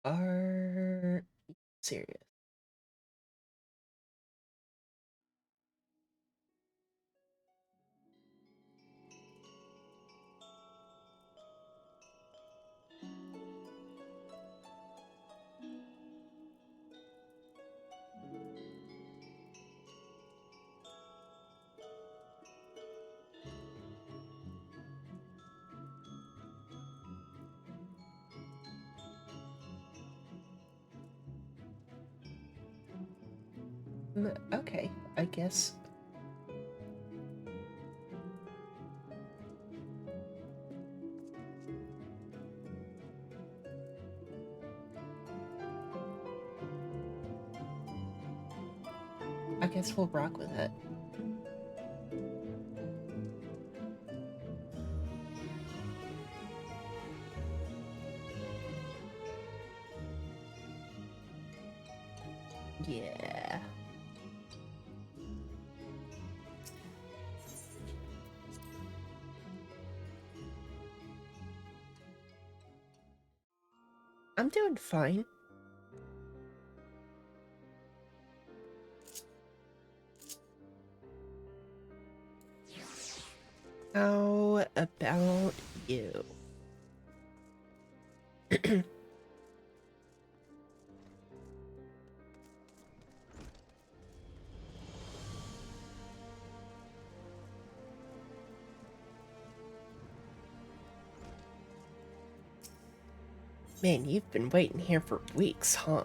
Are you serious? Okay, I guess. I guess we'll rock with it. Yeah. I'm doing fine. How about you? Man, you've been waiting here for weeks, huh?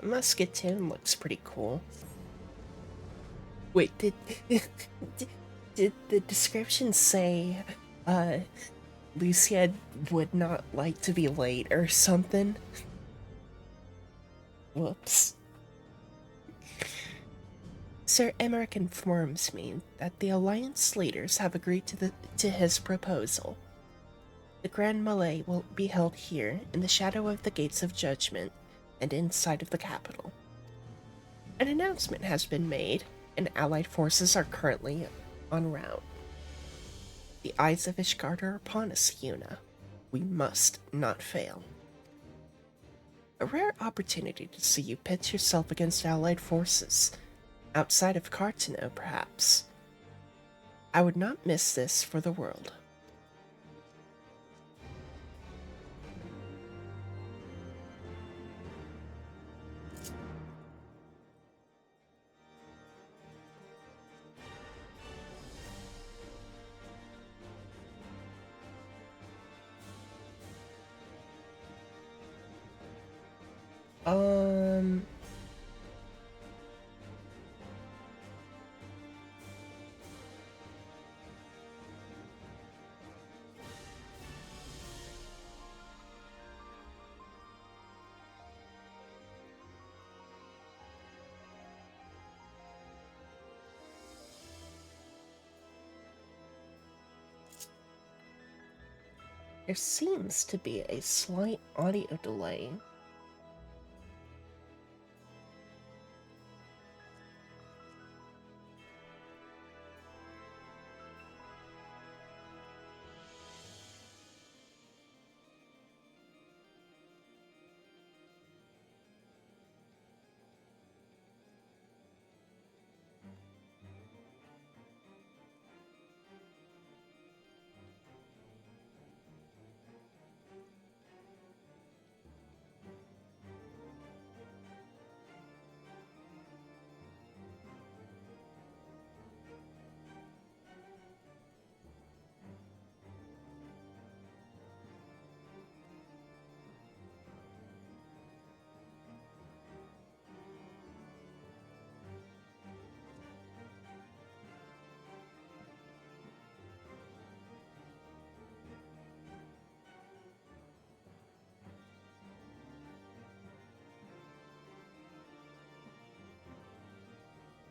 Musketon looks pretty cool. Wait, did, did the description say, uh, Lucia would not like to be late or something? Whoops. Sir Emmerich informs me that the Alliance leaders have agreed to his proposal. The Grand Melee will be held here in the shadow of the Gates of Judgment and inside of the capital. An announcement has been made, and Allied forces are currently en route. The eyes of Ishgard are upon us, Yuna. We must not fail. A rare opportunity to see you pit yourself against Allied forces, outside of Cartano, perhaps. I would not miss this for the world. Um, there seems to be a slight audio delay.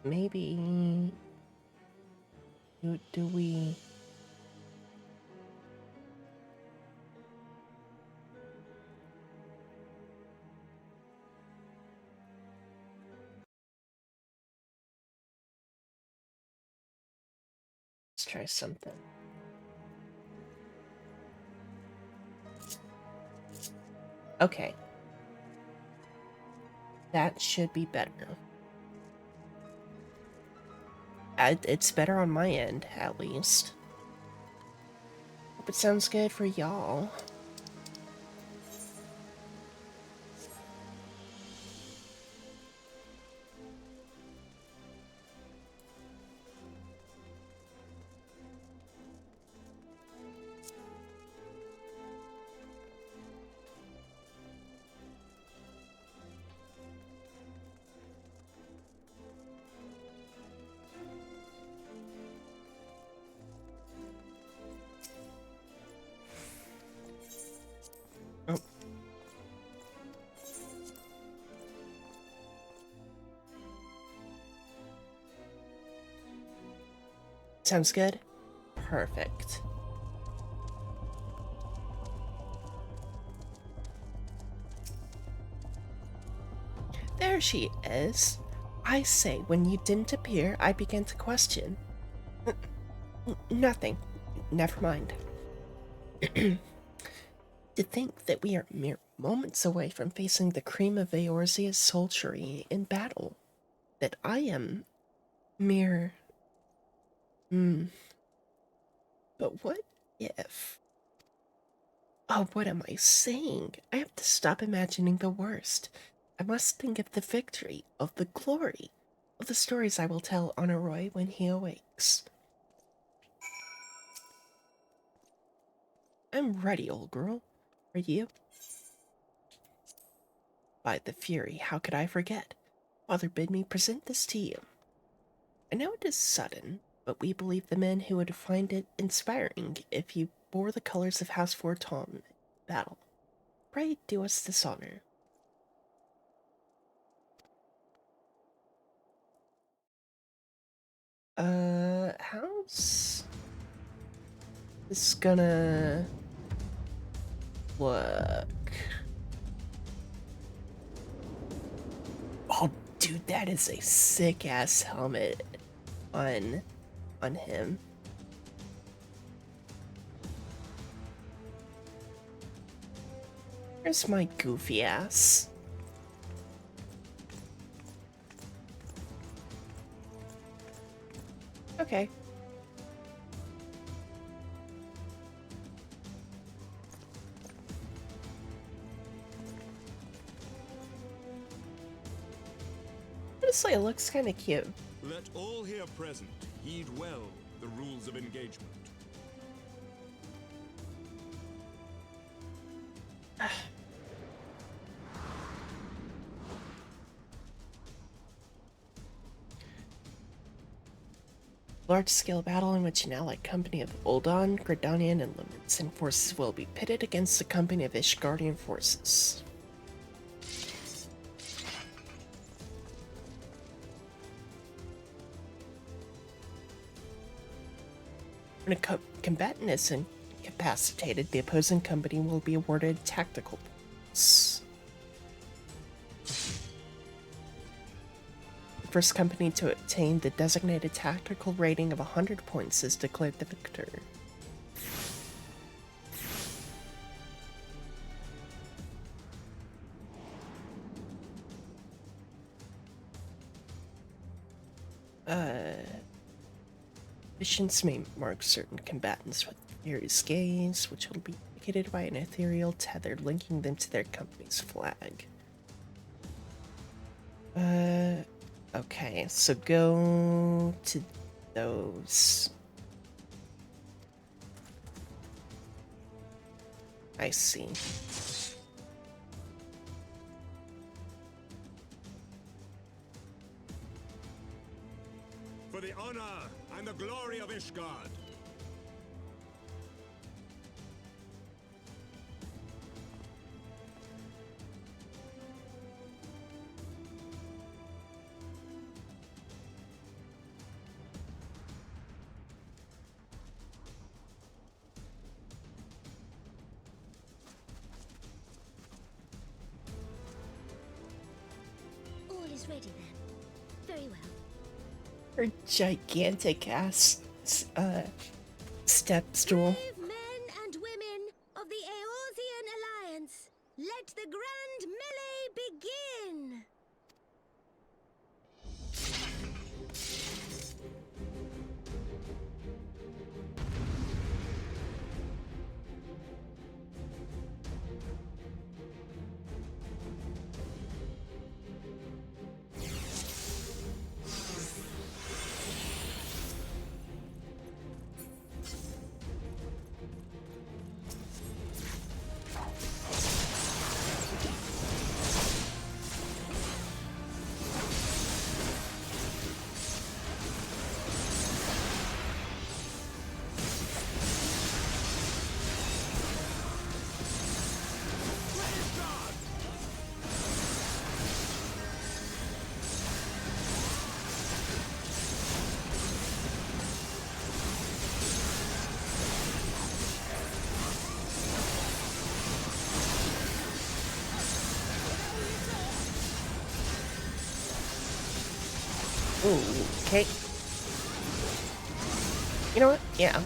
Maybe. Do we. Let's try something. Okay. That should be better. It's better on my end, at least. Hope it sounds good for y'all. Oh. Sounds good? Perfect. There she is. I say, when you didn't appear, I began to question. Nothing. Never mind. To think that we are mere moments away from facing the cream of Eorzea's soldiery in battle. That I am mere... But what if... Oh, what am I saying? I have to stop imagining the worst. I must think of the victory, of the glory, of the stories I will tell Honoroi when he awakes. I'm ready, old girl. Are you? By the Fury, how could I forget? Father bid me present this to you. I know it is sudden, but we believe the men who would find it inspiring if you bore the colors of House Forton in battle. Pray do us this honor. How's this gonna work? Oh, dude, that is a sick ass helmet on him. Where's my goofy ass? Okay. Honestly, it looks kind of cute. Let all here present heed well the rules of engagement. Large-scale battle in which an allied company of Uldan, Gridanian, and Lumensin forces will be pitted against a company of Ishgardian forces. When a combatant is incapacitated, the opposing company will be awarded tactical points. The first company to obtain the designated tactical rating of 100 points is declared the victor. Missions may mark certain combatants with Fury's gaze, which will be indicated by an ethereal tether linking them to their company's flag. Okay, so go to those. I see. For the honor and the glory of Ishgard. All is ready then. Very well. Her gigantic ass step stool. Brave men and women of the Eorzean Alliance, let the grand melee begin! Ooh, okay. You know what? Yeah.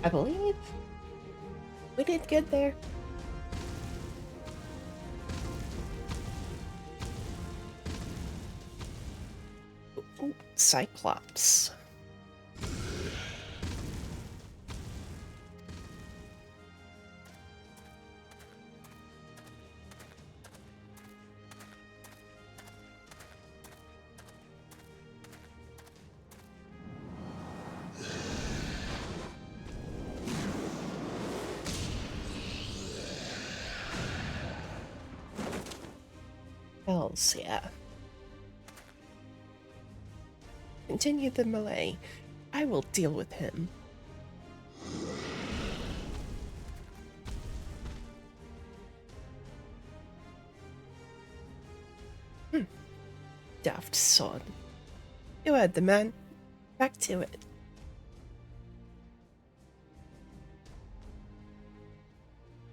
I believe we did good there. Ooh, Cyclops. Hells yeah. Continue the melee. I will deal with him. Daft sod. You heard the man. Back to it.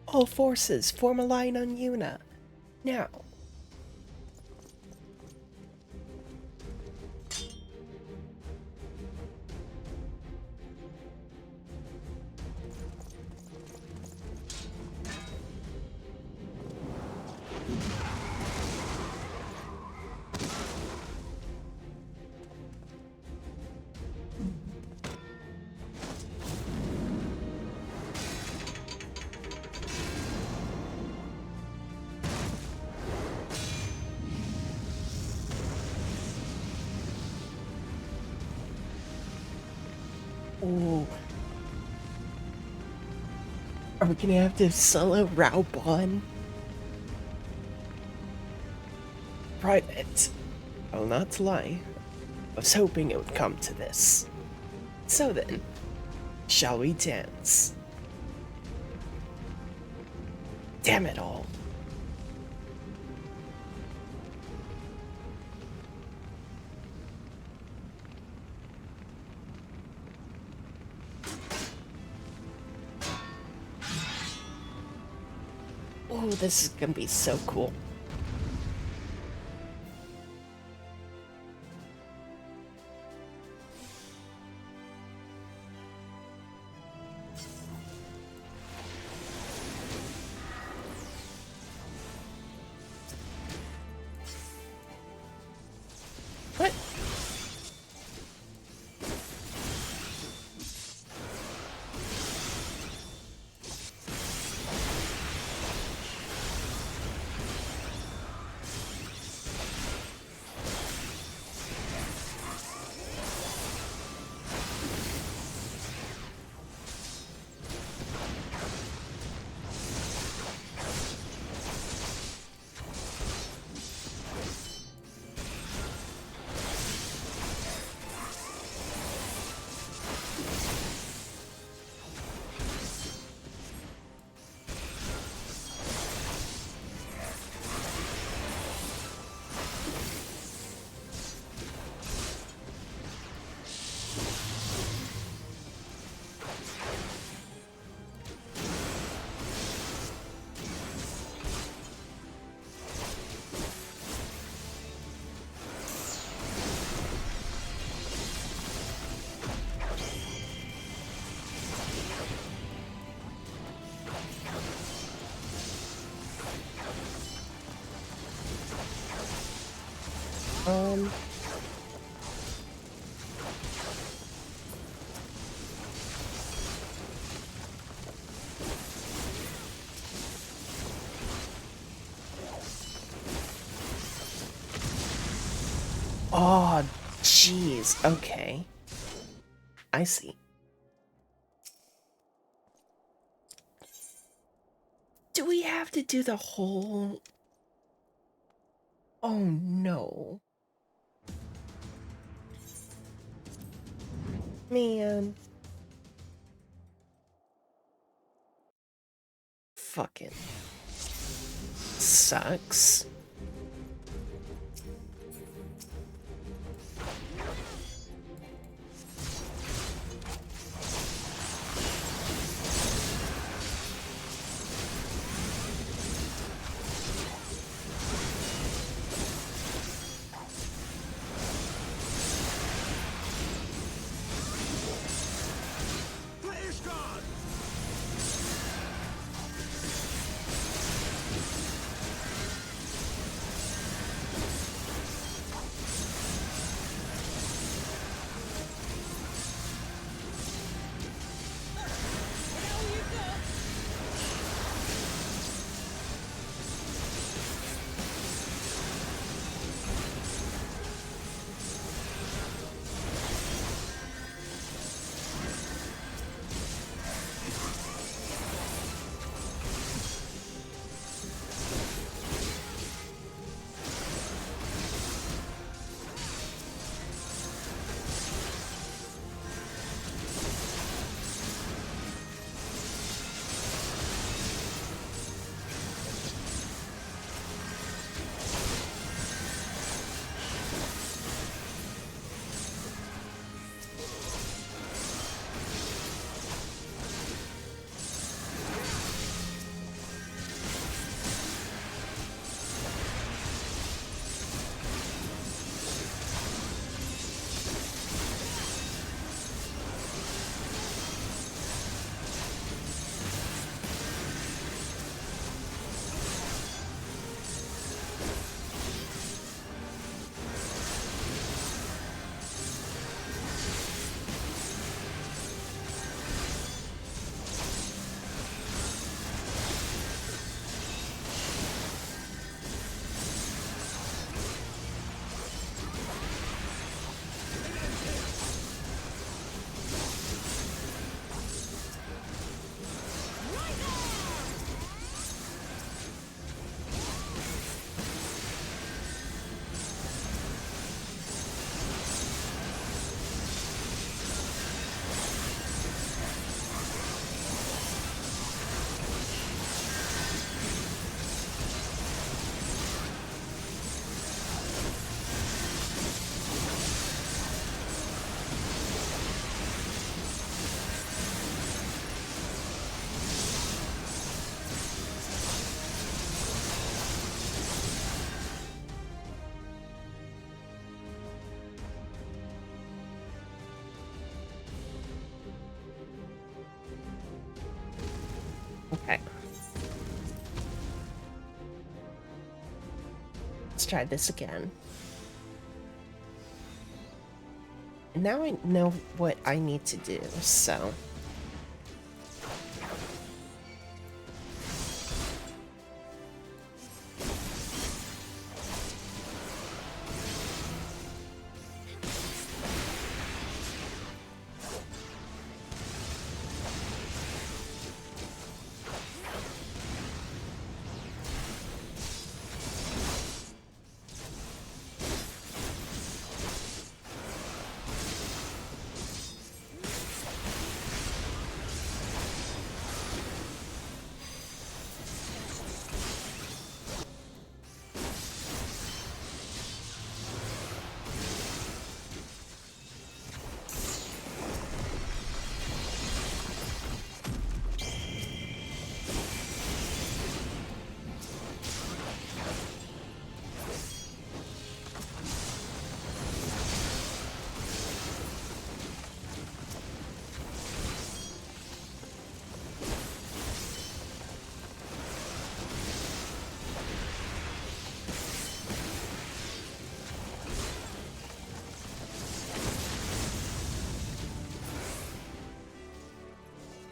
All forces form a line on Yuna. Now. Ooh. Are we gonna have to solo Raubon? Private. I will not lie. I was hoping it would come to this. So then, shall we dance? Damn it all. Oh, this is gonna be so cool. What? Um... Oh, jeez. Okay. I see. Do we have to do the whole... Oh, no. Man. Fucking sucks. Flash God! Let's try this again. And now I know what I need to do, so...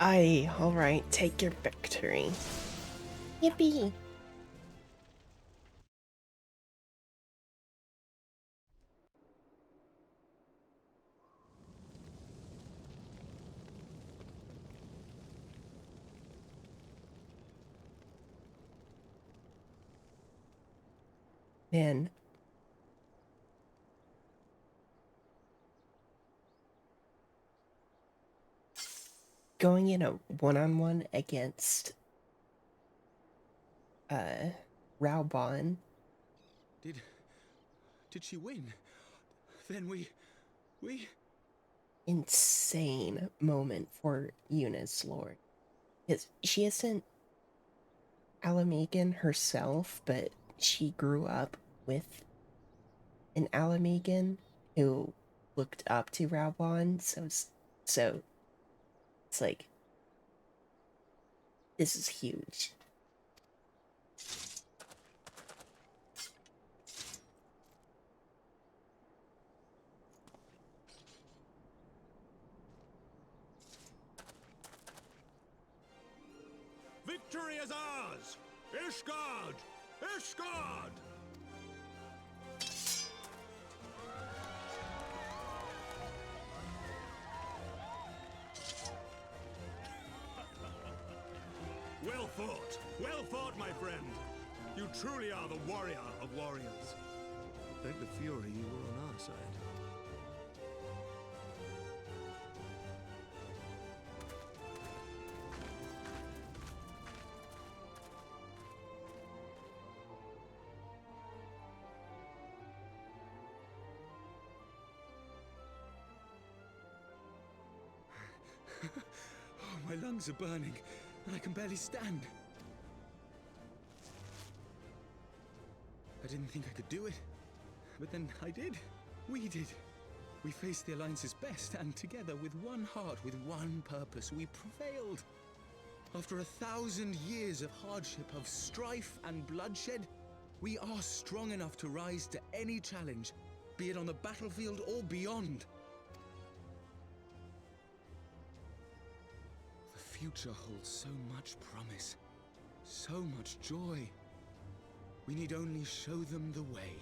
Aye, alright, take your victory. Yippee! Man. Going in a one-on-one against Raubon. Did she win? Then we... Insane moment for Eunice Lord. Because she isn't Alamegan herself, but she grew up with an Alamegan who looked up to Raubon, so it's like, this is huge. Victory is ours! Ishgard! Ishgard! Well fought! Well fought, my friend! You truly are the warrior of warriors. Beg the fury you were on our side. Oh, my lungs are burning, and I can barely stand. I didn't think I could do it, but then I did. We did. We faced the Alliance's best, and together, with one heart, with one purpose, we prevailed. After 1,000 years of hardship, of strife and bloodshed, we are strong enough to rise to any challenge, be it on the battlefield or beyond. The future holds so much promise, so much joy. We need only show them the way.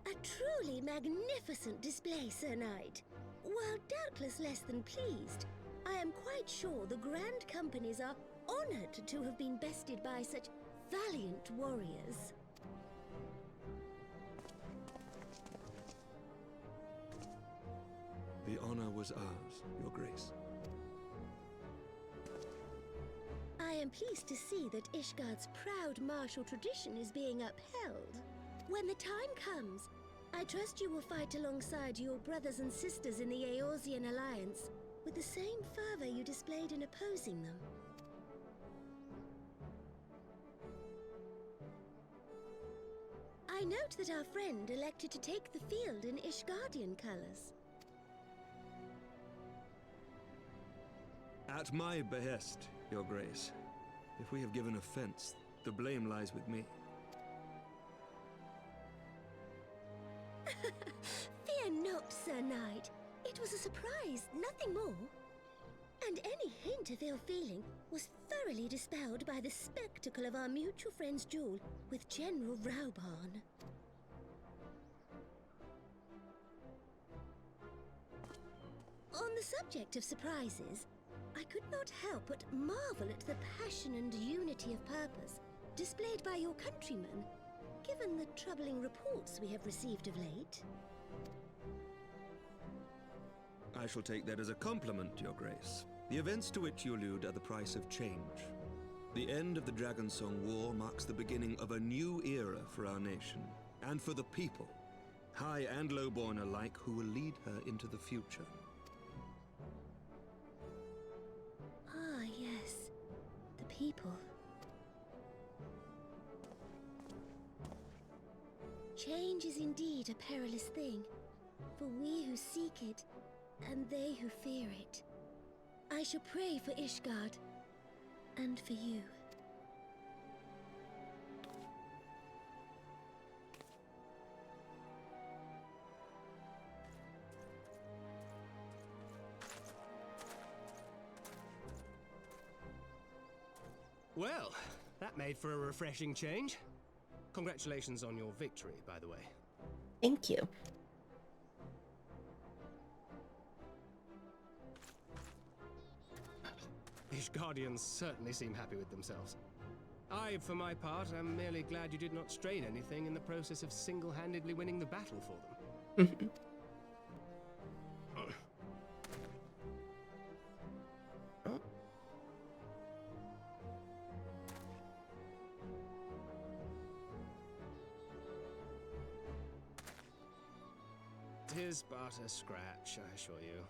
A truly magnificent display, Sir Knight. While doubtless less than pleased, I am quite sure the Grand Companies are honored to have been bested by such valiant warriors. The honor was ours, Your Grace. I am pleased to see that Ishgard's proud martial tradition is being upheld. When the time comes, I trust you will fight alongside your brothers and sisters in the Eorzean Alliance with the same fervor you displayed in opposing them. I note that our friend elected to take the field in Ishgardian colors. At my behest, Your Grace. If we have given offense, the blame lies with me. Fear not, Sir Knight. It was a surprise, nothing more. And any hint of ill feeling was thoroughly dispelled by the spectacle of our mutual friend's duel with General Rauban. On the subject of surprises, I could not help but marvel at the passion and unity of purpose displayed by your countrymen, given the troubling reports we have received of late. I shall take that as a compliment, Your Grace. The events to which you allude are the price of change. The end of the Dragonsong War marks the beginning of a new era for our nation, and for the people, high and lowborn alike, who will lead her into the future. Ah, yes. The people. Change is indeed a perilous thing, for we who seek it, and they who fear it. I shall pray for Ishgard, and for you. Well, that made for a refreshing change. Congratulations on your victory, by the way. Thank you. Ishgardians certainly seem happy with themselves. I, for my part, am merely glad you did not strain anything in the process of single-handedly winning the battle for them. Tis but a scratch, I assure you,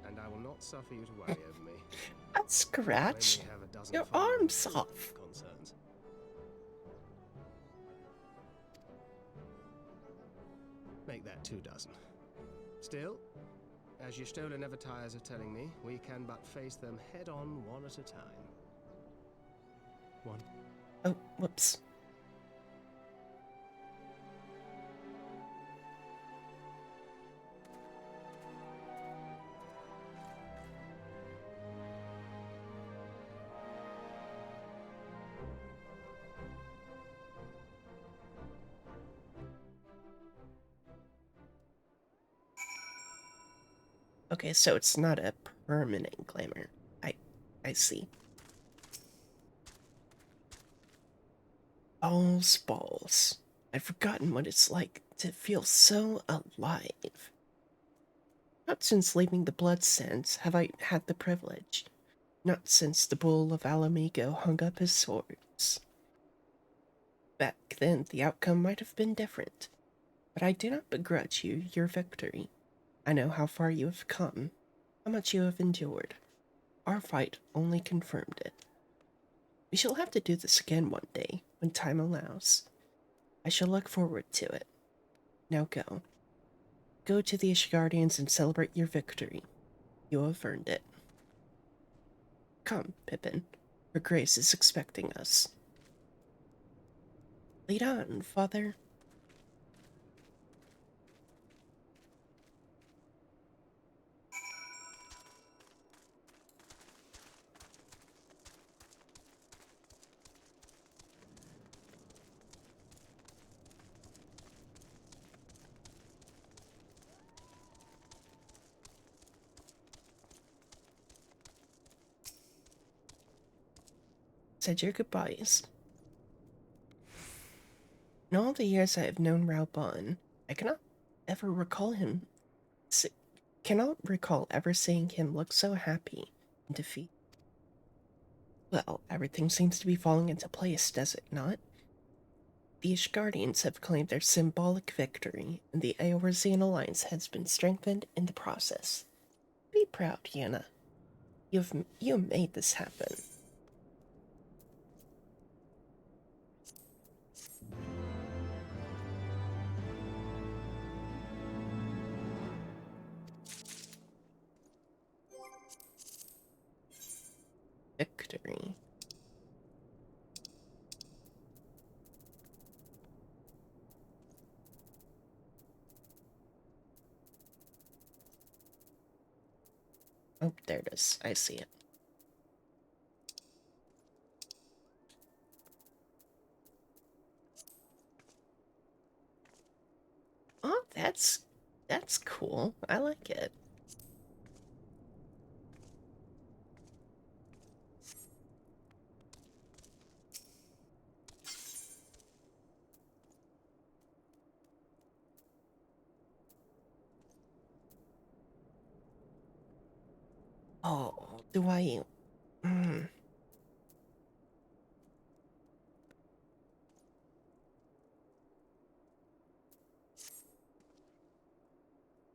and I will not suffer you to worry over me. A scratch? I only have a dozen Your followers arm's with off. Concerns. Make that 2 dozen. Still, as Y'shtola never tires of telling me, we can but face them head-on, one at a time. 1. Oh, whoops. Okay, so it's not a permanent glamour. I see. Balls. I've forgotten what it's like to feel so alive. Not since leaving the Blood Sands have I had the privilege. Not since the Bull of Alamigo hung up his swords. Back then, the outcome might have been different, but I do not begrudge you your victory. I know how far you have come, how much you have endured. Our fight only confirmed it. We shall have to do this again one day, when time allows. I shall look forward to it. Now go. Go to the Ishgardians and celebrate your victory. You have earned it. Come, Pippin. Her Grace is expecting us. Lead on, Father. Said your goodbyes. In all the years I have known Rauban, I cannot ever recall him. Cannot recall ever seeing him look so happy in defeat. Well, everything seems to be falling into place, does it not? The Ishgardians have claimed their symbolic victory, and the Eorzean alliance has been strengthened in the process. Be proud, Yenna. You made this happen. Victory. Oh, there it is. I see it. Oh, that's cool. I like it. Oh, do I? Mm.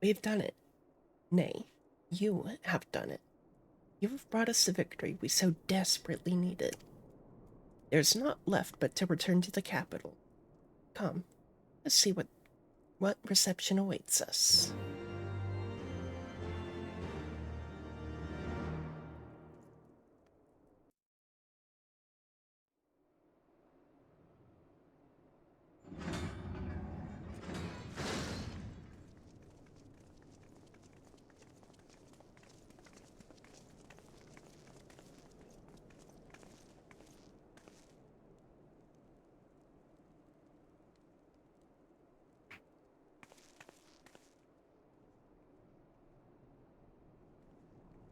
We've done it. Nay, you have done it. You have brought us the victory we so desperately needed. There's naught left but to return to the capital. Come, let's see what reception awaits us.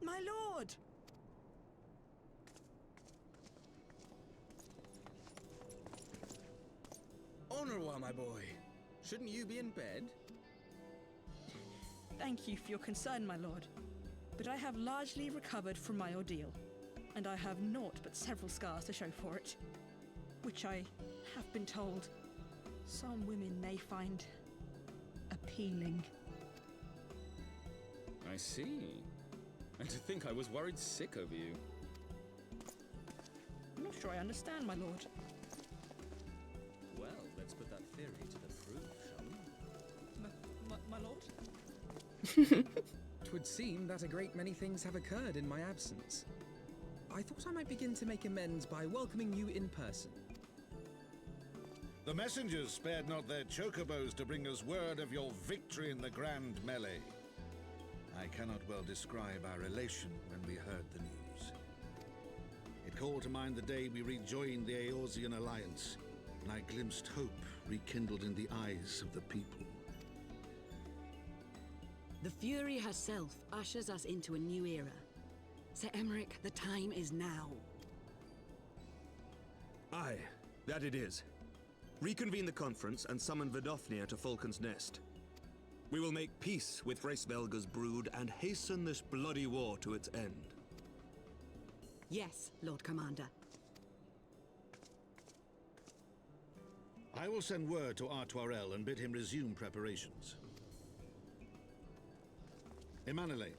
My lord! Honorwa, my boy. Shouldn't you be in bed? Thank you for your concern, my lord. But I have largely recovered from my ordeal, and I have naught but several scars to show for it, which I have been told some women may find appealing. I see. And to think I was worried sick over you. I'm not sure I understand, my lord. Well, let's put that theory to the proof, shall we? My lord? Twould seem that a great many things have occurred in my absence. I thought I might begin to make amends by welcoming you in person. The messengers spared not their chocobos to bring us word of your victory in the grand melee. I cannot well describe our elation when we heard the news. It called to mind the day we rejoined the Eorzean alliance, and I glimpsed hope rekindled in the eyes of the people. The Fury herself ushers us into a new era. Sir Emmerich, the time is now. Aye, that it is. Reconvene the conference and summon Vidofnir to Falcon's Nest. We will make peace with Hraesvelga's brood and hasten this bloody war to its end. Yes, Lord Commander. I will send word to Artoirel and bid him resume preparations. Emanuele,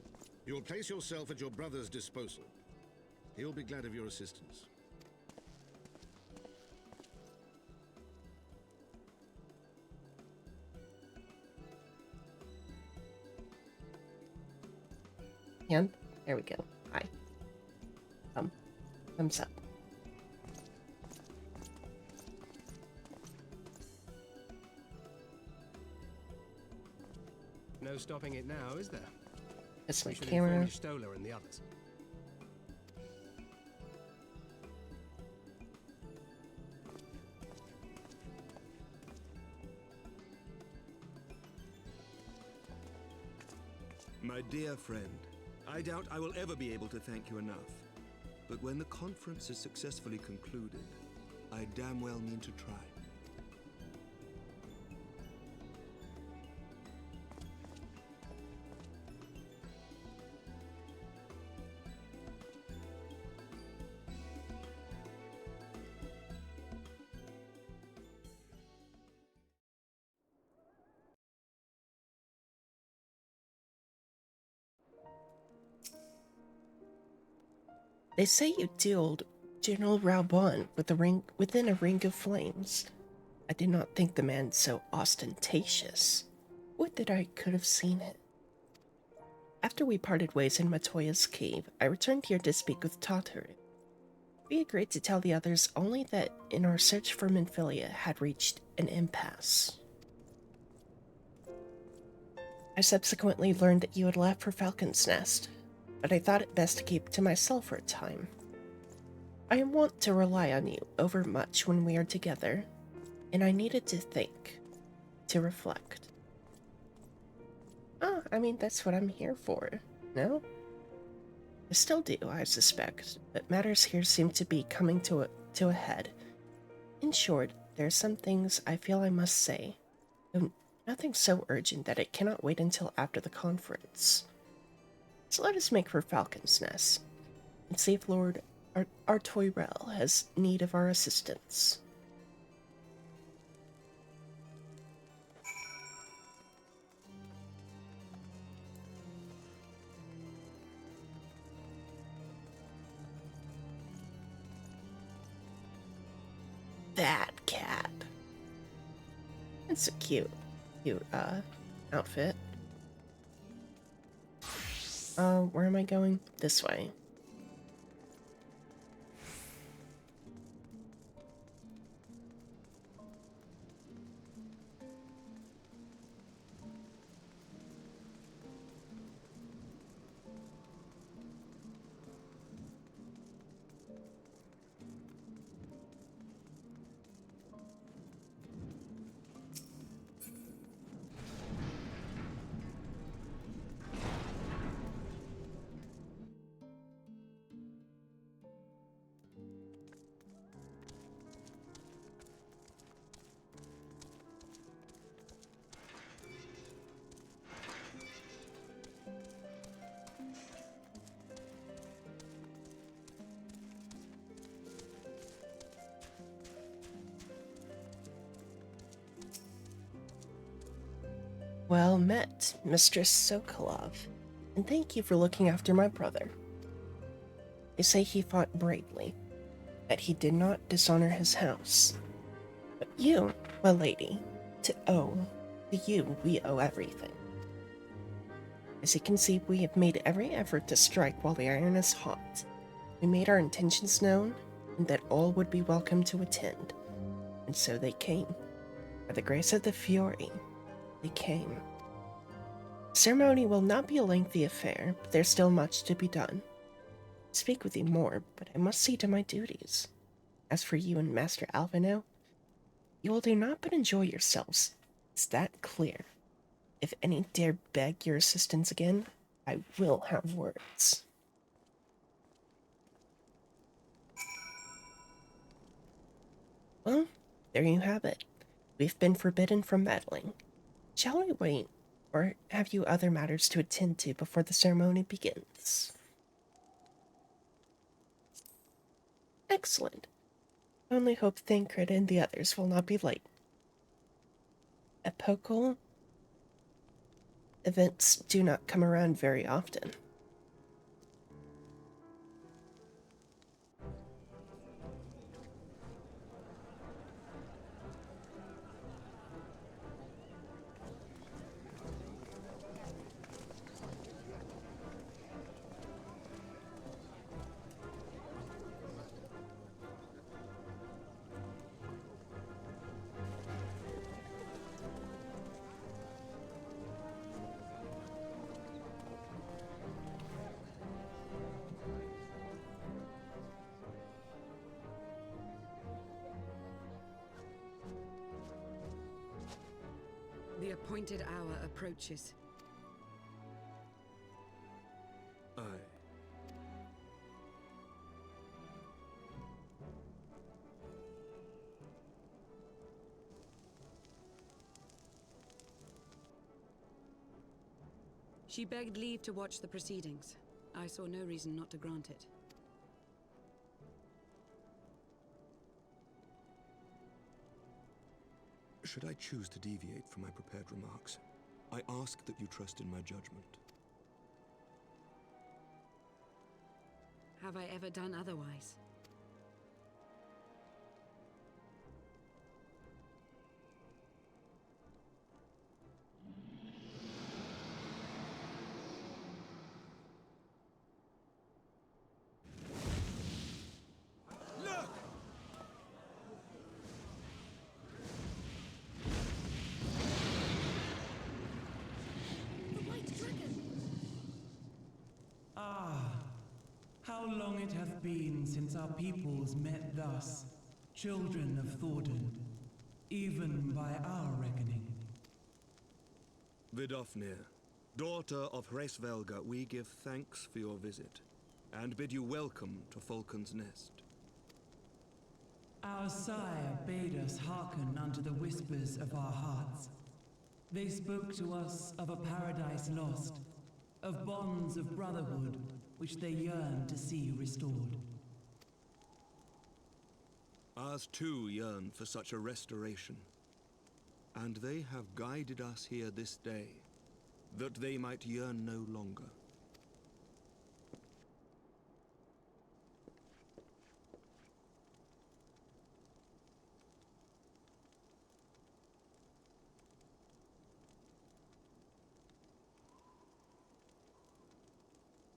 you will place yourself at your brother's disposal. He will be glad of your assistance. And there we go. Hi. Thumbs up. No stopping it now, is there? That's my We should inform camera. Stolar and the others. My dear friend, I doubt I will ever be able to thank you enough. But when the conference is successfully concluded, I damn well mean to try. They say you dueled General Raubon within a ring of flames. I did not think the man so ostentatious. Would that I could have seen it. After we parted ways in Matoya's cave, I returned here to speak with Tataru. We agreed to tell the others only that in our search for Minfilia had reached an impasse. I subsequently learned that you had left for Falcon's Nest, but I thought it best to keep to myself for a time. I am wont to rely on you overmuch when we are together, and I needed to think, to reflect. I mean, that's what I'm here for, no? I still do, I suspect, but matters here seem to be coming to a head. In short, there are some things I feel I must say, though nothing so urgent that it cannot wait until after the conference. So let us make for Falcon's Nest, and see if Lord Artoyrel has need of our assistance. That cat. It's a cute outfit. Where am I going? This way. Well met, Mistress Sokolov, and thank you for looking after my brother. They say he fought bravely, that he did not dishonor his house. But you, my lady, to you we owe everything. As you can see, we have made every effort to strike while the iron is hot. We made our intentions known, and that all would be welcome to attend. And so they came. By the grace of the Fury, they came. The ceremony will not be a lengthy affair, but there's still much to be done. I speak with you more, but I must see to my duties. As for you and Master Alvino, you will do naught but enjoy yourselves. Is that clear? If any dare beg your assistance again, I will have words. Well, there you have it. We've been forbidden from meddling. Shall we wait, or have you other matters to attend to before the ceremony begins? Excellent. I only hope Thancred and the others will not be late. Epochal events do not come around very often. The appointed hour approaches. Aye. She begged leave to watch the proceedings. I saw no reason not to grant it. Should I choose to deviate from my prepared remarks, I ask that you trust in my judgment. have I ever done otherwise? The White Dragon! Ah, how long it hath been since our peoples met thus, children of Thordan, even by our reckoning. Vidofnir, daughter of Hraesvelga, we give thanks for your visit, and bid you welcome to Falcon's Nest. Our sire bade us hearken unto the whispers of our hearts. They spoke to us of a paradise lost, of bonds of brotherhood which they yearned to see restored. Ours too yearn for such a restoration, and they have guided us here this day, that they might yearn no longer.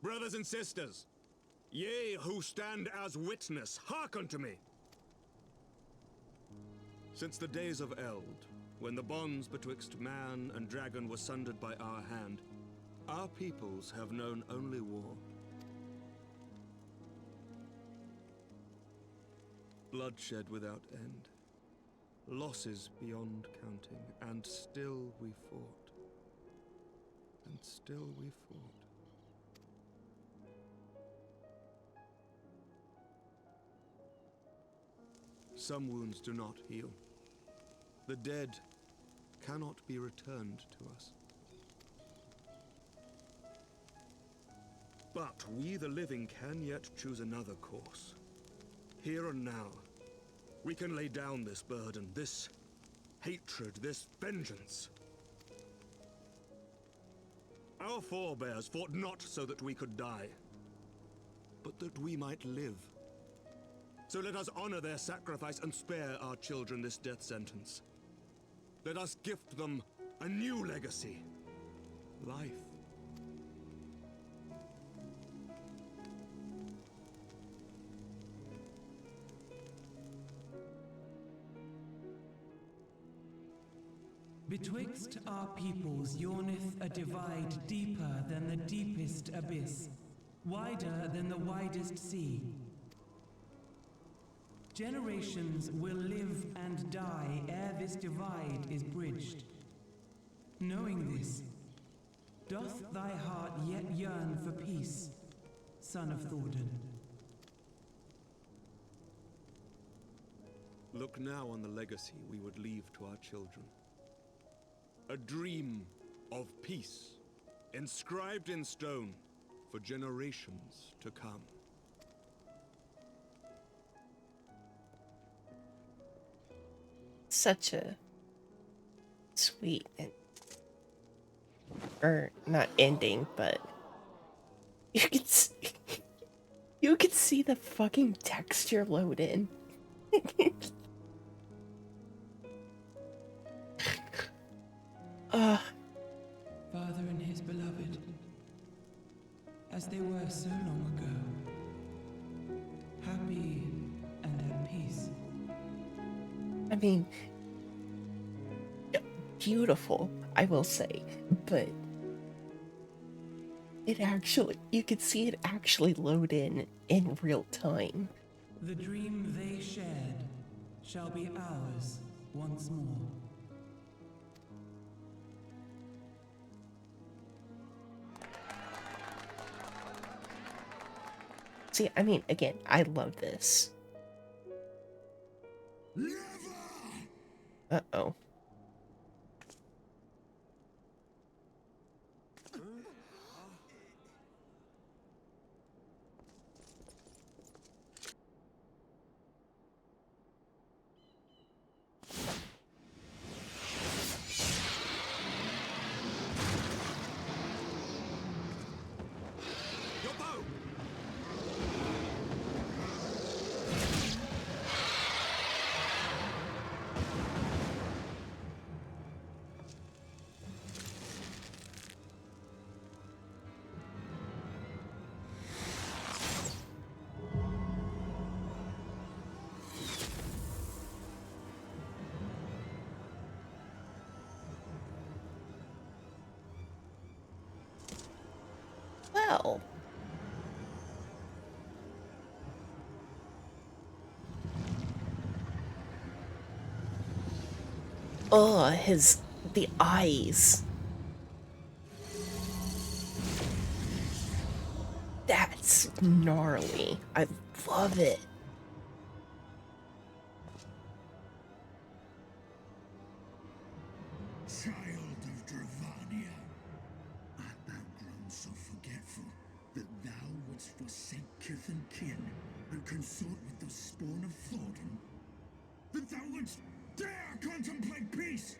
Brothers and sisters, ye who stand as witness, hearken to me! Since the days of Eld, when the bonds betwixt man and dragon were sundered by our hand, our peoples have known only war. Bloodshed without end, losses beyond counting, and still we fought. And still we fought. Some wounds do not heal. The dead cannot be returned to us. But we, the living, can yet choose another course. Here and now, we can lay down this burden, this hatred, this vengeance. Our forebears fought not so that we could die, but that we might live. So let us honor their sacrifice and spare our children this death sentence. Let us gift them a new legacy. Life. Betwixt our peoples yawneth a divide deeper than the deepest abyss, wider than the widest sea. Generations will live and die ere this divide is bridged. Knowing this, doth thy heart yet yearn for peace, son of Thordan? Look now on the legacy we would leave to our children. A dream of peace, inscribed in stone for generations to come. Such a sweet and, or not ending, but you can see, you can see the fucking texture load in. Father and his beloved, as they were so long ago, happy and at peace. I mean, beautiful, I will say, but it actually, you could see it actually load in real time. The dream they shared shall be ours once more. See, I mean, again, I love this. Uh-oh. Your bow! Well. Oh, the eyes. That's gnarly. I love it. Child of Dravania, art thou grown so forgetful that thou wouldst forsake kith and kin and consort with the spawn of Thornton? That thou wouldst dare contemplate peace?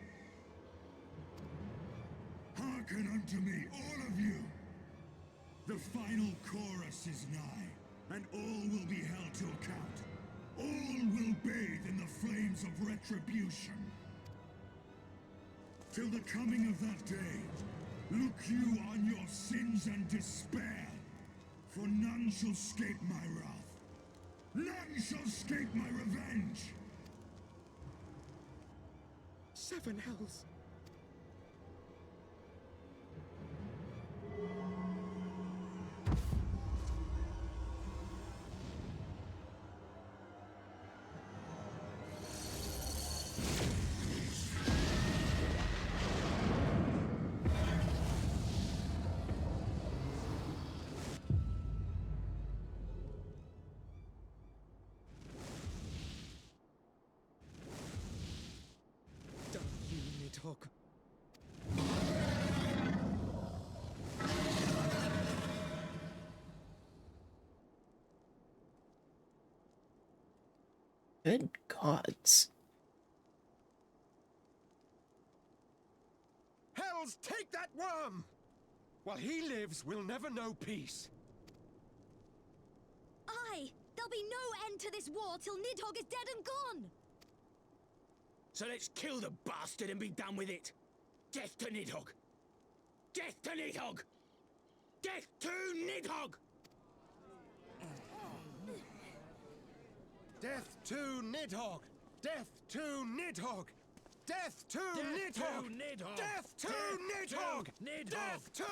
Hearken unto me, all of you! The final chorus is nigh, and all will be held to account. All will bathe in the flames of retribution. Till the coming of that day, look you on your sins and despair, for none shall escape my wrath. None shall escape my revenge! 7 hells. Damn you, Nidhogg. Good gods. Hells, take that worm! While he lives, we'll never know peace. Aye! There'll be no end to this war till Nidhogg is dead and gone! So let's kill the bastard and be done with it. Death to Nidhogg! Death to Nidhogg! Death to Nidhogg! Death to Nidhogg! Death to Nidhogg! Death to Nidhogg! Death to Nidhogg! Death to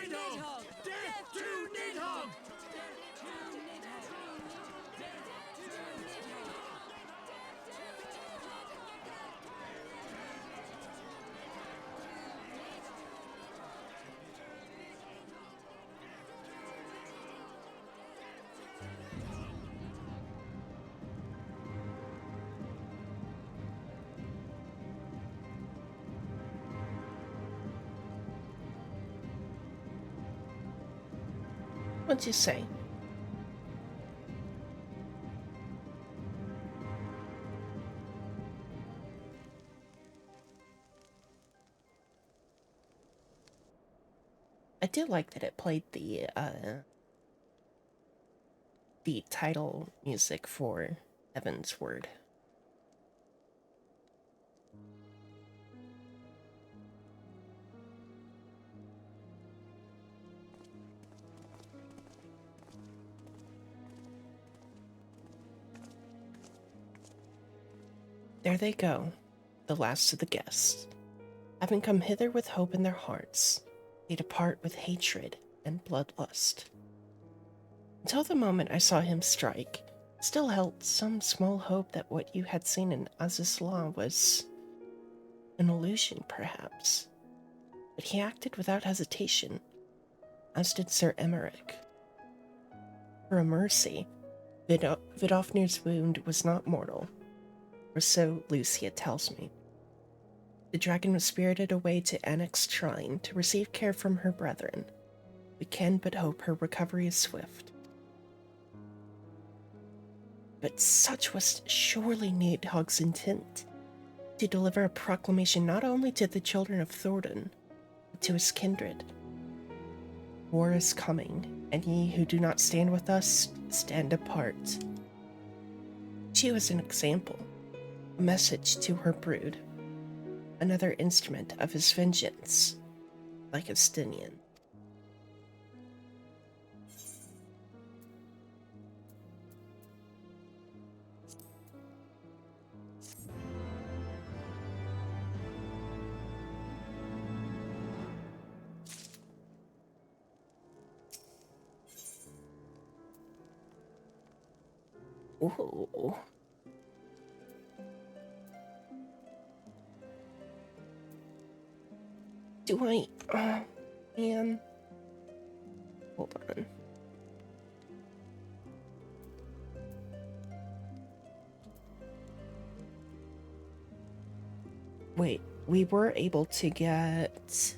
Nidhogg! Death to Nidhogg! What'd you say? I do like that it played the title music for Evan's Word. There they go, the last of the guests. Having come hither with hope in their hearts, they depart with hatred and bloodlust. Until the moment I saw him strike, I still held some small hope that what you had seen in Azizla was an illusion, perhaps. But he acted without hesitation, as did Sir Emmerich. For a mercy, Vidofnir's wound was not mortal, or so Lucia tells me. The dragon was spirited away to Annex Shrine to receive care from her brethren. We can but hope her recovery is swift. But such was surely Nidhogg's intent, to deliver a proclamation not only to the children of Thornton, but to his kindred. War is coming, and ye who do not stand with us, stand apart. She was an example, a message to her brood, another instrument of his vengeance, like Estinian. Ooh. Do I... man. Hold on. Wait, we were able to get...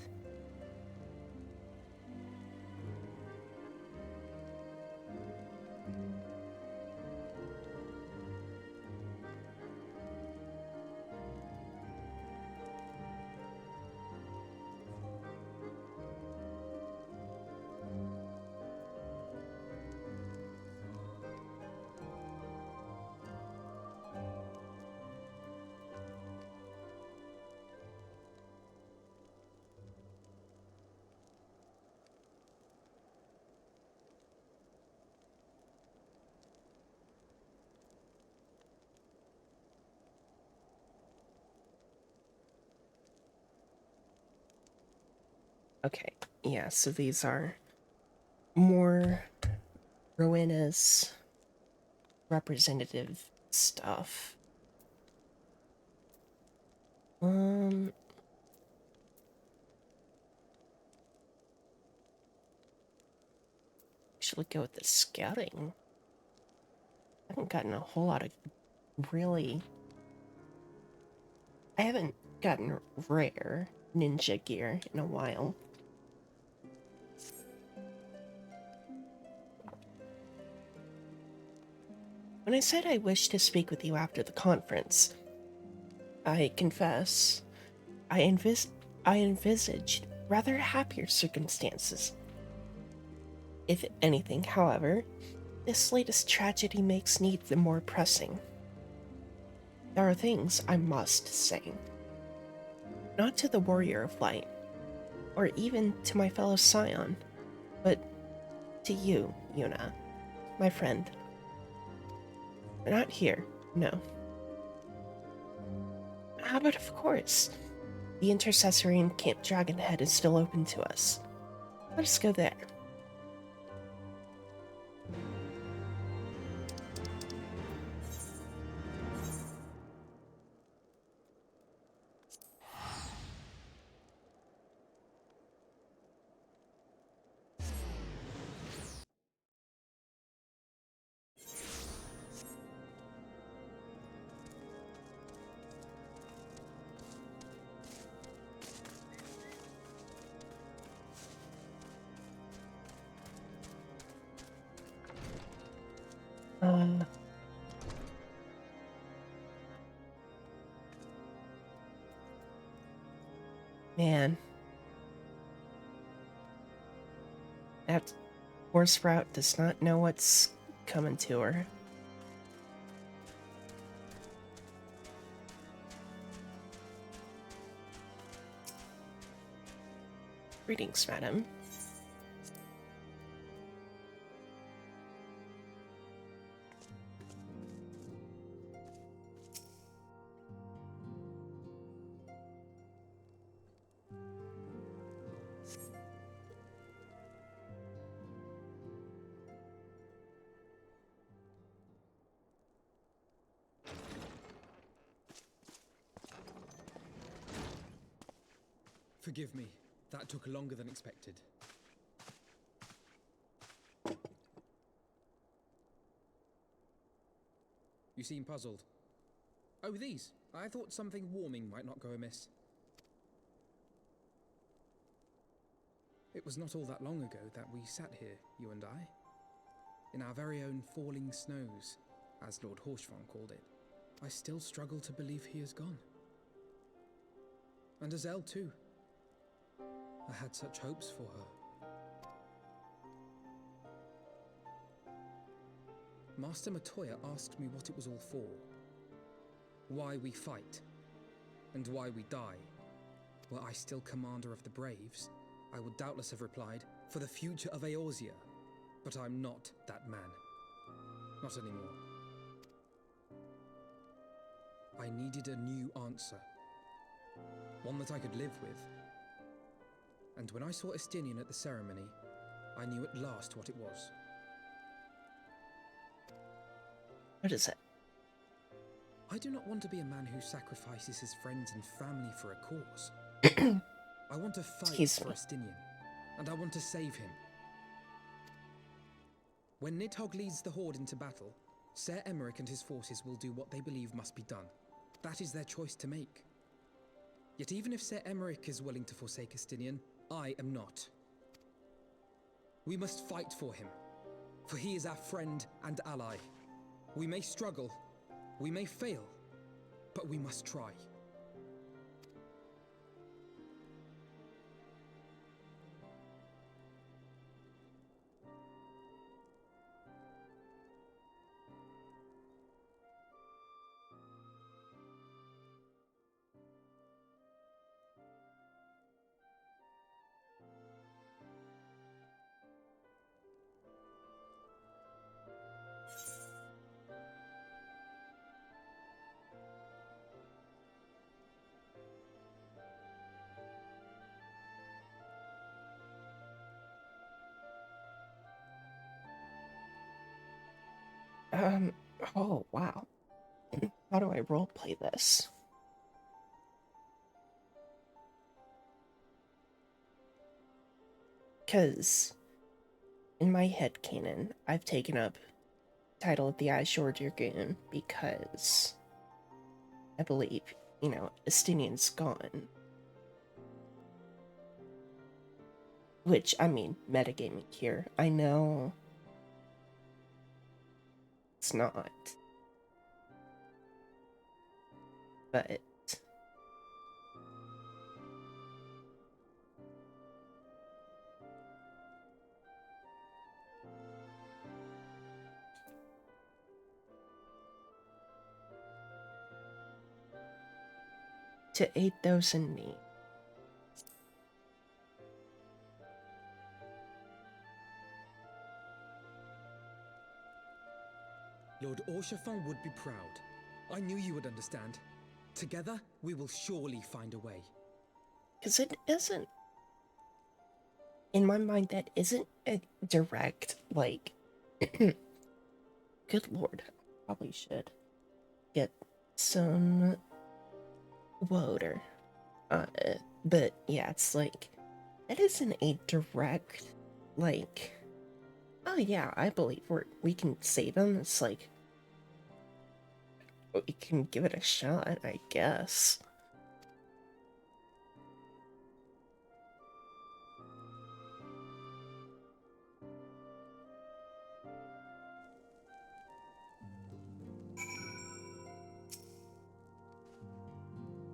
Okay, yeah, so these are more Rowena's representative stuff. Should go with the scouting. I haven't gotten a whole lot of really... I haven't gotten rare ninja gear in a while. When I said I wished to speak with you after the conference, I confess, I envisaged rather happier circumstances. If anything, however, this latest tragedy makes need the more pressing. There are things I must say. Not to the warrior of light, or even to my fellow scion, but to you, Yuna, my friend. Not here, no. But of course, the intercessory in Camp Dragonhead is still open to us. Let us go there. Man. That horse sprout does not know what's coming to her. Greetings, madam. Forgive me. That took longer than expected. You seem puzzled. Oh, these. I thought something warming might not go amiss. It was not all that long ago that we sat here, you and I. In our very own falling snows, as Lord Horshvon called it. I still struggle to believe he is gone. And Azelle too. I had such hopes for her. Master Matoya asked me what it was all for. Why we fight, and why we die. Were I still commander of the Braves, I would doubtless have replied, for the future of Eorzea. But I'm not that man. Not anymore. I needed a new answer. One that I could live with. And when I saw Estinian at the ceremony, I knew at last what it was. What is it? I do not want to be a man who sacrifices his friends and family for a cause. I want to fight for Estinian, and I want to save him. When Nidhogg leads the Horde into battle, Ser Emmerich and his forces will do what they believe must be done. That is their choice to make. Yet even if Ser Emmerich is willing to forsake Estinian, I am not. We must fight for him, for he is our friend and ally. We may struggle, we may fail, but we must try. Oh, wow. How do I roleplay this? Because in my head canon, I've taken up title of the Azure Dragoon because I believe, Estinian's gone. Which, I mean, metagaming here. I know it's not. But to aid those in need. Lord Orchefon would be proud. I knew you would understand. Together, we will surely find a way. Because it isn't... In my mind, that isn't a direct, like... Good lord, probably should get some water. But yeah, it's like... It isn't a direct, like... Oh yeah, I believe we can save him. It's like... We can give it a shot, I guess.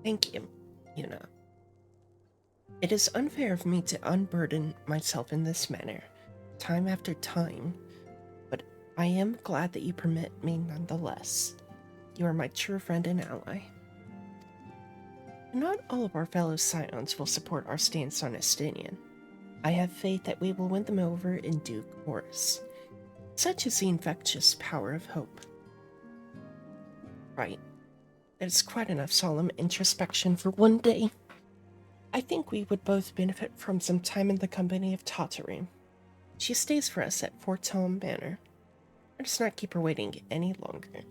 Thank you, Yuna. It is unfair of me to unburden myself in this manner, time after time, but I am glad that you permit me nonetheless. You are my true friend and ally. Not all of our fellow Scions will support our stance on Estinian. I have faith that we will win them over in due course. Such is the infectious power of hope. Right. That is quite enough solemn introspection for one day. I think we would both benefit from some time in the company of Tatarim. She stays for us at Fort Tom Manor. Let us not keep her waiting any longer.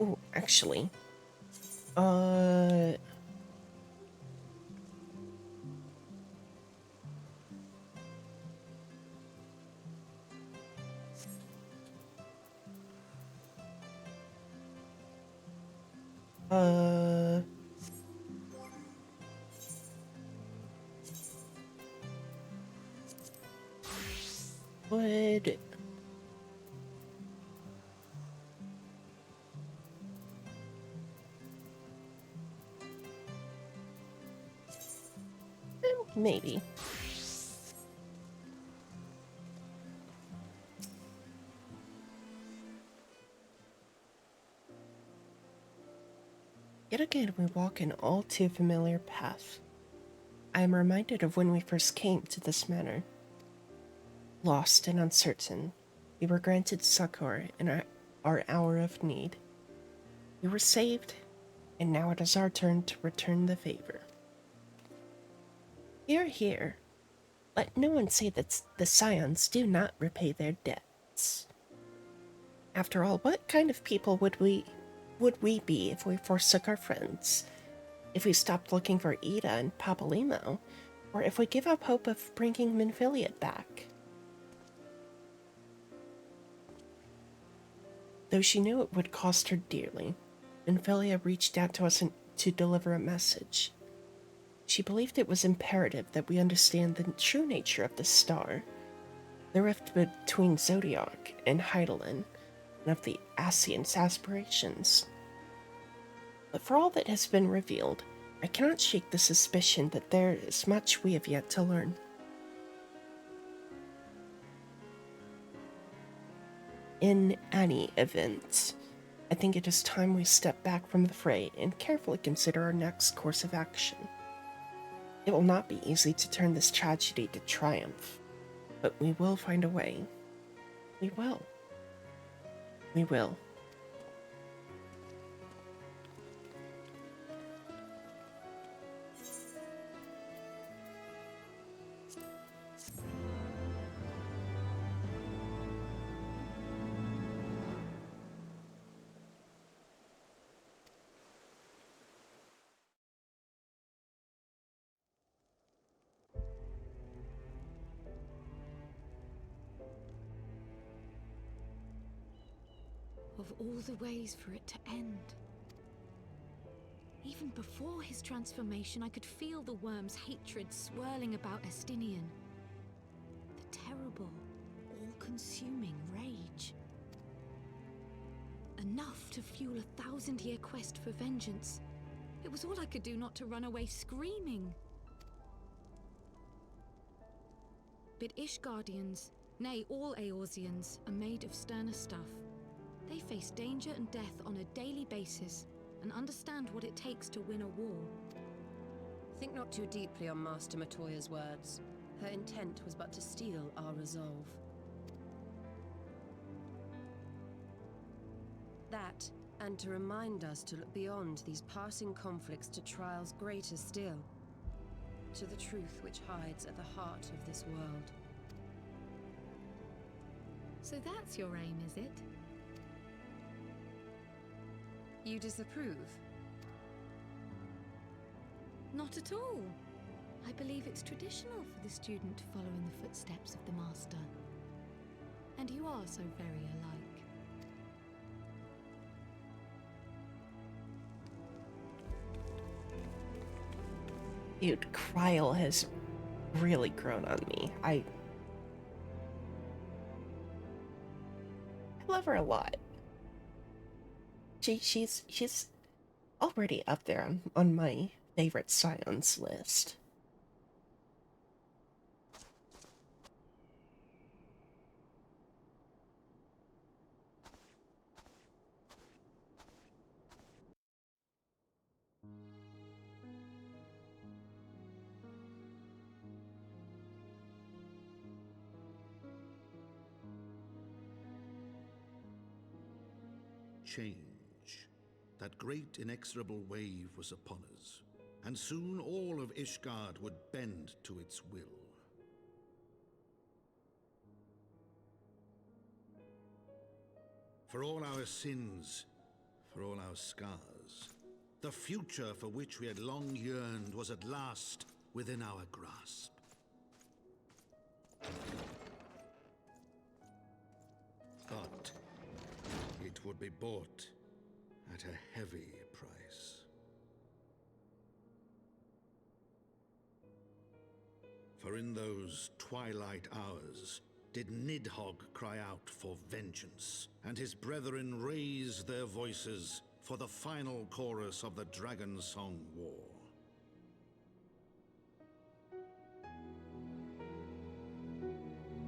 Oh, actually, would... Maybe. Yet again we walk an all too familiar path. I am reminded of when we first came to this manor. Lost and uncertain, we were granted succor in our hour of need. We were saved, and now it is our turn to return the favor. Hear, hear. Let no one say that the scions do not repay their debts. After all, what kind of people would we be if we forsook our friends? If we stopped looking for Ida and Papalymo? Or if we give up hope of bringing Minfiliad back? Though she knew it would cost her dearly, Minfilia reached out to us to deliver a message. She believed it was imperative that we understand the true nature of the star, the rift between Zodiac and Heidelin, and of the Ascient's aspirations. But for all that has been revealed, I cannot shake the suspicion that there is much we have yet to learn. In any event, I think it is time we step back from the fray and carefully consider our next course of action. It will not be easy to turn this tragedy to triumph, but we will find a way. We will. We will. Of all the ways for it to end. Even before his transformation, I could feel the worm's hatred swirling about Estinian. The terrible, all-consuming rage. Enough to fuel a 1,000-year quest for vengeance. It was all I could do not to run away screaming. But Ishgardians, nay, all Eorzeans, are made of sterner stuff. They face danger and death on a daily basis, and understand what it takes to win a war. Think not too deeply on Master Matoya's words. Her intent was but to steal our resolve. That, and to remind us to look beyond these passing conflicts to trials greater still, to the truth which hides at the heart of this world. So that's your aim, is it? You disapprove? Not at all. I believe it's traditional for the student to follow in the footsteps of the master. And you are so very alike. Dude, Kryl has really grown on me. I love her a lot. She's already up there on my favorite scions list. Change. That great inexorable wave was upon us, and soon all of Ishgard would bend to its will. For all our sins, for all our scars, the future for which we had long yearned was at last within our grasp. But it would be bought at a heavy price. For in those twilight hours did Nidhogg cry out for vengeance, and his brethren raise their voices for the final chorus of the Dragon Song War.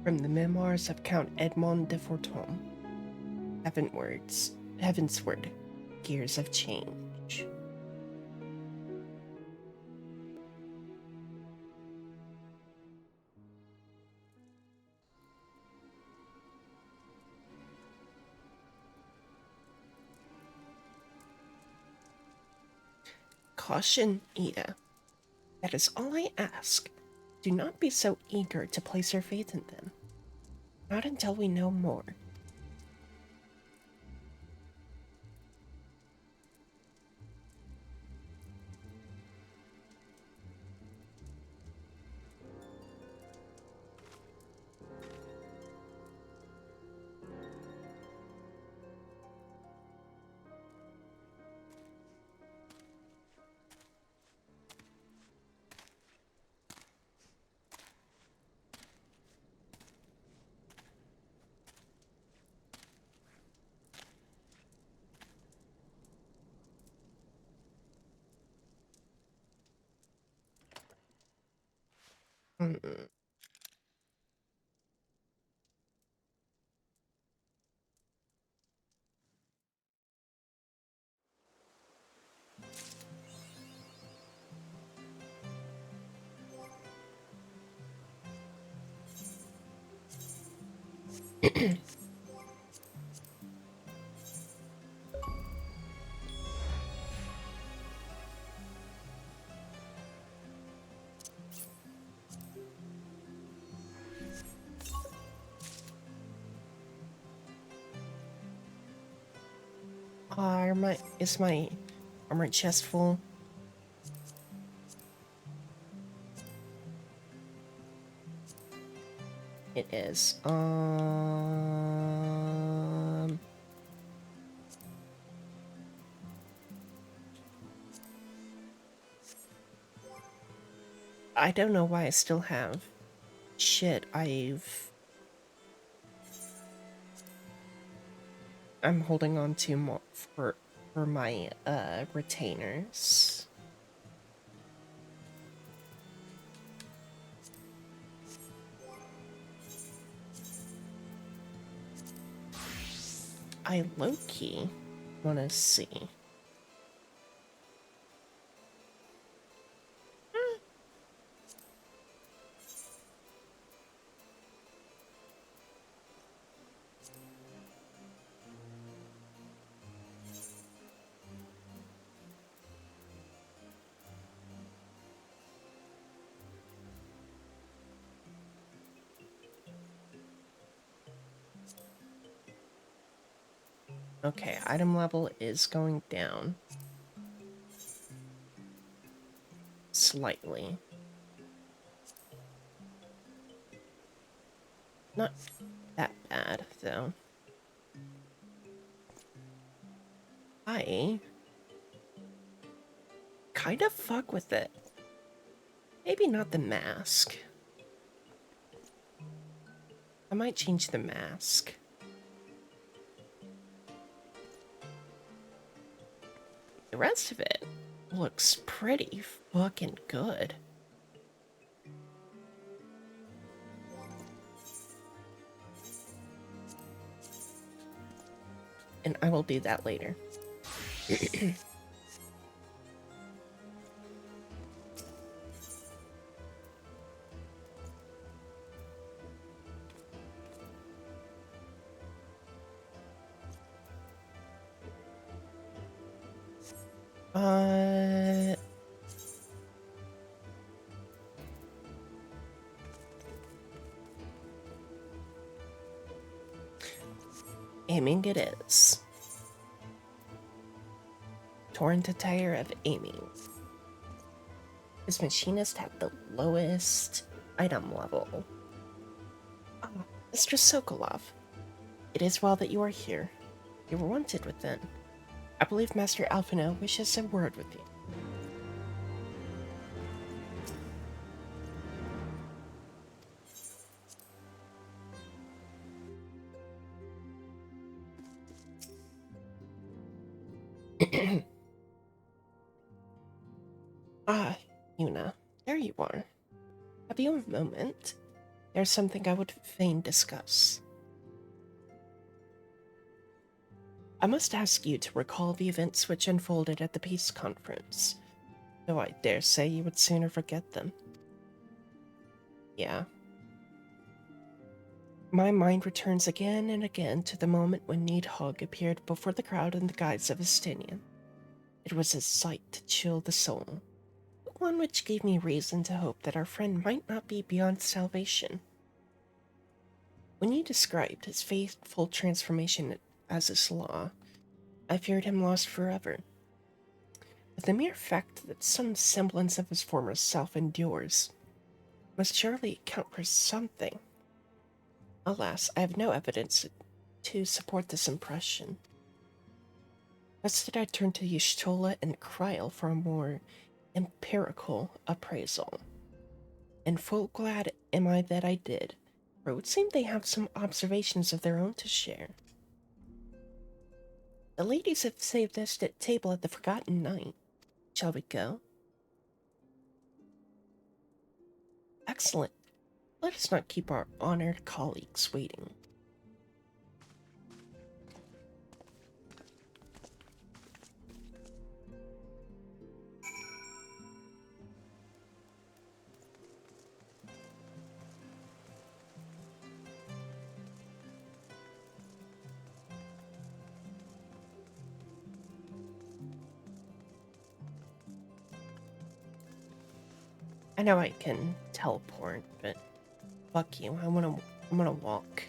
From the memoirs of Count Edmond de Forton, Heavensward, Gears of Change. Caution, Ida. That is all I ask. Do not be so eager to place your faith in them. Not until we know more. Mm-mm. Is my armor chest full? It is. I don't know why I still have shit. I'm holding on to more for my retainers. I low-key want to see. Okay, item level is going down. Slightly. Not that bad, though. I kind of fuck with it. Maybe not the mask. I might change the mask. The rest of it looks pretty fucking good. And I will do that later. Aiming it is. Torrent attire of aiming. His machinist had the lowest item level. Mr. Sokolov, it is well that you are here. You were wanted within. I believe Master Alphino wishes a word with you. Ah, Yuna, there you are. Have you a moment? There's something I would fain discuss. I must ask you to recall the events which unfolded at the peace conference, though I dare say you would sooner forget them. Yeah. My mind returns again and again to the moment when Needhog appeared before the crowd in the guise of a Stinian. It was a sight to chill the soul, but one which gave me reason to hope that our friend might not be beyond salvation. When you described his faithful transformation as his law, I feared him lost forever. But the mere fact that some semblance of his former self endures must surely account for something. Alas, I have no evidence to support this impression. Instead, I turned to Y'shtola and Kryl for a more empirical appraisal. And full glad am I that I did, for it would seem they have some observations of their own to share. The ladies have saved us at table at the Forgotten Night. Shall we go? Excellent. Let us not keep our honored colleagues waiting. I know I can teleport, but fuck you. I'm gonna walk.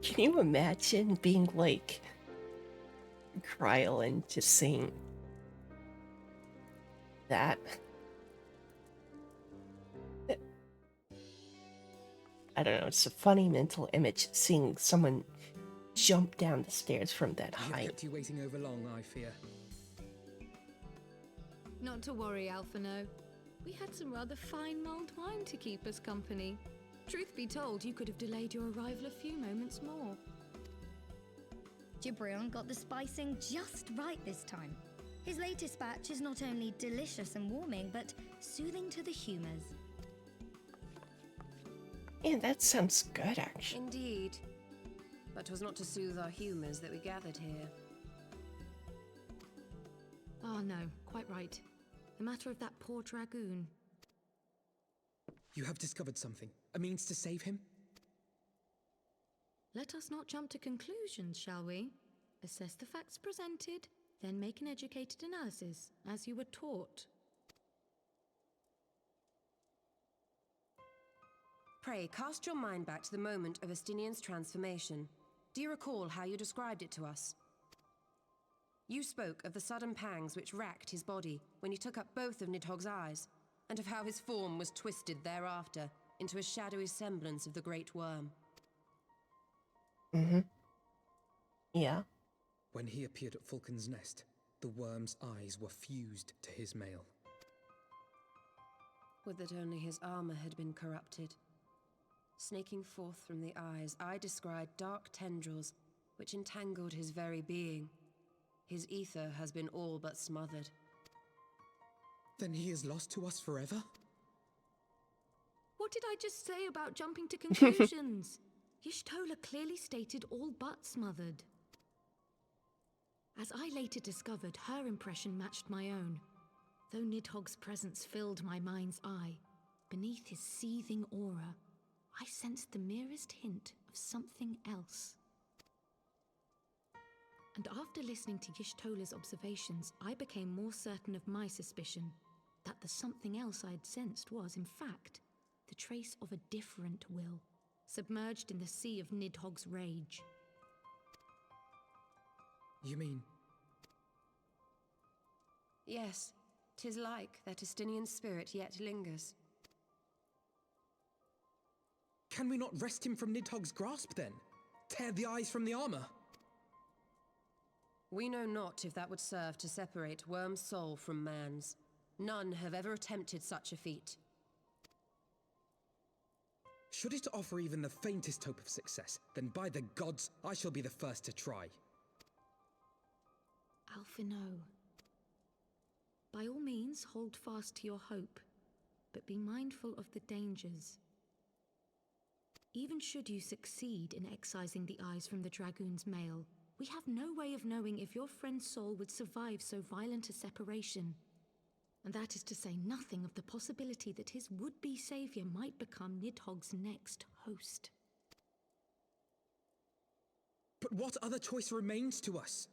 Can you imagine being like Kryl and just saying that? I don't know, it's a funny mental image seeing someone jump down the stairs from that I've height. kept you waiting over long, I fear. Not to worry, Alphino. We had some rather fine mulled wine to keep us company. Truth be told, you could have delayed your arrival a few moments more. Gibrion got the spicing just right this time. His latest batch is not only delicious and warming, but soothing to the humours. Yeah, that sounds good, actually. Indeed. But 'twas not to soothe our humours that we gathered here. Ah, no, quite right. The matter of that poor dragoon. You have discovered something. A means to save him? Let us not jump to conclusions, shall we? Assess the facts presented, then make an educated analysis, as you were taught. Pray, cast your mind back to the moment of Estinian's transformation. Do you recall how you described it to us? You spoke of the sudden pangs which racked his body when he took up both of Nidhogg's eyes, and of how his form was twisted thereafter into a shadowy semblance of the Great Worm. Mm-hmm. Yeah. When he appeared at Falcon's Nest, the worm's eyes were fused to his mail. Would that only his armor had been corrupted. Snaking forth from the eyes, I descried dark tendrils which entangled his very being. His ether has been all but smothered. Then he is lost to us forever? What did I just say about jumping to conclusions? Y'shtola clearly stated all but smothered. As I later discovered, her impression matched my own. Though Nidhogg's presence filled my mind's eye, beneath his seething aura, I sensed the merest hint of something else. And after listening to Y'shtola's observations, I became more certain of my suspicion that the something else I'd sensed was, in fact, the trace of a different will, submerged in the sea of Nidhogg's rage. You mean? Yes, 'tis like that Estinian spirit yet lingers. Can we not wrest him from Nidhogg's grasp, then? Tear the eyes from the armor? We know not if that would serve to separate Worm's soul from man's. None have ever attempted such a feat. Should it offer even the faintest hope of success, then by the gods, I shall be the first to try. Alphino. By all means, hold fast to your hope, but be mindful of the dangers. Even should you succeed in excising the eyes from the Dragoon's mail, we have no way of knowing if your friend's soul would survive so violent a separation. And that is to say nothing of the possibility that his would-be savior might become Nidhogg's next host. But what other choice remains to us?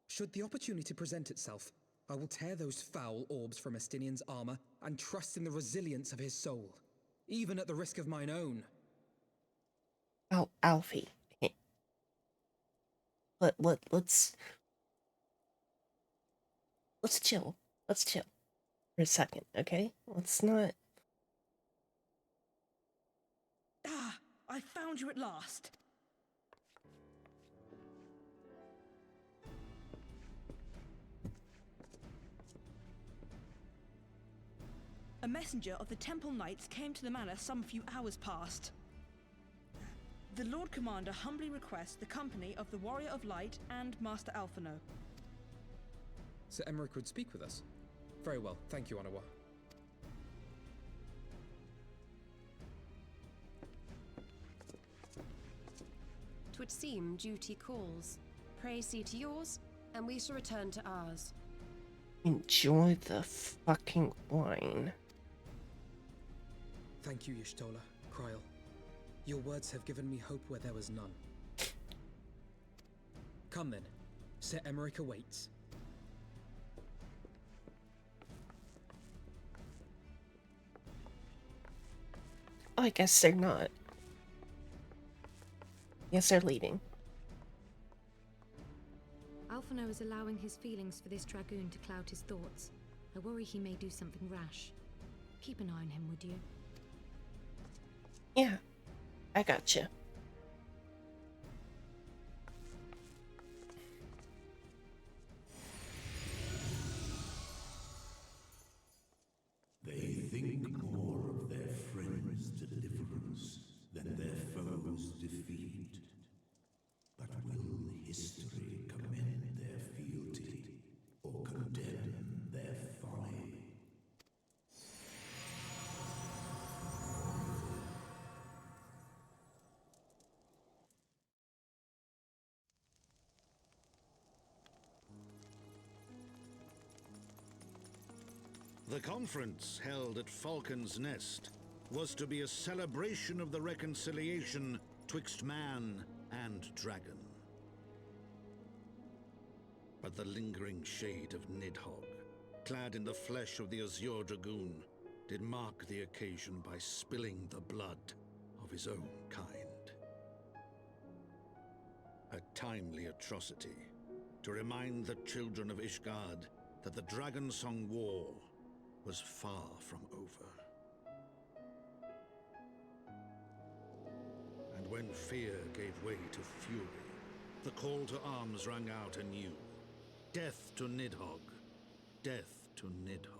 Should the opportunity present itself, I will tear those foul orbs from Estinian's armor and trust in the resilience of his soul, even at the risk of mine own. Alfie. Let's chill. Let's chill for a second, okay? Let's not. Ah, I found you at last. A messenger of the Temple Knights came to the manor some few hours past. The Lord Commander humbly requests the company of the Warrior of Light and Master Alphino. Sir Emmerich would speak with us. Very well, thank you, Onawa. Twould seem duty calls. Pray see to yours, and we shall return to ours. Enjoy the fucking wine. Thank you, Y'shtola, Kryl. Your words have given me hope where there was none. Come then. Sir Emmerich awaits. Oh, I guess they're not. Yes, they're leaving. Alphino is allowing his feelings for this Dragoon to cloud his thoughts. I worry he may do something rash. Keep an eye on him, would you? Yeah, I gotcha. They think more of their friends' deliverance than their foes' defeat. But will history commend their fealty or condemn their folly? The conference held at Falcon's Nest was to be a celebration of the reconciliation twixt man and dragon. But the lingering shade of Nidhogg, clad in the flesh of the Azure Dragoon, did mark the occasion by spilling the blood of his own kind. A timely atrocity to remind the children of Ishgard that the Dragonsong War was far from over. And when fear gave way to fury, the call to arms rang out anew. Death to Nidhogg! Death to Nidhogg!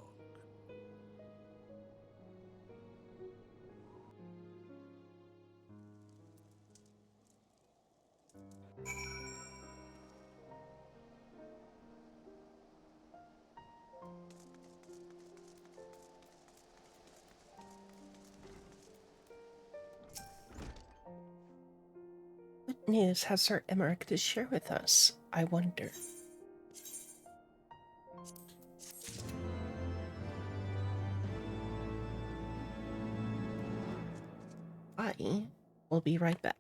What news has Sir Emmerich to share with us, I wonder? I will be right back.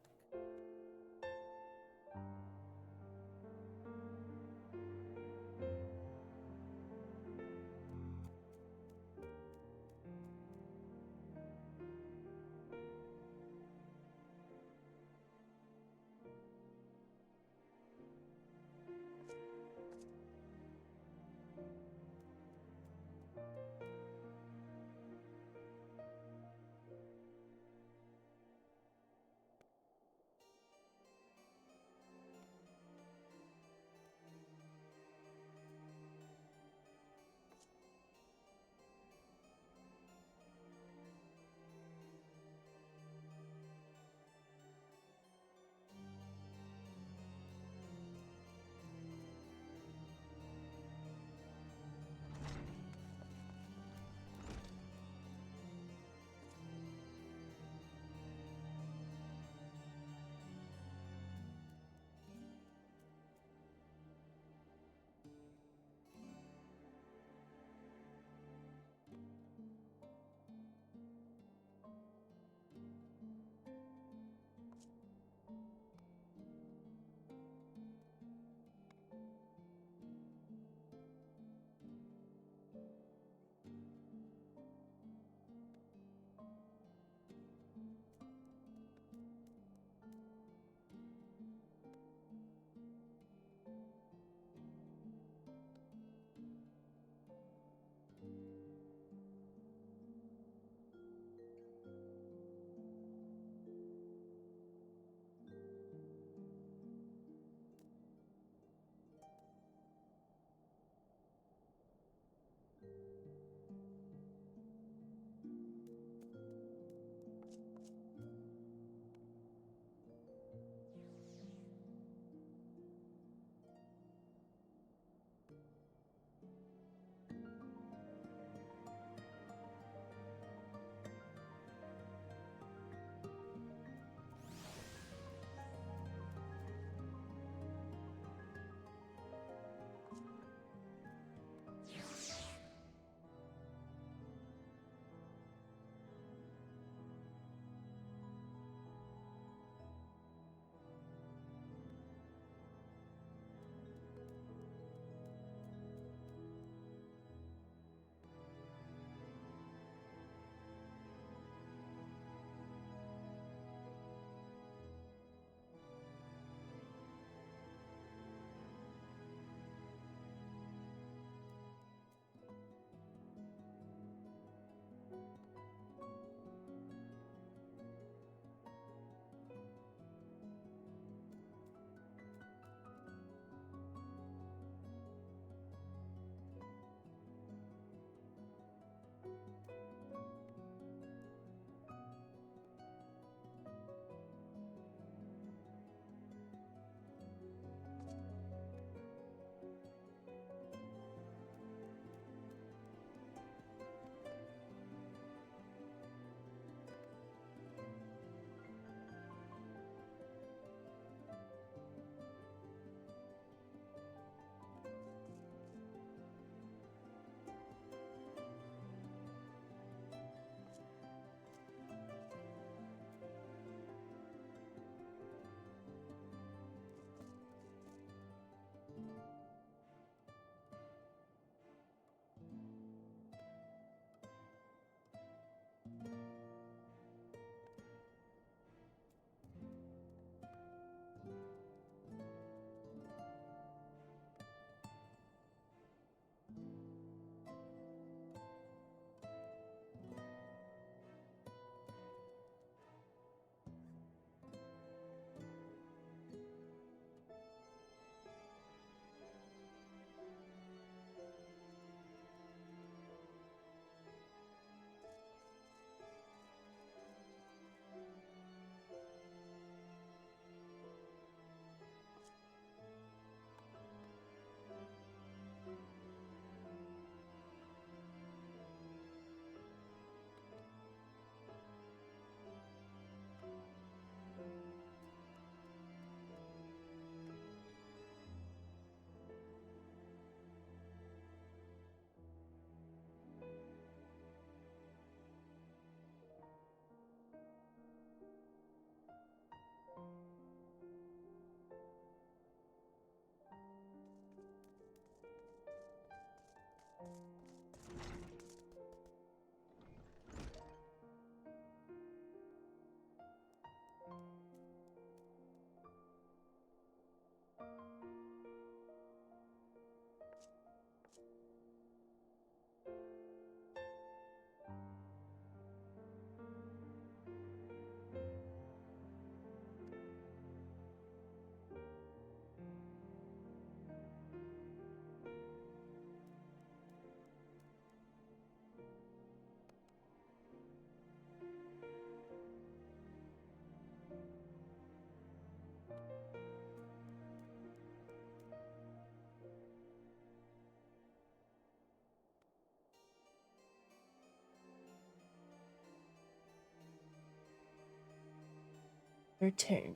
your turn.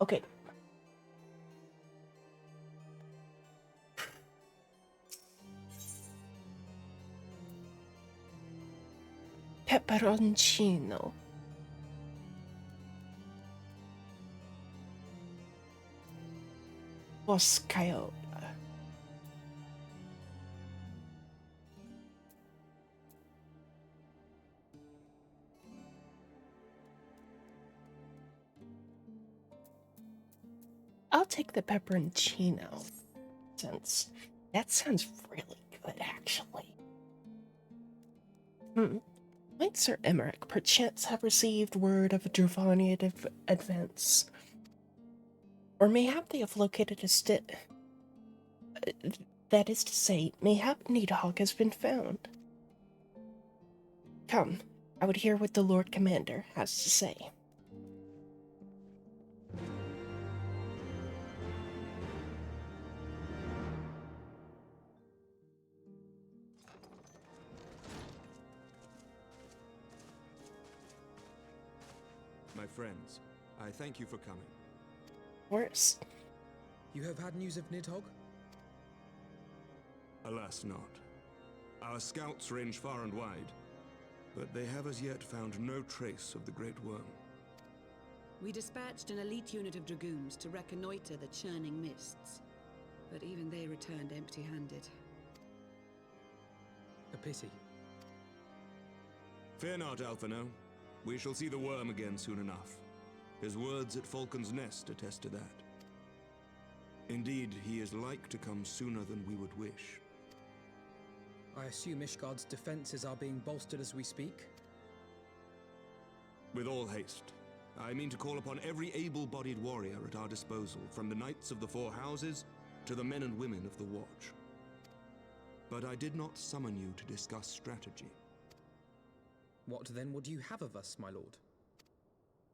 Okay. Pepperoncino. Boscaiola. I'll take the pepperoncino, since that sounds really good, actually. Might Sir Emmerich perchance have received word of a Dravanian advance? Or mayhap they have located a that is to say, mayhap Needhog has been found. Come, I would hear what the Lord Commander has to say. My friends, I thank you for coming. Worse. You have had news of Nidhogg? Alas not. Our scouts range far and wide, but they have as yet found no trace of the Great Worm. We dispatched an elite unit of dragoons to reconnoiter the churning mists, but even they returned empty-handed. A pity. Fear not, Alphino. We shall see the worm again soon enough. His words at Falcon's Nest attest to that. Indeed, he is like to come sooner than we would wish. I assume Ishgard's defenses are being bolstered as we speak? With all haste. I mean to call upon every able-bodied warrior at our disposal, from the Knights of the Four Houses to the men and women of the Watch. But I did not summon you to discuss strategy. What then would you have of us, my lord?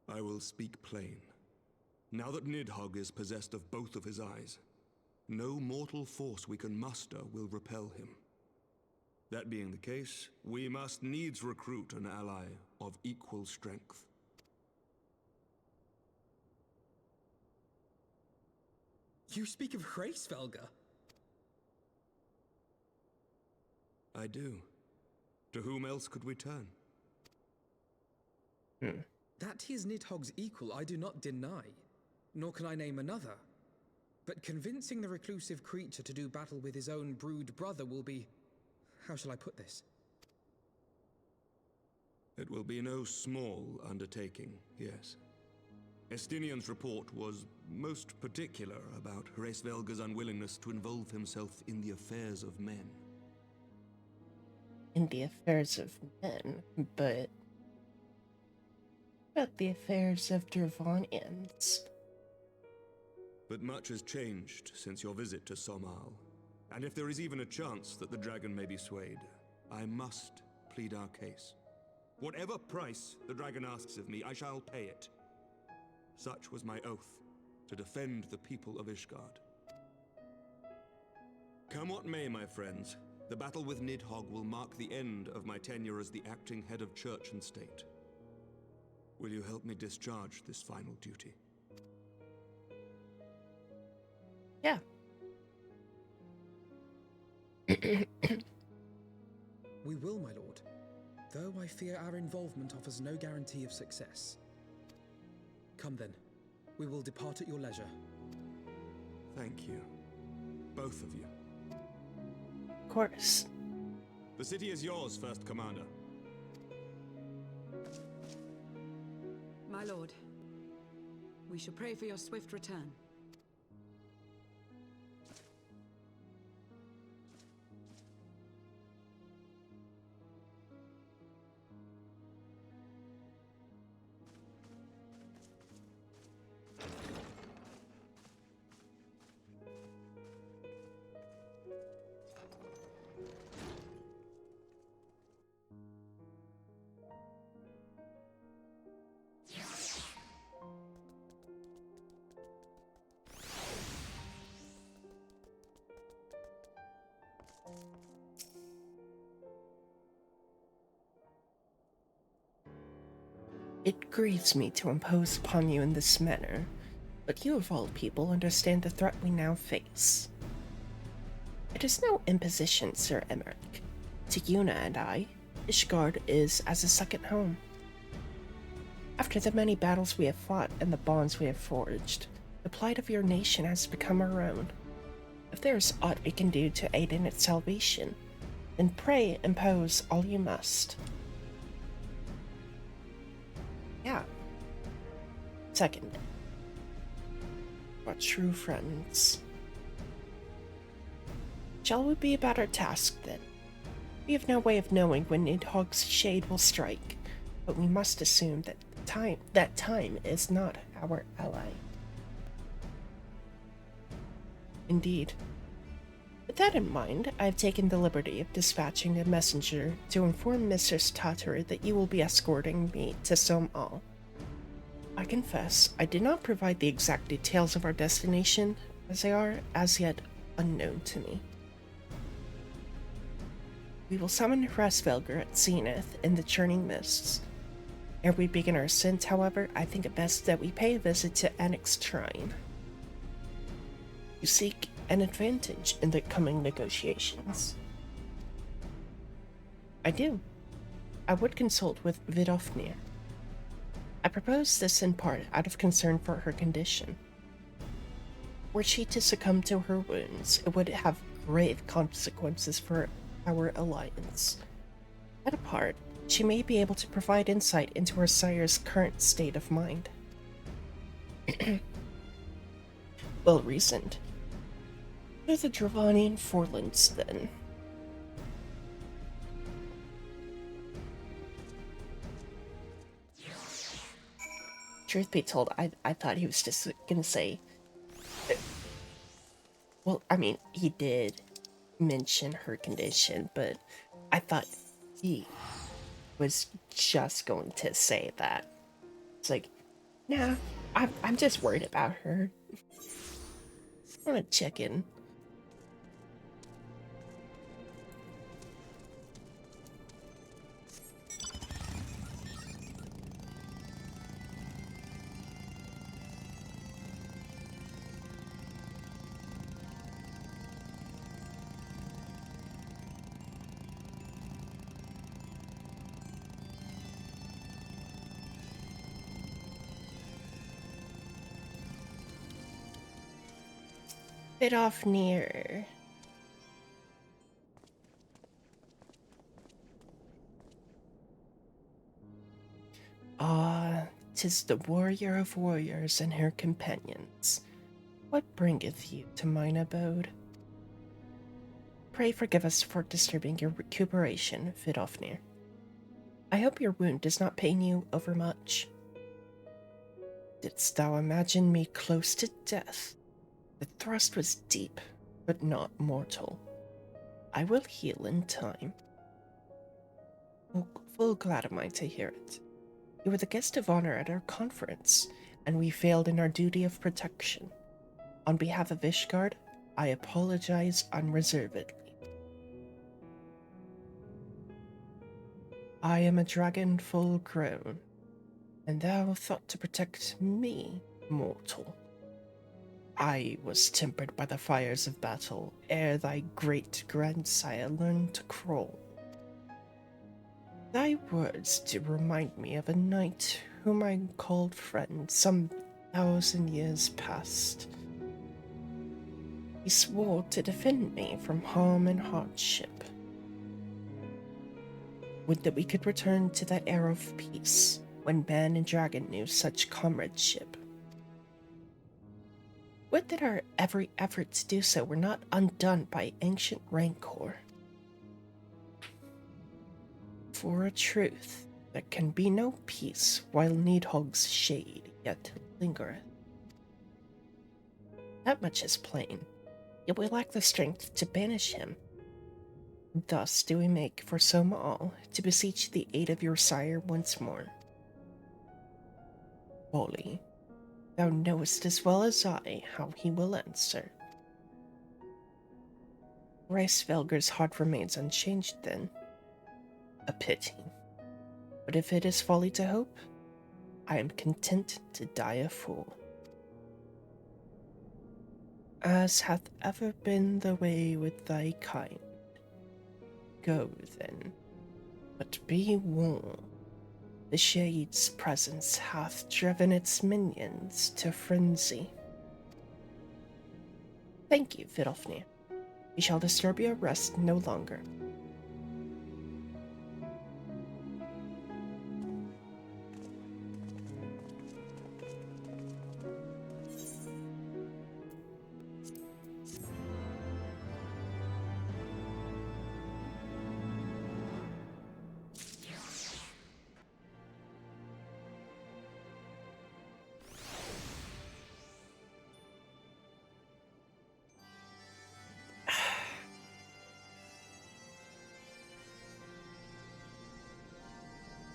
I will speak plain. Now that Nidhogg is possessed of both of his eyes, no mortal force we can muster will repel him. That being the case, we must needs recruit an ally of equal strength. You speak of Hraesvelga? I do. To whom else could we turn? That he is Nidhogg's equal, I do not deny, nor can I name another. But convincing the reclusive creature to do battle with his own brood brother will be... how shall I put this? It will be no small undertaking, yes. Estinian's report was most particular about Hraesvelga's unwillingness to involve himself in the affairs of men. In the affairs of men, but the affairs of Dravanians. But much has changed since your visit to Somal, and if there is even a chance that the dragon may be swayed, I must plead our case. Whatever price the dragon asks of me, I shall pay it. Such was my oath, to defend the people of Ishgard. Come what may, my friends, the battle with Nidhogg will mark the end of my tenure as the acting head of church and state. Will you help me discharge this final duty? Yeah. We will, my lord, though I fear our involvement offers no guarantee of success. Come then, we will depart at your leisure. Thank you. Both of you. Of course. The city is yours, First Commander. My lord, we shall pray for your swift return. It grieves me to impose upon you in this manner, but you of all people understand the threat we now face. It is no imposition, Sir Emmerich. To Yuna and I, Ishgard is as a second home. After the many battles we have fought and the bonds we have forged, the plight of your nation has become our own. If there is aught we can do to aid in its salvation, then pray impose all you must. Yeah. Second, our true friends. Shall we be about our task then? We have no way of knowing when Nidhogg's shade will strike, but we must assume that time is not our ally. Indeed. With that in mind, I have taken the liberty of dispatching a messenger to inform Mistress Tatter that you will be escorting me to Som-Al. I confess, I did not provide the exact details of our destination, as they are, as yet, unknown to me. We will summon Hresvelger at Zenith in the Churning Mists. Ere we begin our ascent, however, I think it best that we pay a visit to Annick's Shrine. You seek an advantage in the coming negotiations. I do. I would consult with Vidofnir. I propose this in part out of concern for her condition. Were she to succumb to her wounds, it would have grave consequences for our alliance. At a part, she may be able to provide insight into her sire's current state of mind. Well reasoned. What are the Dravanian Forlands, then? Truth be told, I thought he was just gonna say... Well, I mean, he did mention her condition, but I thought he was just going to say that. It's like, nah, I'm just worried about her. I want to check in. Bit off near. Ah, 'tis the warrior of warriors and her companions. What bringeth you to mine abode? Pray forgive us for disturbing your recuperation, Vidofnir. I hope your wound does not pain you overmuch. Didst thou imagine me close to death? The thrust was deep, but not mortal. I will heal in time. Full glad am I to hear it. You were the guest of honor at our conference, and we failed in our duty of protection. On behalf of Ishgard, I apologize unreservedly. I am a dragon full grown, and thou thought to protect me, mortal. I was tempered by the fires of battle ere thy great grandsire learned to crawl. Thy words do remind me of a knight whom I called friend some 1,000 years past. He swore to defend me from harm and hardship. Would that we could return to that era of peace when man and dragon knew such comradeship. Would that our every effort to do so were not undone by ancient rancor. For a truth, there can be no peace while Nidhogg's shade yet lingereth. That much is plain, yet we lack the strength to banish him. Thus do we make for Som-Al to beseech the aid of your sire once more. Wally, thou knowest as well as I how he will answer. Hresvelger's heart remains unchanged then. A pity. But if it is folly to hope, I am content to die a fool. As hath ever been the way with thy kind. Go then, but be warned. The Shade's presence hath driven its minions to frenzy. Thank you, Vidofnir. We shall disturb your rest no longer.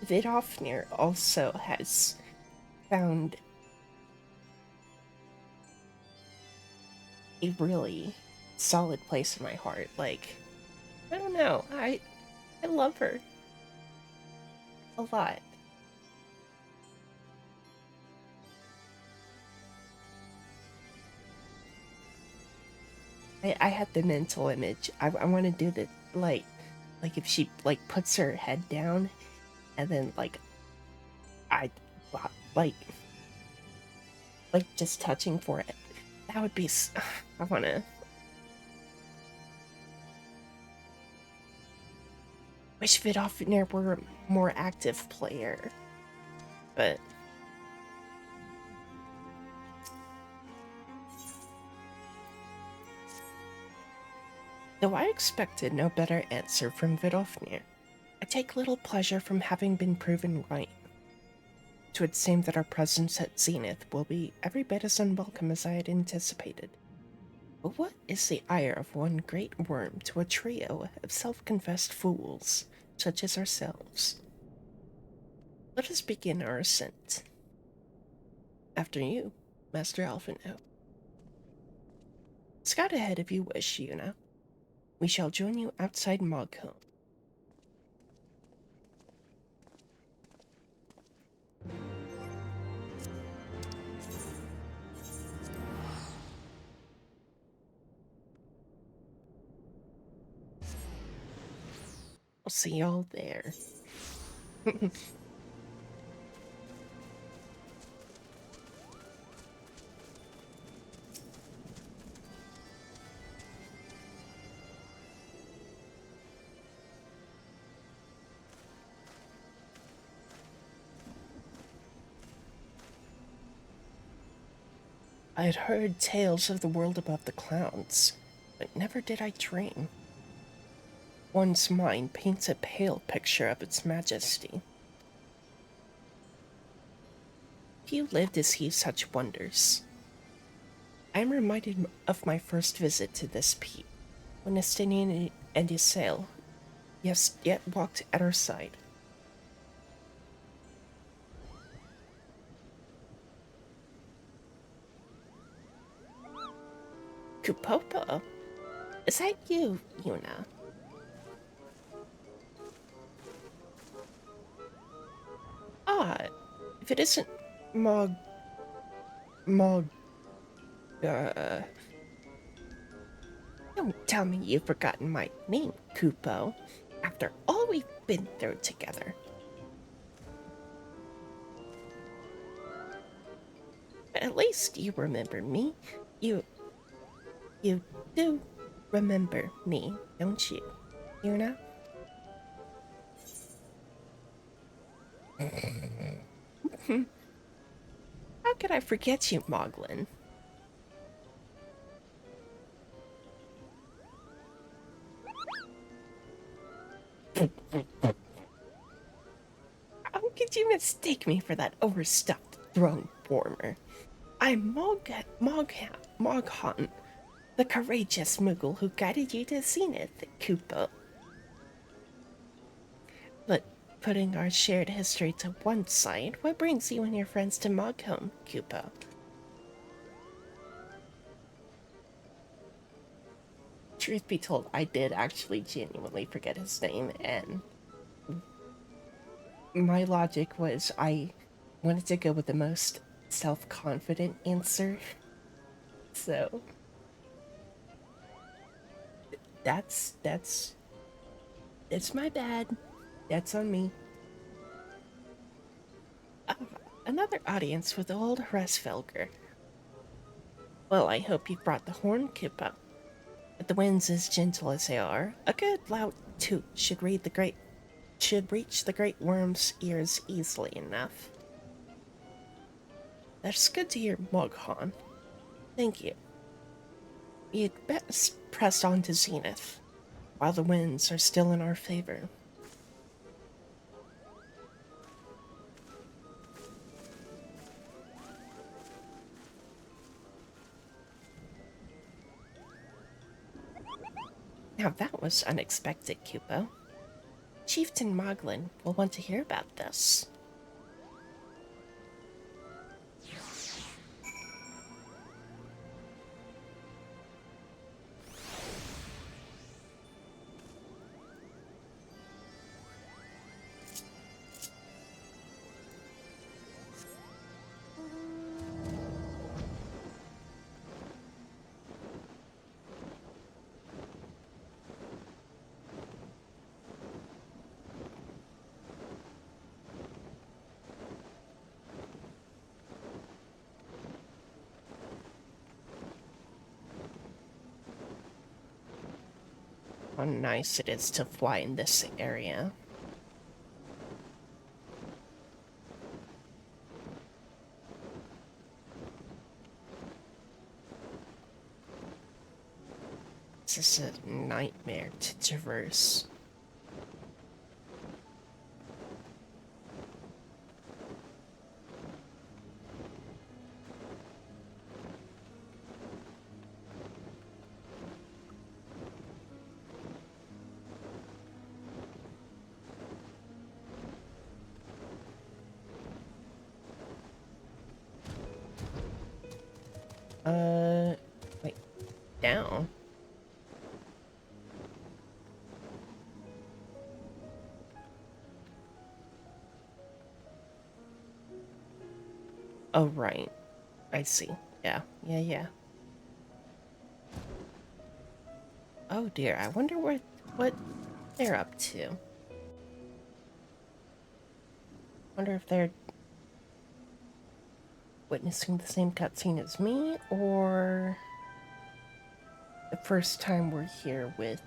Vidofnir also has found a really solid place in my heart. Like, I don't know, I love her a lot. I had the mental image. I want to do the like if she like puts her head down, and then like I like just touching for it. That would be. I wanna. Wish Vidofnir were a more active player, but. Though I expected no better answer from Vidofnir, I take little pleasure from having been proven right. It would seem that our presence at Zenith will be every bit as unwelcome as I had anticipated. But what is the ire of one great worm to a trio of self-confessed fools, such as ourselves? Let us begin our ascent. After you, Master Alphino. Scout ahead if you wish, Yuna. We shall join you outside Mogcombe. I'll see y'all there. I had heard tales of the world above the clouds, but never did I dream. One's mind paints a pale picture of its majesty. Few live to see such wonders. I am reminded of my first visit to this peak, when Estinian and Ysael yet walked at our side. Kupopo? Is that you, Yuna? Ah, if it isn't Mog... Don't tell me you've forgotten my name, Kupo, after all we've been through together. But at least you remember me. You do remember me, don't you, Yuna? How could I forget you, Moglin? How could you mistake me for that overstuffed throne warmer? I'm Moghan, the courageous Moogle who guided you to Zenith, Kupo. But putting our shared history to one side, what brings you and your friends to Mogcombe, Kupo? Truth be told, I did actually genuinely forget his name, and my logic was I wanted to go with the most self-confident answer. So that's my bad. That's on me. Another audience with old Hresfelger. Well, I hope you brought the horn, Kippo. With the winds as gentle as they are, a good loud toot should reach the great worm's ears easily enough. That's good to hear, Moghan. Thank you. You'd best press on to Zenith, while the winds are still in our favor. Now that was unexpected, Kupo. Chieftain Moglin will want to hear about this. How nice it is to fly in this area. This is a nightmare to traverse. Wait, down? Oh, right. I see. Yeah. Oh dear, I wonder what they're up to. Wonder if they're witnessing the same cutscene as me, or the first time we're here with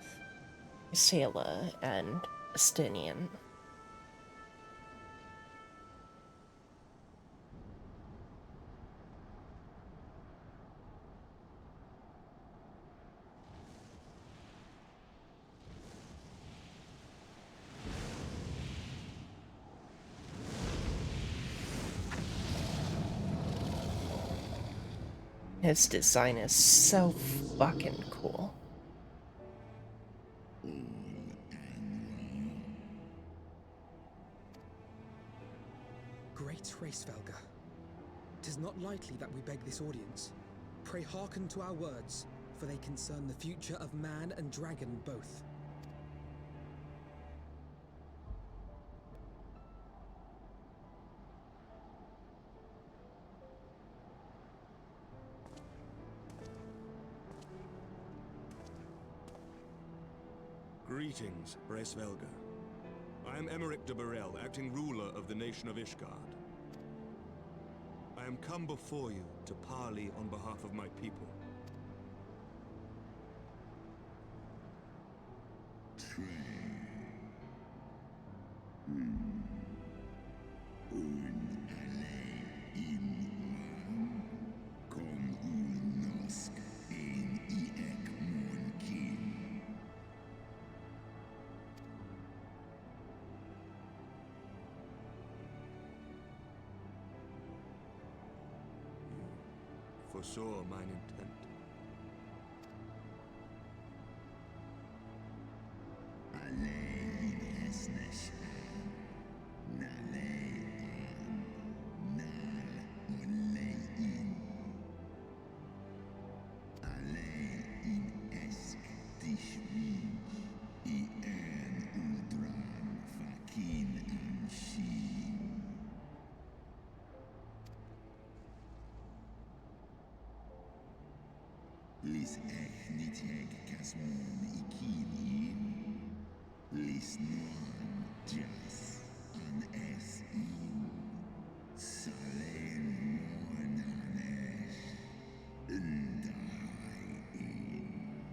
Isela and Estinian. His design is so fucking cool. Great Hraesvelga, 'tis not lightly that we beg this audience. Pray hearken to our words, for they concern the future of man and dragon both. Greetings, Hraesvelga. I am Emeric de Burrell, acting ruler of the nation of Ishgard. I am come before you to parley on behalf of my people. Foresaw mine intent. Lis echnitek kasmon ikinin. Lis noan jas an es in. Salen monanesh. Ndai in.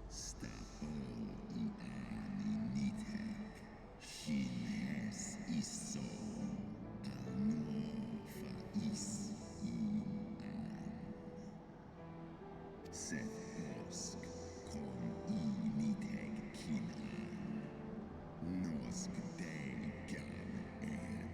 Stapol iani nitek. Shines iso. Alnofa is in an. Set osk kon initek kin an. Nosk del gan en.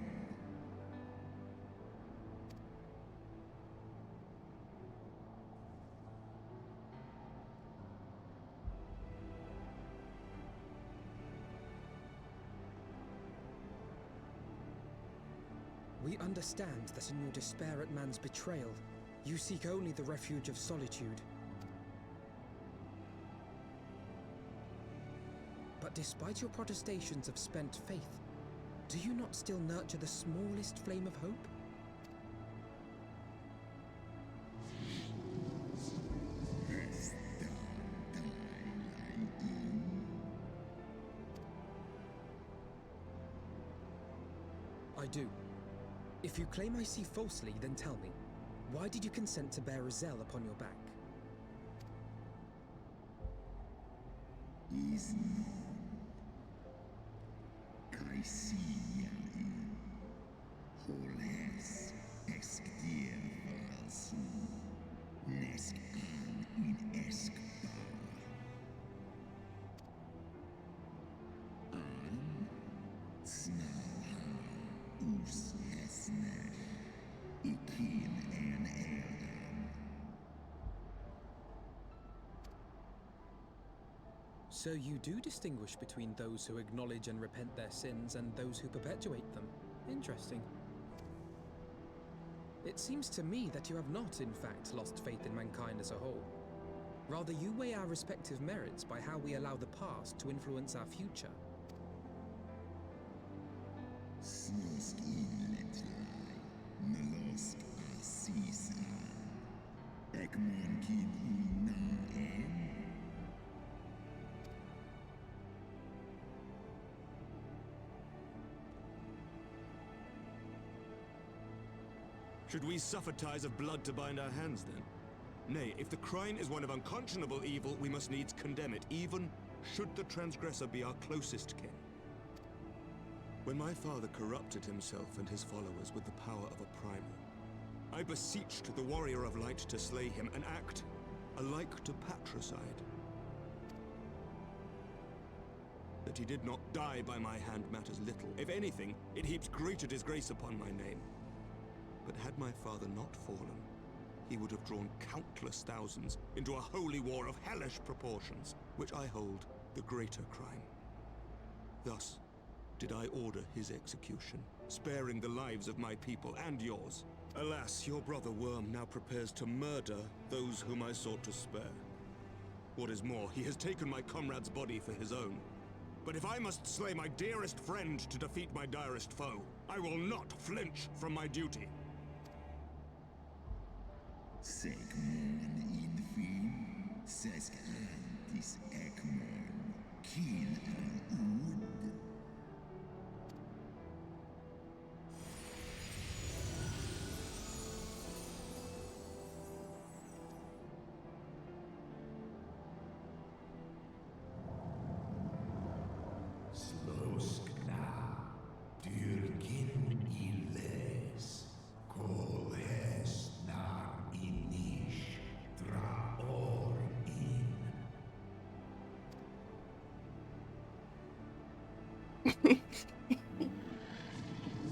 We understand that in your despair at man's betrayal, you seek only the refuge of solitude. But despite your protestations of spent faith, do you not still nurture the smallest flame of hope? I do. If you claim I see falsely, then tell me, why did you consent to bear a Zell upon your back? Is kai sia in. Holes esk dir valsu. Nesk an in esk bar. An snarha us esne. Ikin en eran. So you do distinguish between those who acknowledge and repent their sins and those who perpetuate them. Interesting. It seems to me that you have not, in fact, lost faith in mankind as a whole. Rather, you weigh our respective merits by how we allow the past to influence our future. Snosk in letlai. Melosk asisan. Ekmon kin ina en. Should we suffer ties of blood to bind our hands, then? Nay, if the crime is one of unconscionable evil, we must needs condemn it, even should the transgressor be our closest kin. When my father corrupted himself and his followers with the power of a primal, I beseeched the warrior of light to slay him, an act alike to patricide. That he did not die by my hand matters little. If anything, it heaps greater disgrace upon my name. But had my father not fallen, he would have drawn countless thousands into a holy war of hellish proportions, which I hold the greater crime. Thus did I order his execution, sparing the lives of my people and yours. Alas, your brother Worm now prepares to murder those whom I sought to spare. What is more, he has taken my comrade's body for his own. But if I must slay my dearest friend to defeat my direst foe, I will not flinch from my duty. Segmon infin, sesk antis ekmon, kin an ud. Slosk na, dyrkin illes, kolhes nar inish, draor in.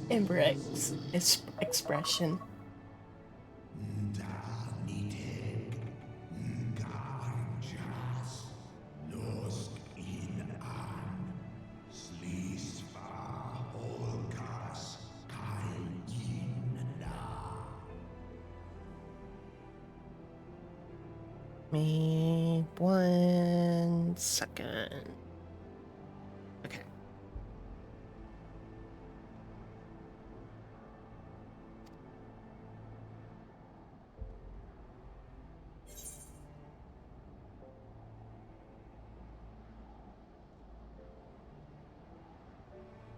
Embrace expression. Danitek, garjas, nosk in an, slisva holkas, kai in na. Me 1 second. Okay.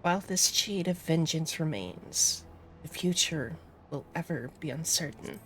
While this shade of vengeance remains, the future will ever be uncertain.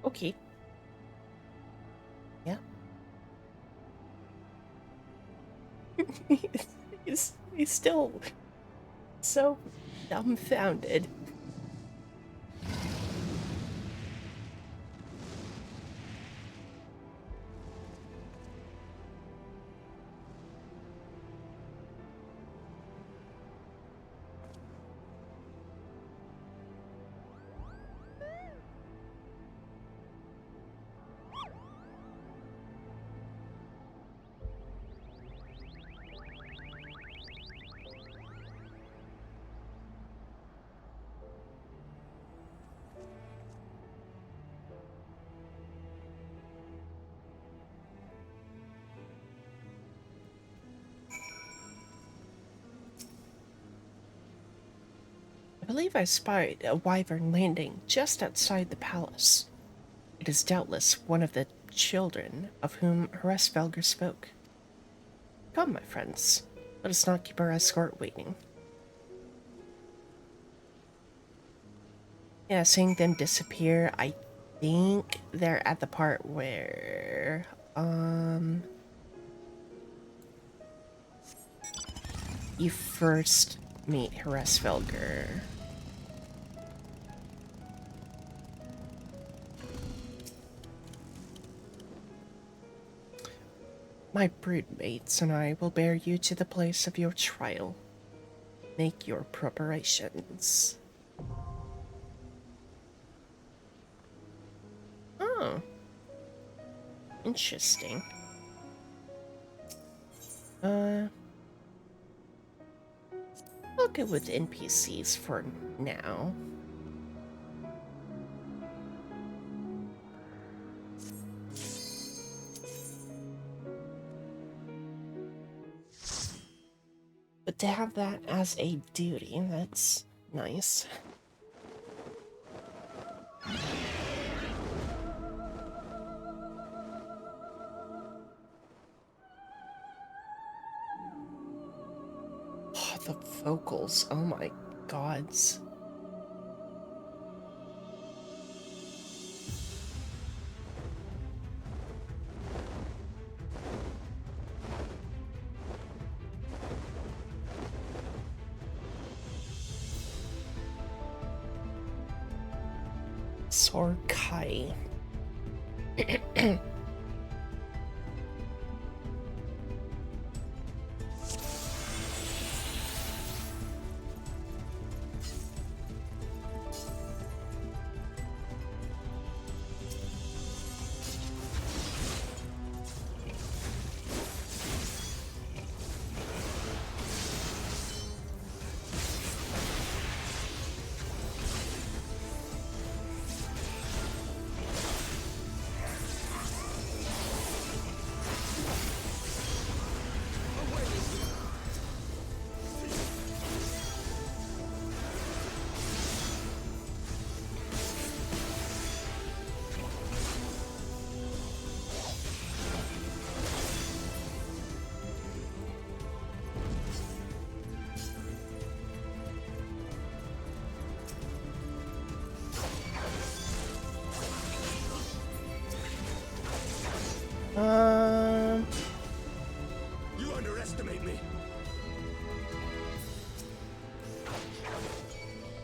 Okay. Yeah. he's still so dumbfounded. I believe I spied a wyvern landing just outside the palace. It is doubtless one of the children of whom Hresvelger spoke. Come, my friends, let us not keep our escort waiting. Yeah, seeing them disappear, I think they're at the part where, you first meet Hresvelger. My broodmates and I will bear you to the place of your trial. Make your preparations. Oh. Interesting. I'll go with NPCs for now. But to have that as a duty, that's nice. Oh, the vocals, oh my gods. Sorkai. You underestimate me.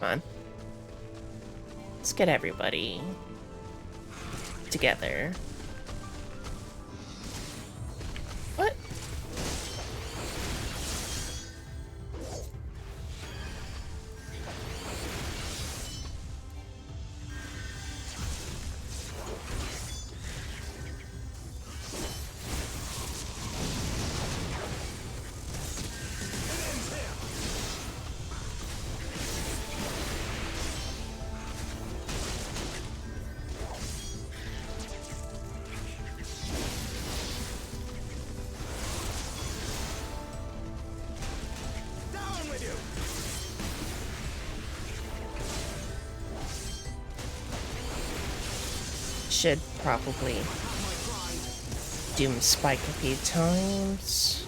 Come on. Let's get everybody. together. What? Should probably doom spike a few times.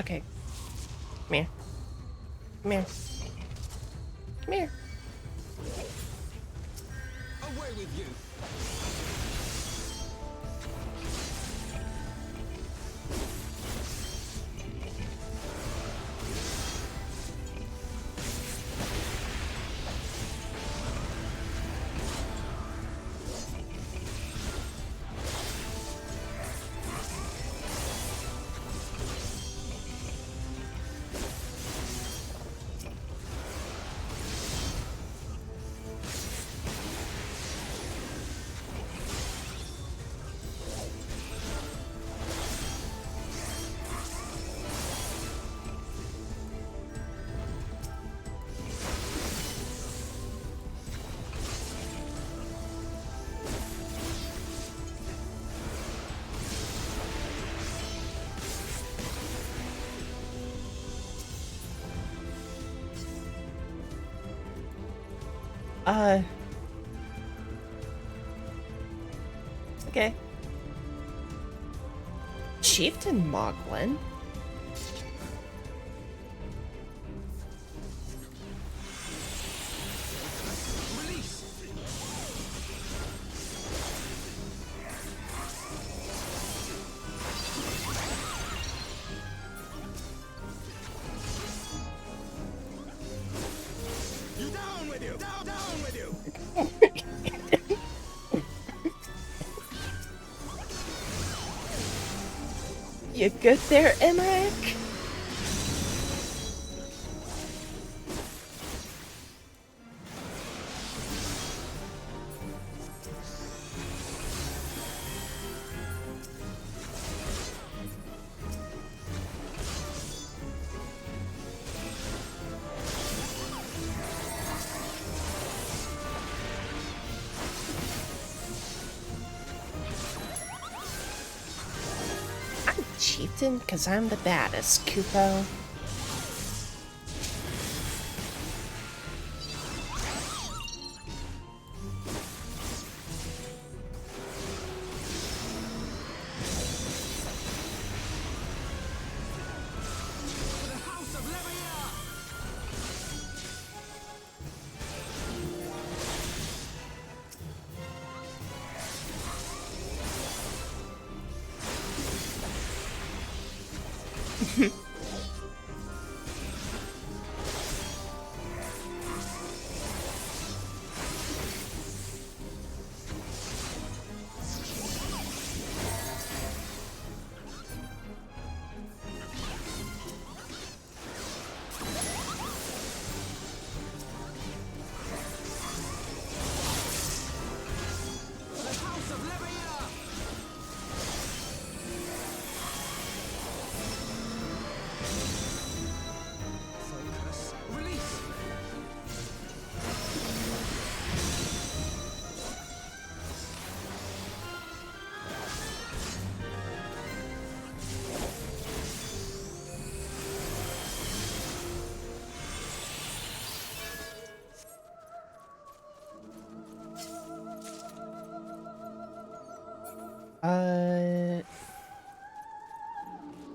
Okay. Come here. Come here. Come here. Away with you! Okay. Chieftain Moglin? You good there, Emmerich? Chieftain, because I'm the baddest, Kupo.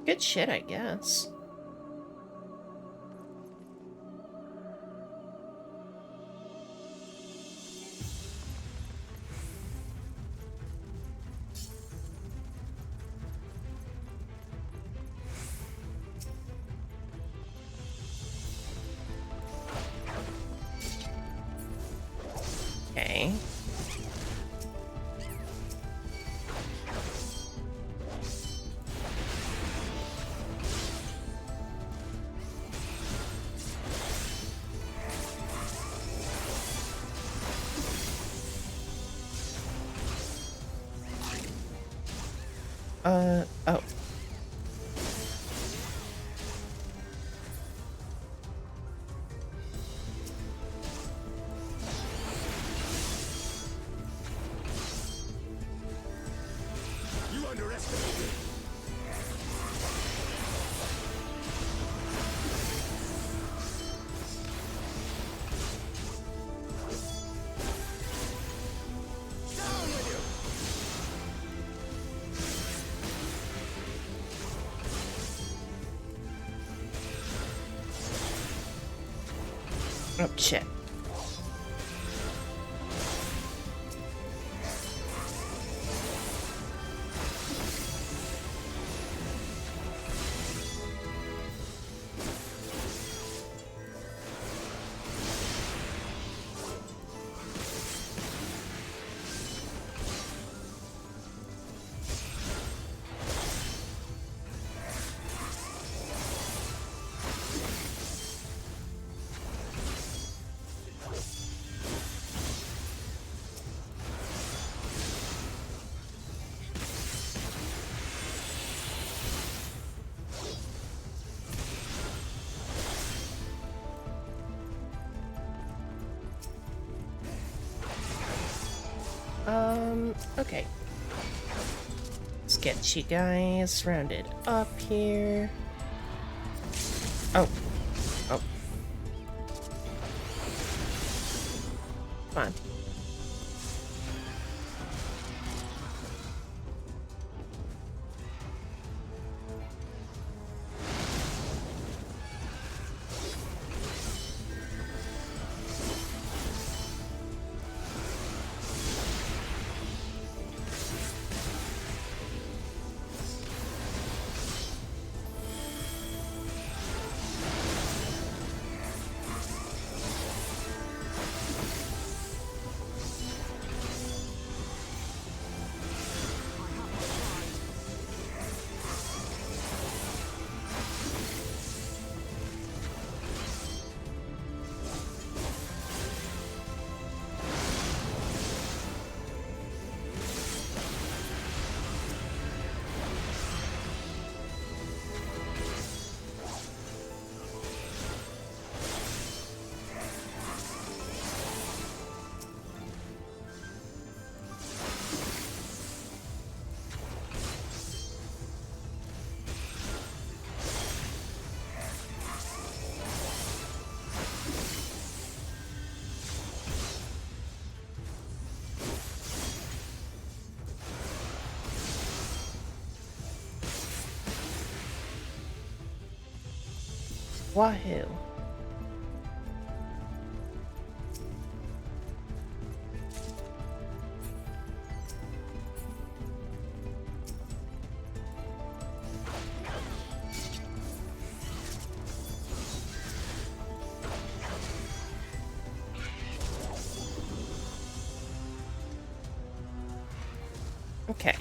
Good shit, I guess. Okay. Oh. You underestimated me. Down with you. Oh, shit. Okay. Let's get you guys rounded up here. Oh. Oh. Come on. Wahoo. Okay.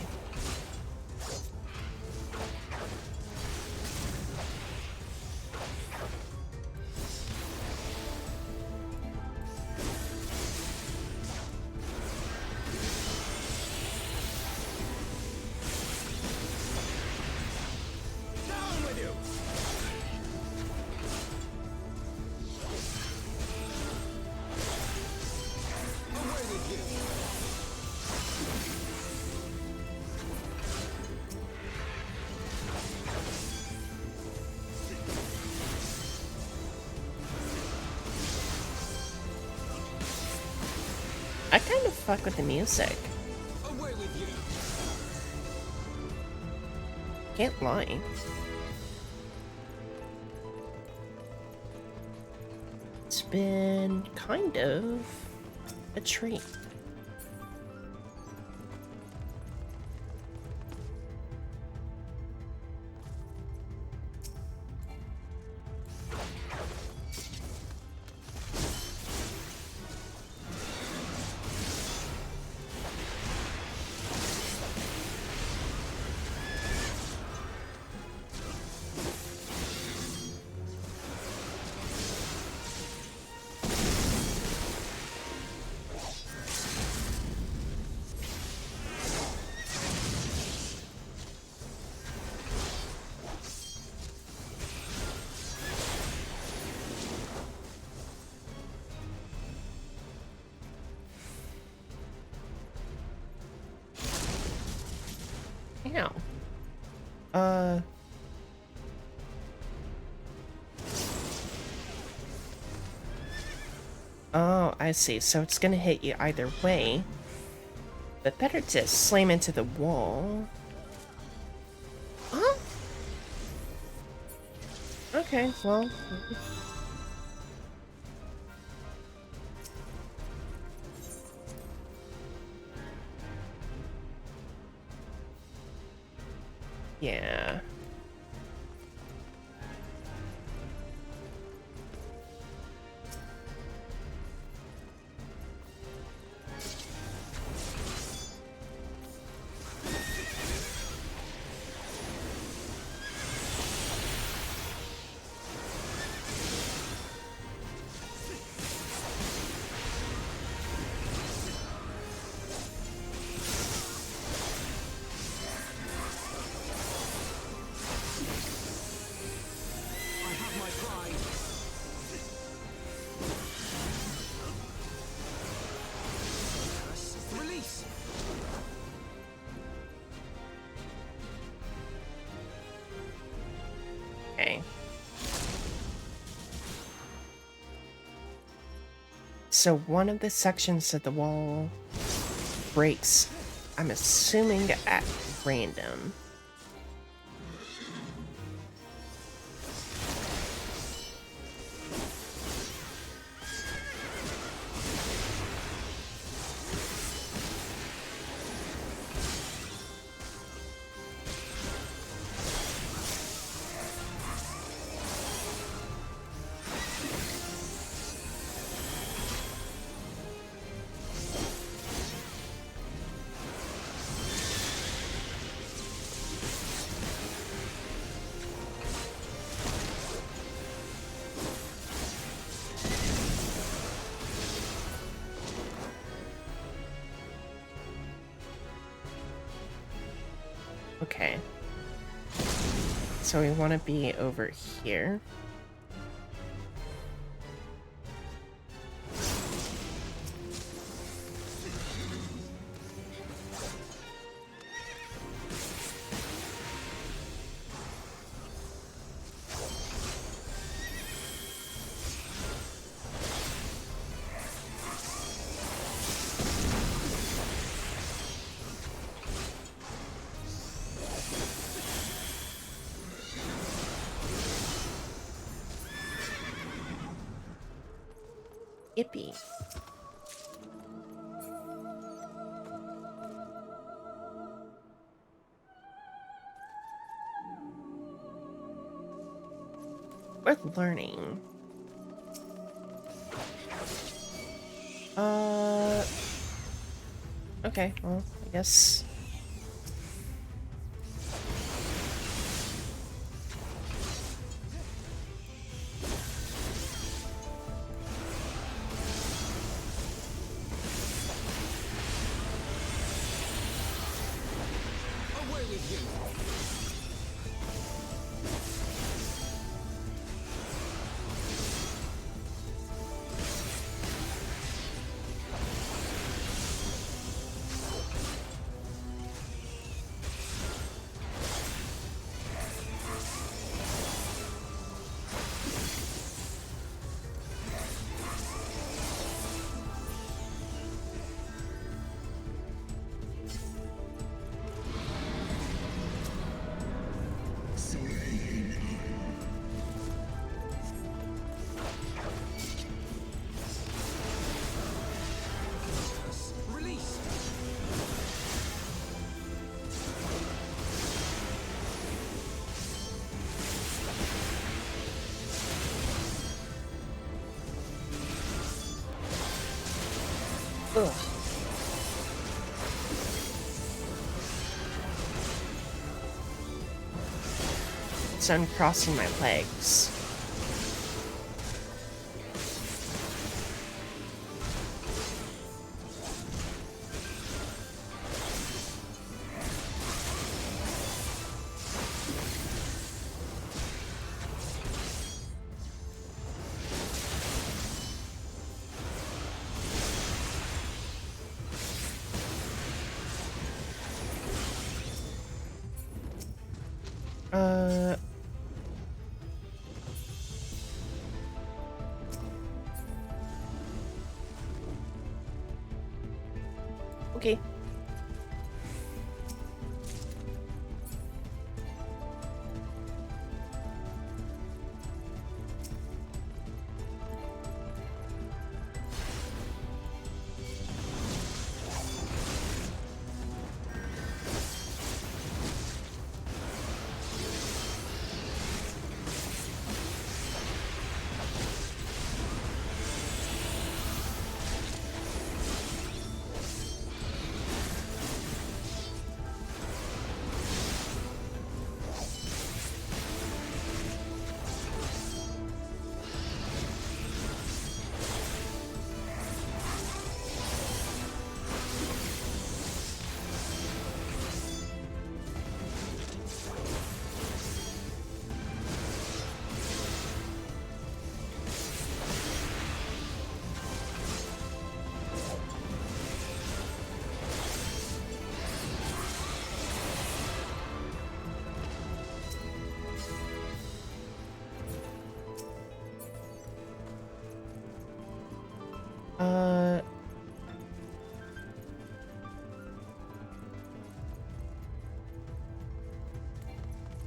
Down with you. Away with you. I kind of fuck with the music. Away with you. Can't lie. It's been kind of a treat. Ow. Oh, I see. So it's gonna hit you either way. But better to slam into the wall. Huh? Okay, well... Yeah. Okay. So one of the sections of the wall breaks, I'm assuming at random. Okay. So we want to be over here. Yippee. Worth learning. Okay, well, I guess... Ugh. So I'm crossing my legs. Okay.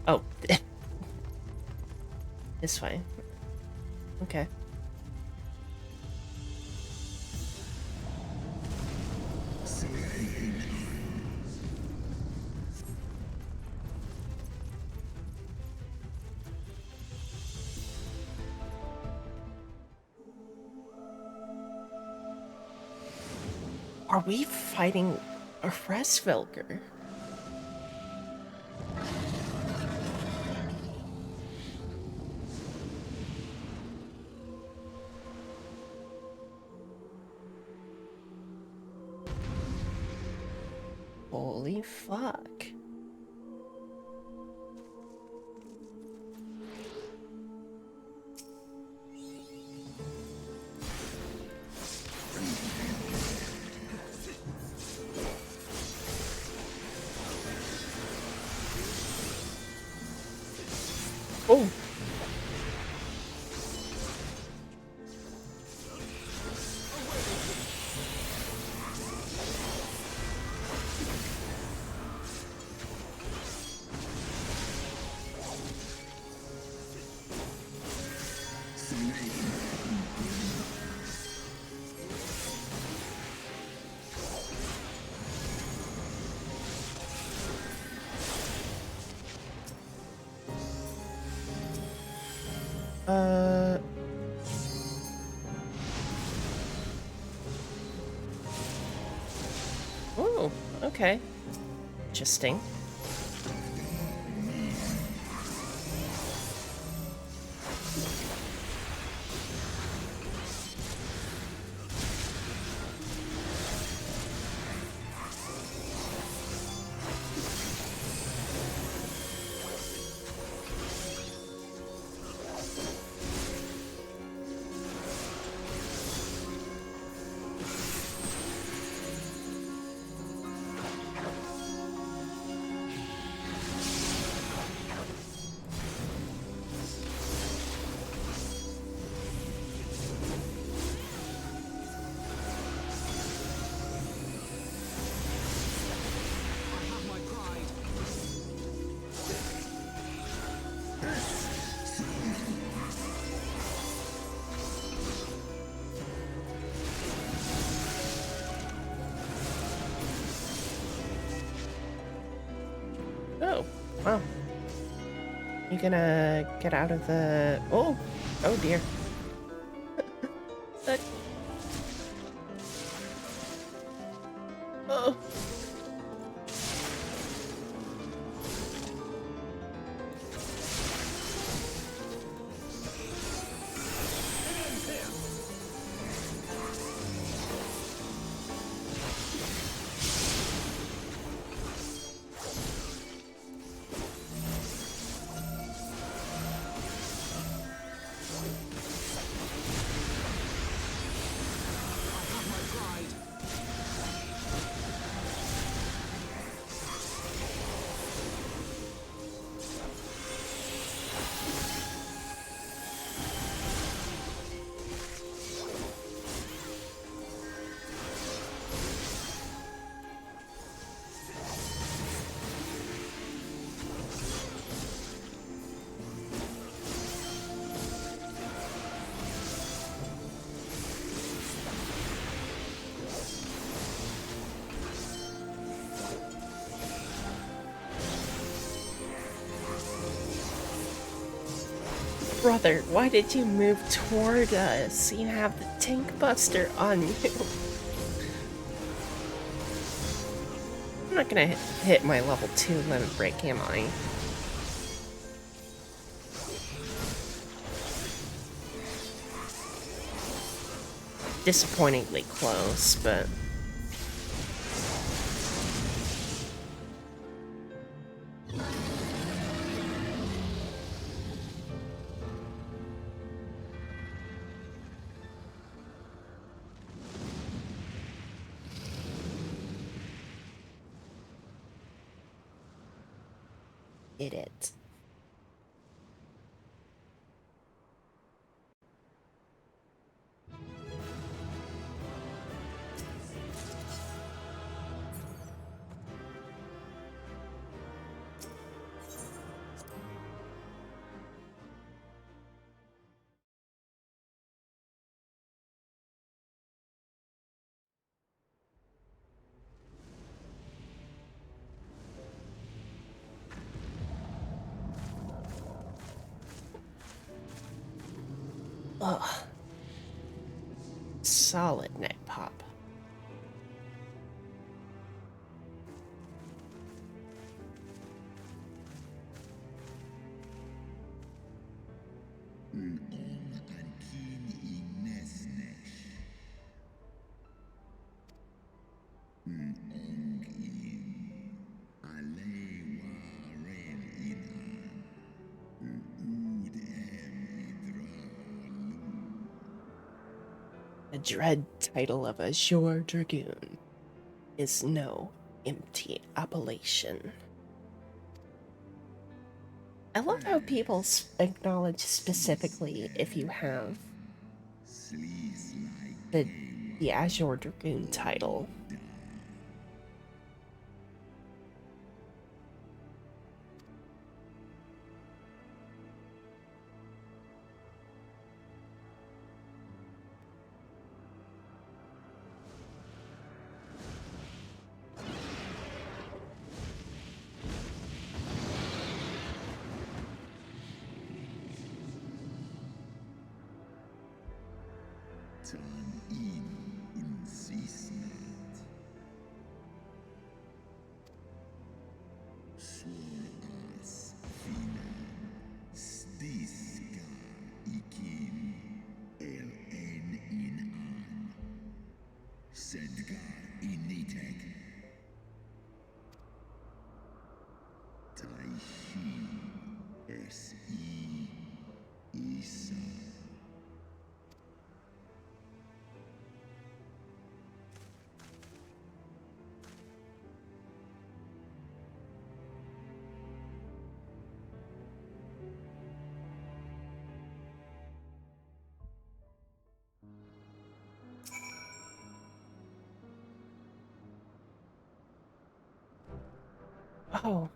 Oh. This way. Okay. Are we fighting a Fresvilger? Holy fuck. Oh. Oh, okay. Interesting. Oh, wow. You gonna get out of the... Oh, oh dear. But... no! Brother, why did you move toward us? You have the tank buster on you. I'm not gonna hit my level 2 limit break, am I? Disappointingly close, but... did it. Ugh. Solid neck pop. The dread title of Azure Dragoon is no empty appellation. I love how people acknowledge specifically if you have the Azure Dragoon title. Oh.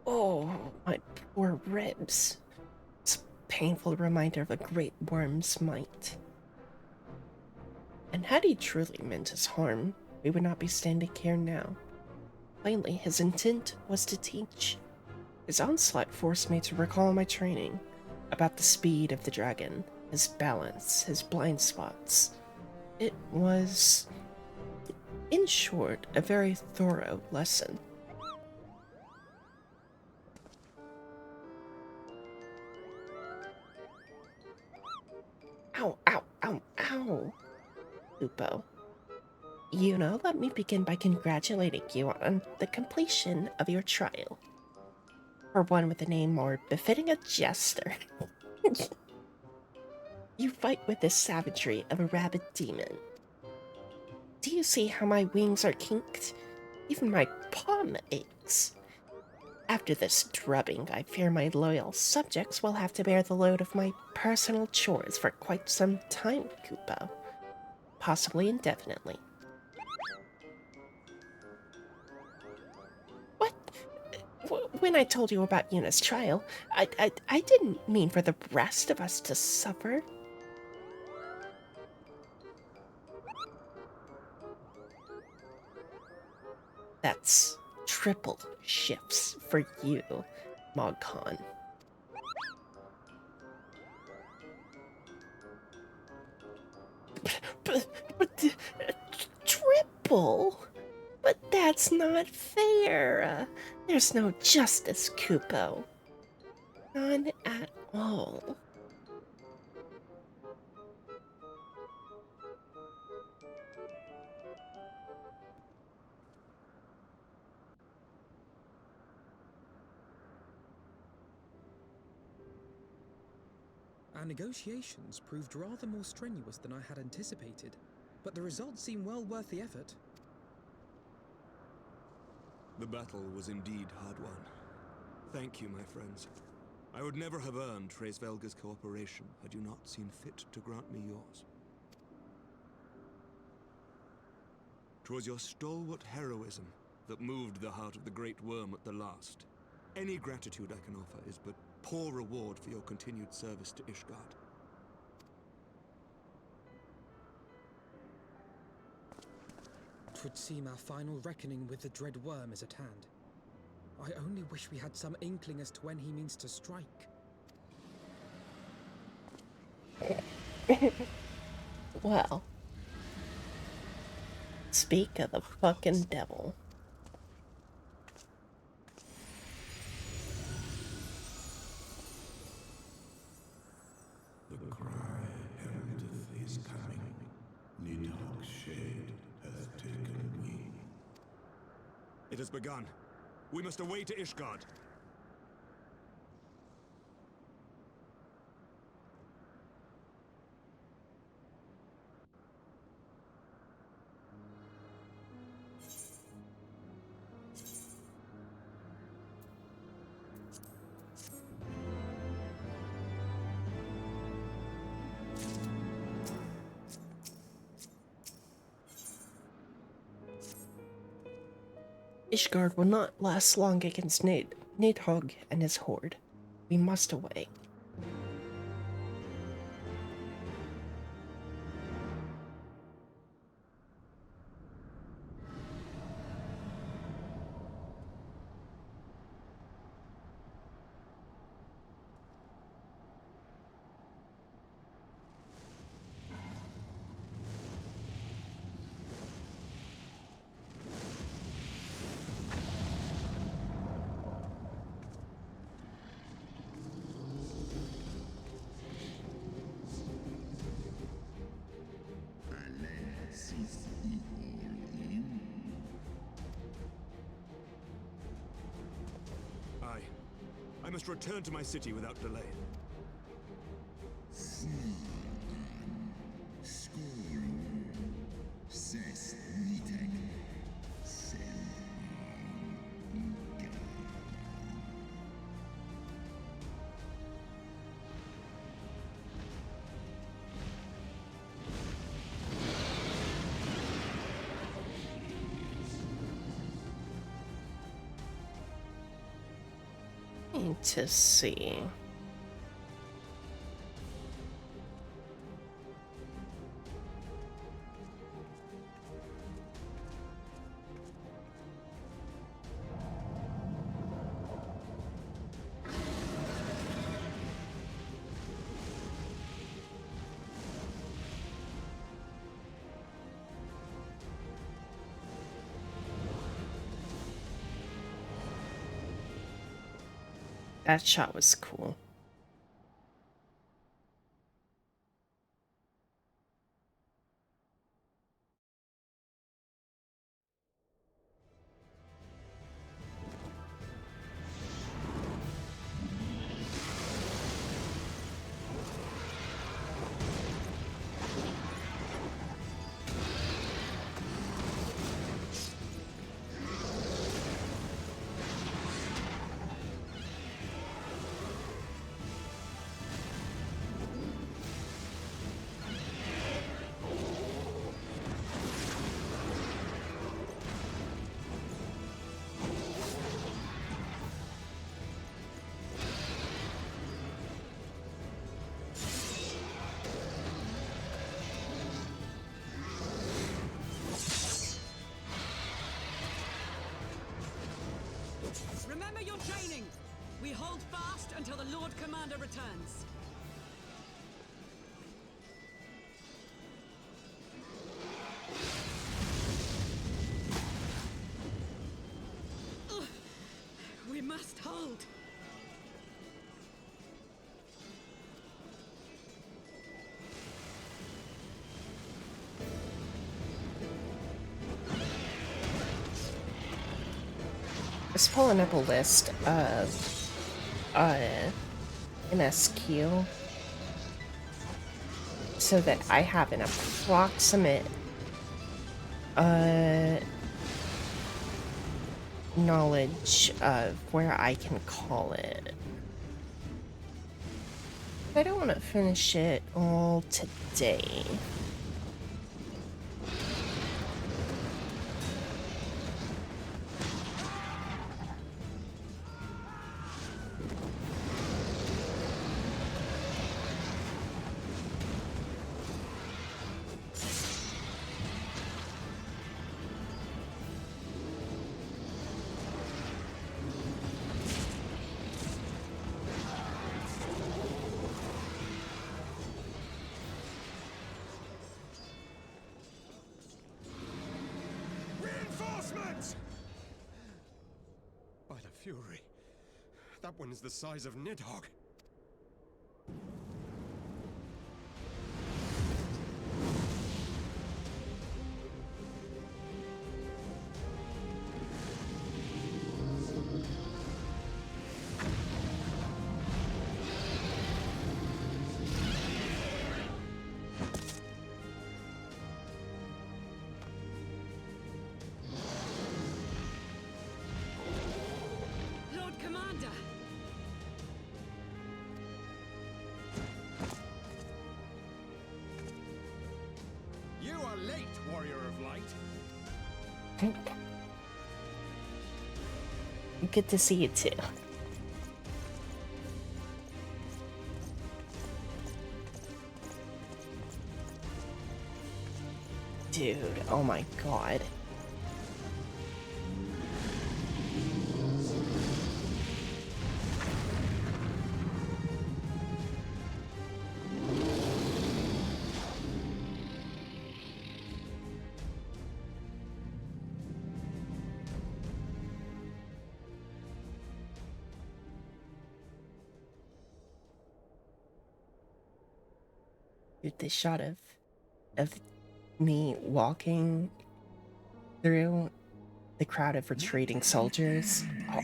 Oh, my poor ribs. It's a painful reminder of a great worm's might. And had he truly meant us harm, we would not be standing here now. Plainly, his intent was to teach. His onslaught forced me to recall my training about the speed of the dragon, his balance, his blind spots. It was In short, a very thorough lesson. Ow, ow, ow, ow. Lupo. Let me begin by congratulating you on the completion of your trial. For one with a name more befitting a jester. You fight with the savagery of a rabid demon. Do you see how my wings are kinked? Even my palm aches. After this drubbing, I fear my loyal subjects will have to bear the load of my personal chores for quite some time, Kupo. Possibly indefinitely. What? When I told you about Yuna's trial, I didn't mean for the rest of us to suffer. That's triple shifts for you, Mogcon. But triple? But that's not fair. There's no justice, Kupo. None at all. Our negotiations proved rather more strenuous than I had anticipated, but the results seem well worth the effort. The battle was indeed hard won. Thank you, my friends. I would never have earned Hraesvelga's cooperation had you not seen fit to grant me yours. 'Twas your stalwart heroism that moved the heart of the Great Worm at the last. Any gratitude I can offer is but poor reward for your continued service to Ishgard. Twould seem our final reckoning with the dread worm is at hand. I only wish we had some inkling as to when he means to strike. Well, speak of the fucking devil. The cry heraldeth his coming. Nidhogg's shade hath taken wing. It has begun. We must away to Ishgard. Ishgard will not last long against Nidhogg and his horde. We must away. I must return to my city without delay. To see. That shot was cool. Remember your training! We hold fast until the Lord Commander returns. Ugh. We must hold. I was pulling up a list of MSQ so that I have an approximate knowledge of where I can call it. I don't want to finish it all today. Reinforcements! By the Fury, that one is the size of Nidhogg. Lord Commander! You are late, Warrior of Light. Good to see you too. Dude, oh my god. Dude, this shot of me walking through the crowd of retreating soldiers. Oh.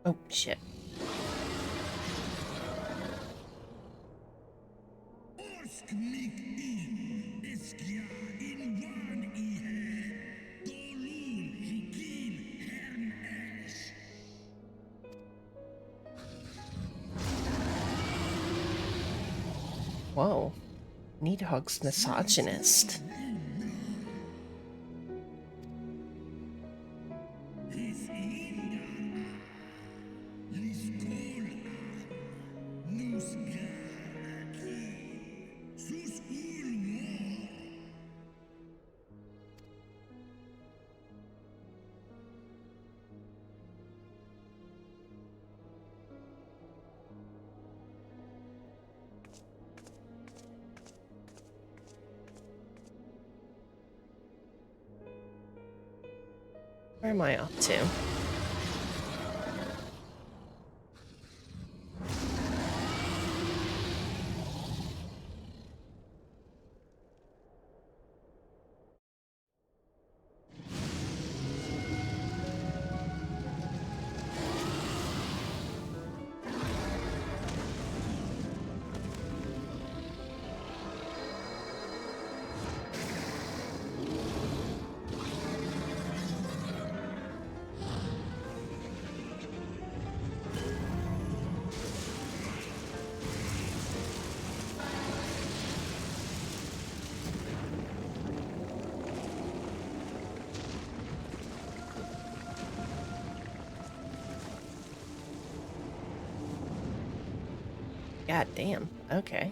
Oh, shit. Whoa. Nidhogg's misogynist. This Where am I off to? God damn. Okay.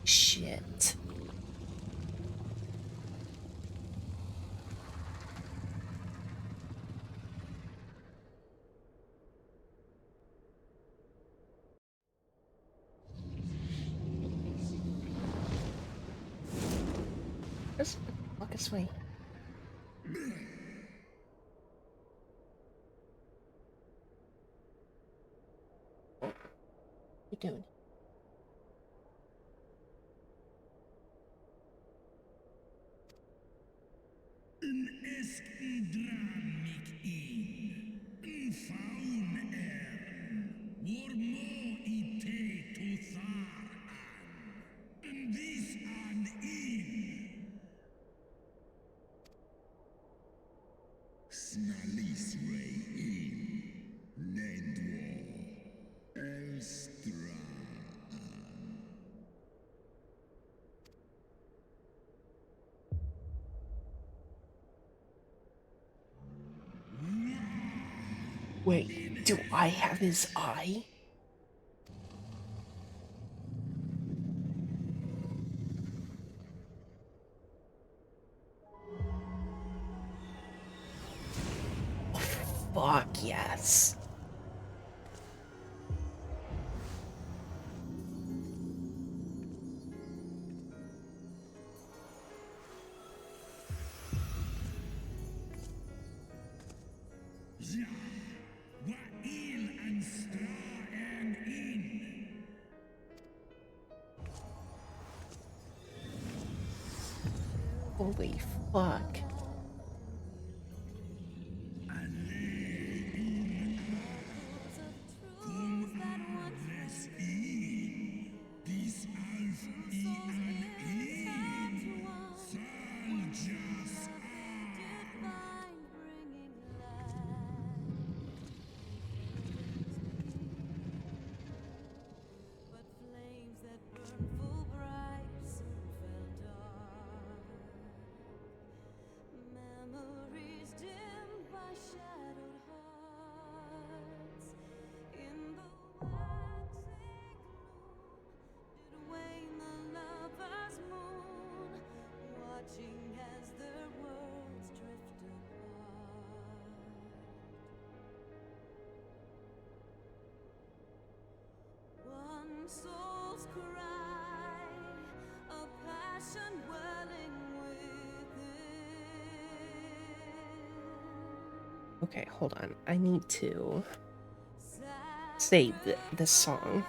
Shit. Just walk this way. What you doing? Wait, do I have his eye? Oh, fuck yes. Holy fuck. Okay, hold on. I need to save this song.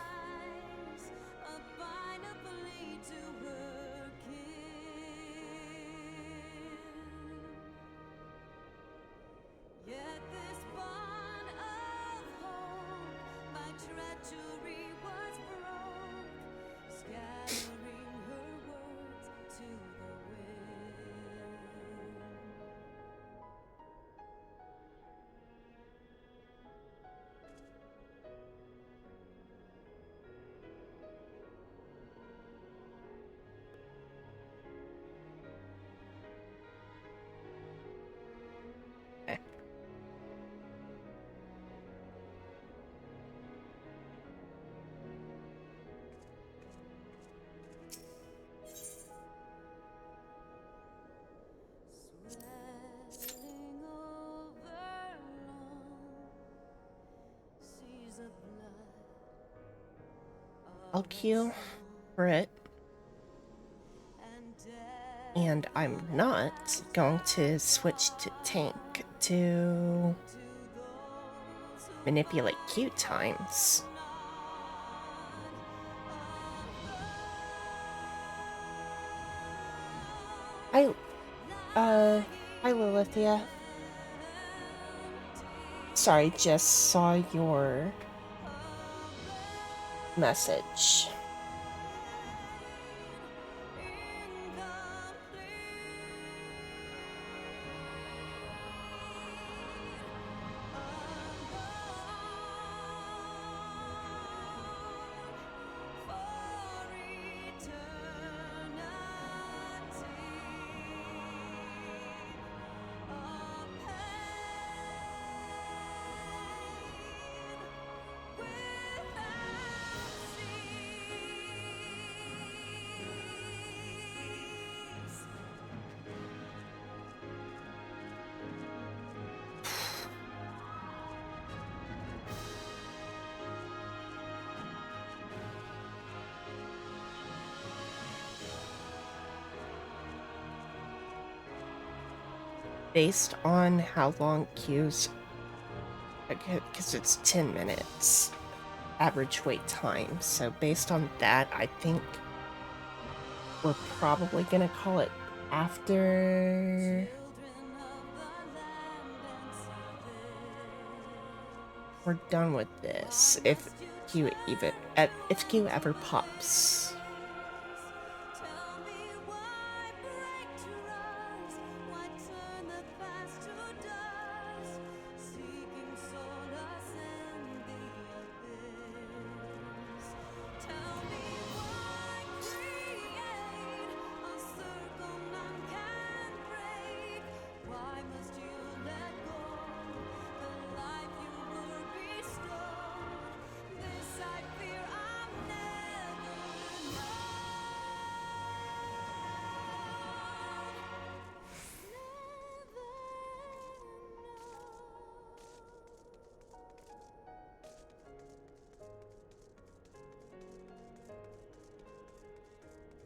I'll queue for it. And I'm not going to switch to tank to manipulate queue times. Hi Lilithia. Sorry, just saw your message. Based on how long queues, because it's 10 minutes average wait time, so based on that, I think we're probably gonna call it after we're done with this, if queue ever pops.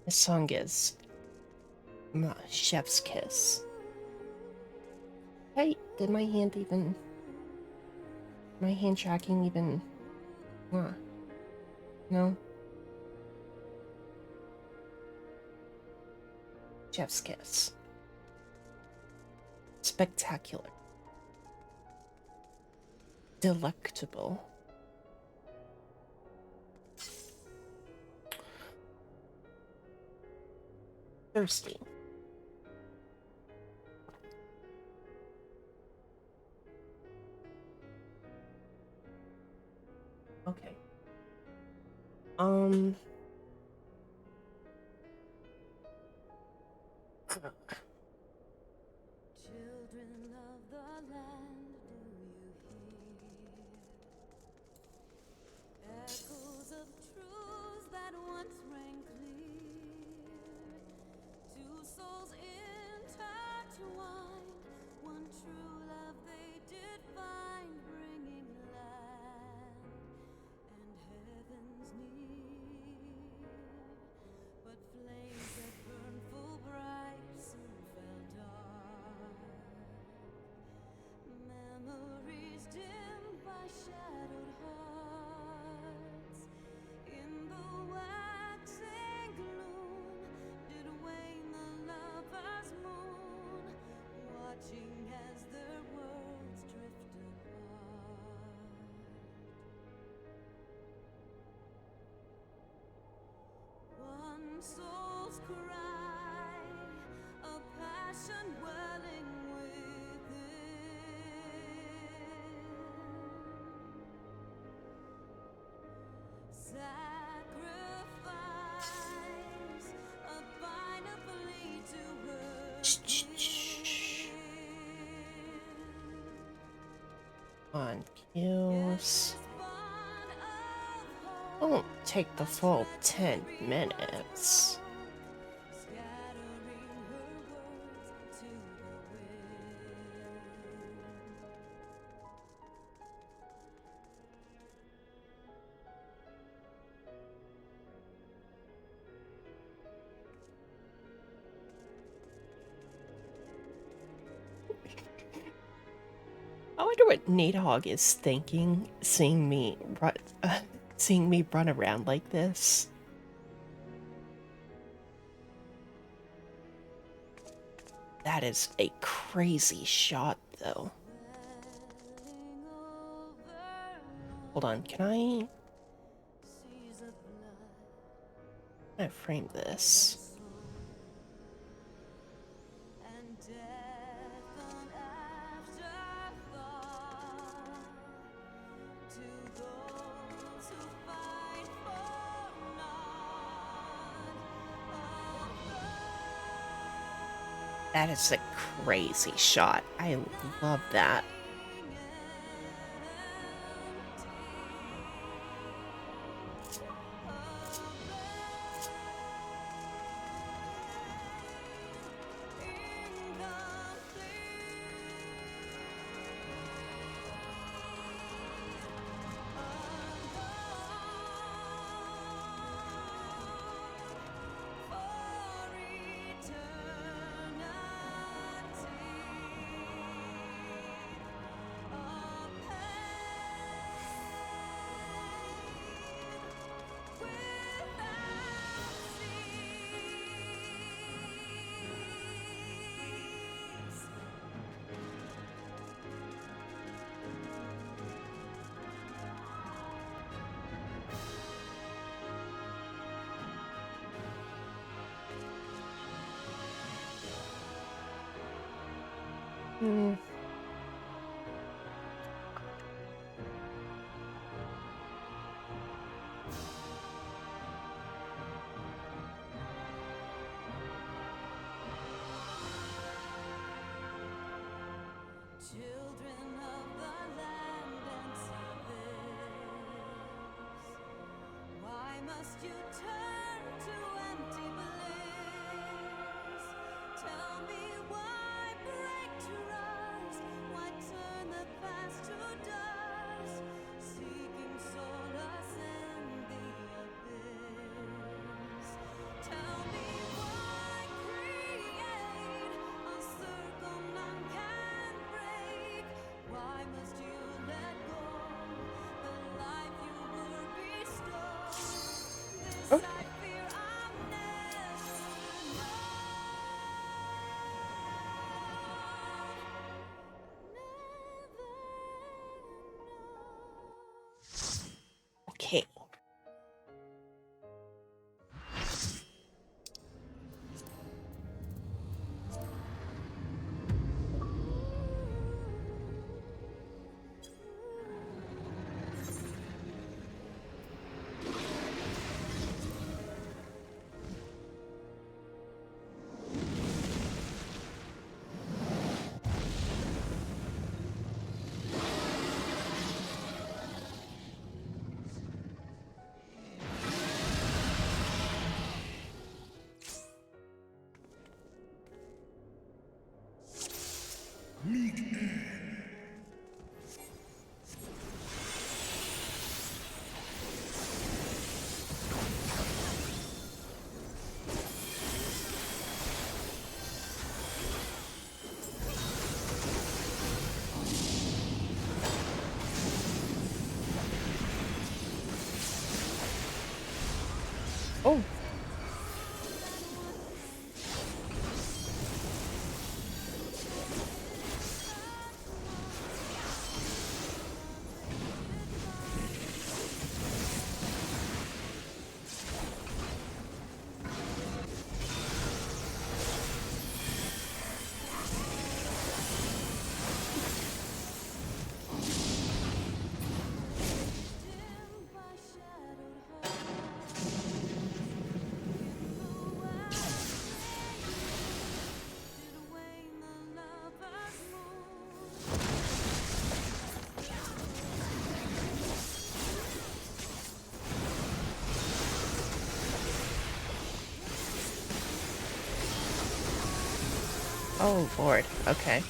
This song is Chef's Kiss. Hey, did my hand tracking even, no? Chef's Kiss. Spectacular. Delectable. Thirsty. Okay. Children of the land, do you hear? Echoes of truths that once rang clear. Two souls intertwined, one true love they did find, bringing land and heavens near. But flames that burn full bright surround On cues. Won't take the full 10 minutes. I wonder what Nidhogg is thinking, seeing me run around like this. That is a crazy shot, though. Hold on, can I frame this? That is a crazy shot. I love that. Children of the land and service, why must you turn to empty bliss? Tell me why break trust, why turn the past to dust, seeking solace in the abyss. Tell me why create a circle none can break. Why must you let go the life you were bestowed? This I fear I'll never Okay. Oh. Oh, Lord. Okay.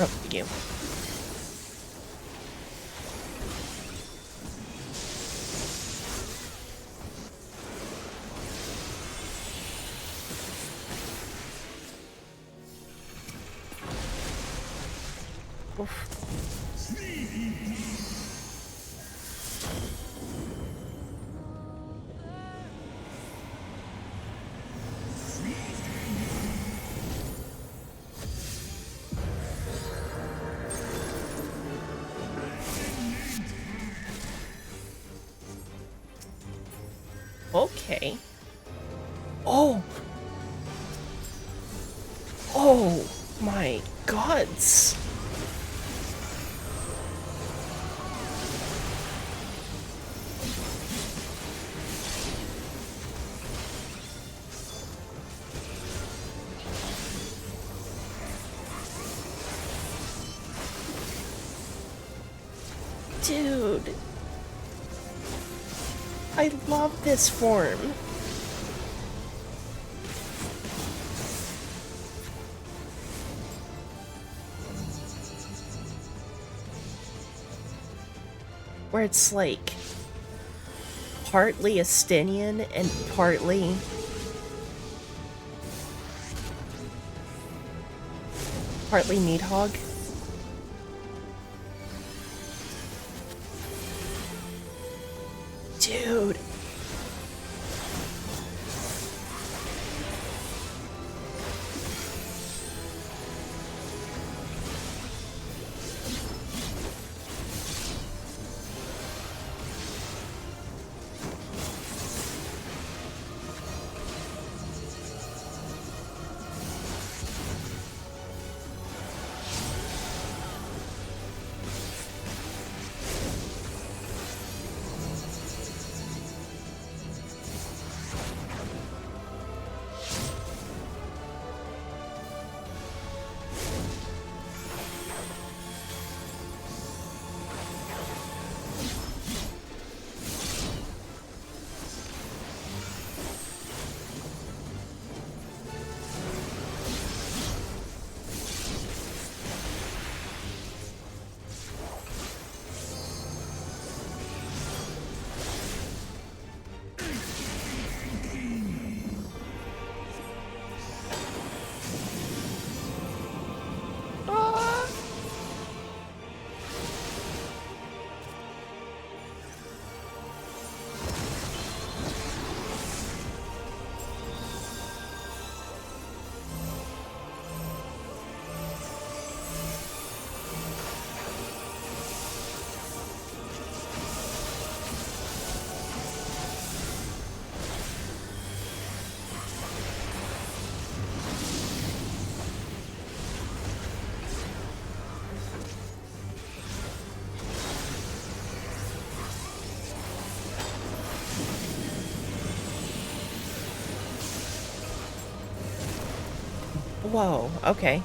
Oh, you. Oof. Okay. Oh! Oh my gods! Dude. I love this form. Where it's like partly Estinian and partly Needhog. Dude. Whoa, okay.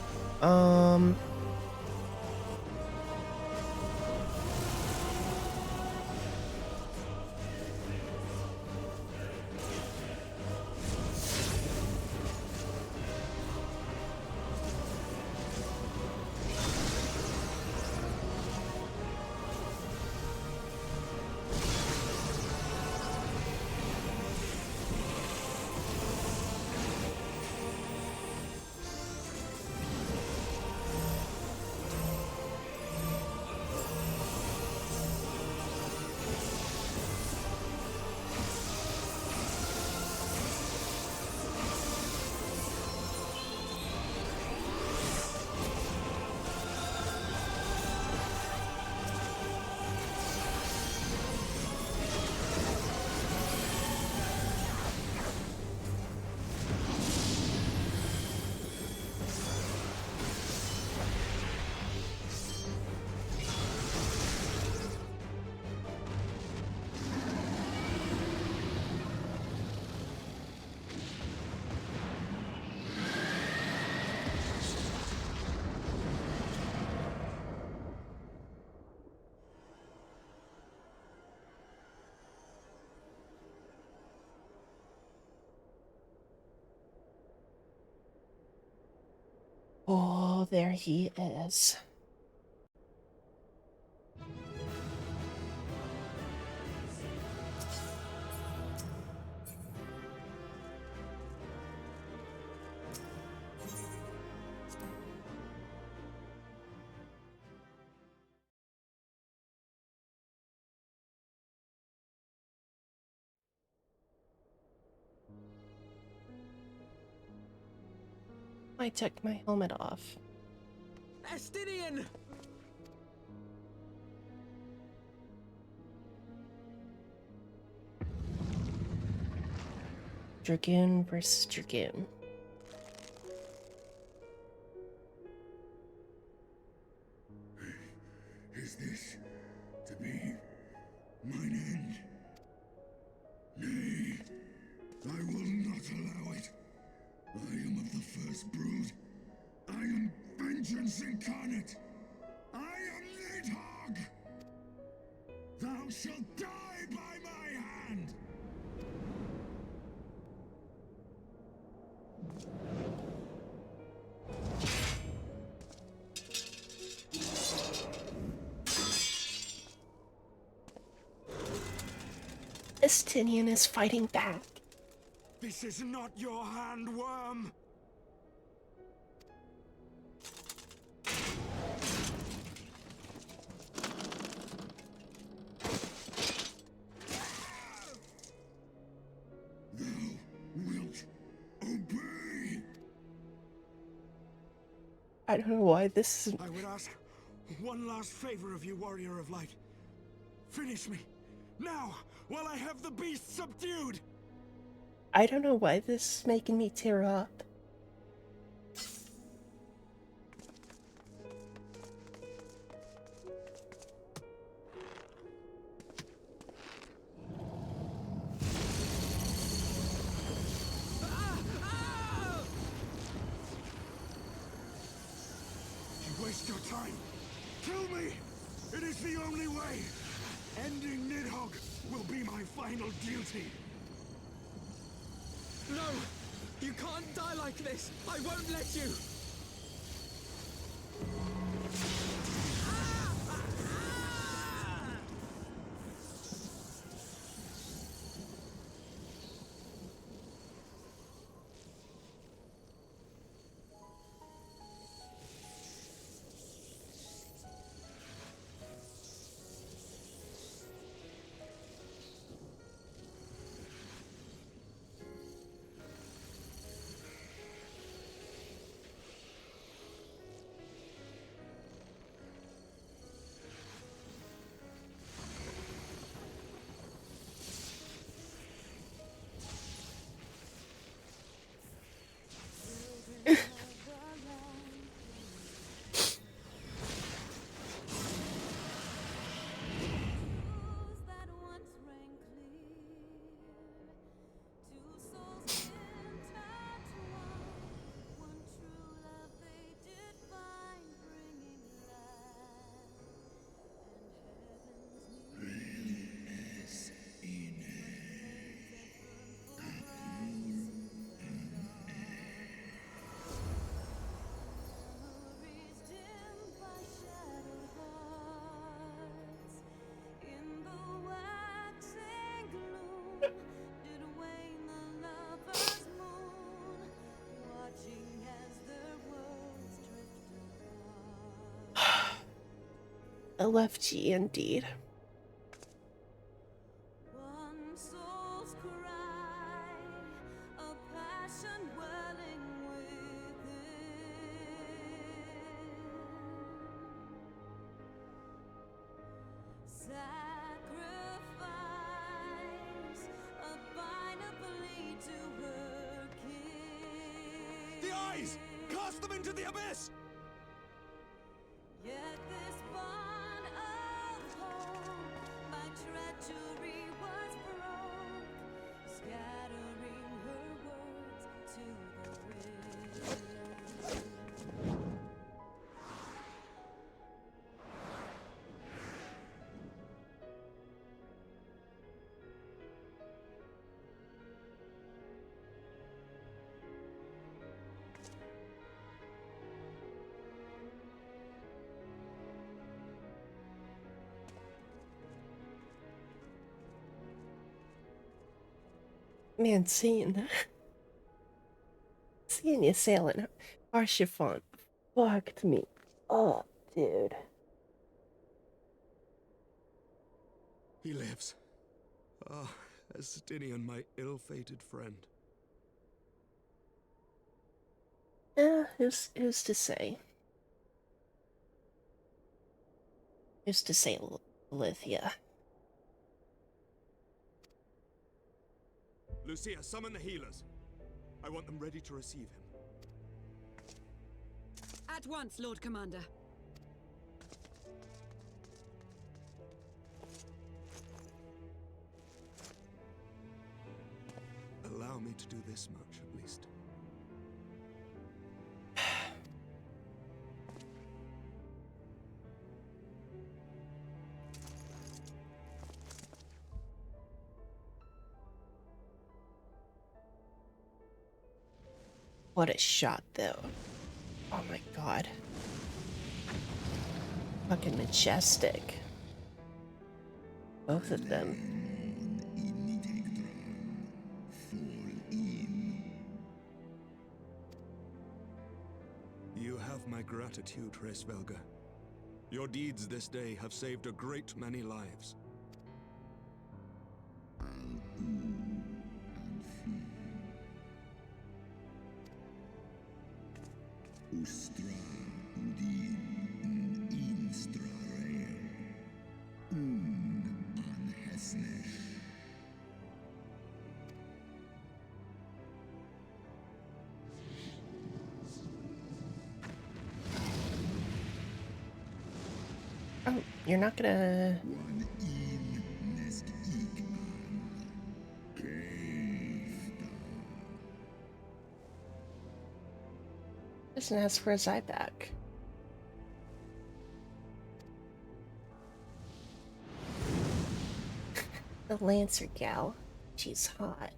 Oh, there he is. I took my helmet off. Estinian! Dragoon versus Dragoon. Is this to be mine end? Nay, I will not allow it. I am of the first brood. I am vengeance incarnate. I am Nidhogg. Thou shalt die by my hand. Estinian is fighting back. This is not your hand, worm! Thou wilt obey. I don't know why this is... I would ask one last favor of you, Warrior of Light. Finish me, now, while I have the beast subdued! I don't know why this is making me tear up. You waste your time. Kill me! It is the only way! Ending Nidhogg will be my final duty! No! You can't die like this! I won't let you! LFG indeed. The eyes! Cast them into the abyss! Man, seeing you sailing our chiffon fucked me up, dude. He lives. Ah, Estinian, my ill-fated friend. Who's to say? Who's to say, Lithia? Lucia, summon the healers. I want them ready to receive him. At once, Lord Commander. Allow me to do this much, at least. What a shot, though. Oh my god. Fucking majestic. Both of them. You have my gratitude, Hraesvelga. Your deeds this day have saved a great many lives. Ustra udin instra rare anhesnesh. Oh, you're not gonna... Doesn't ask for his eye back. The Lancer gal. She's hot.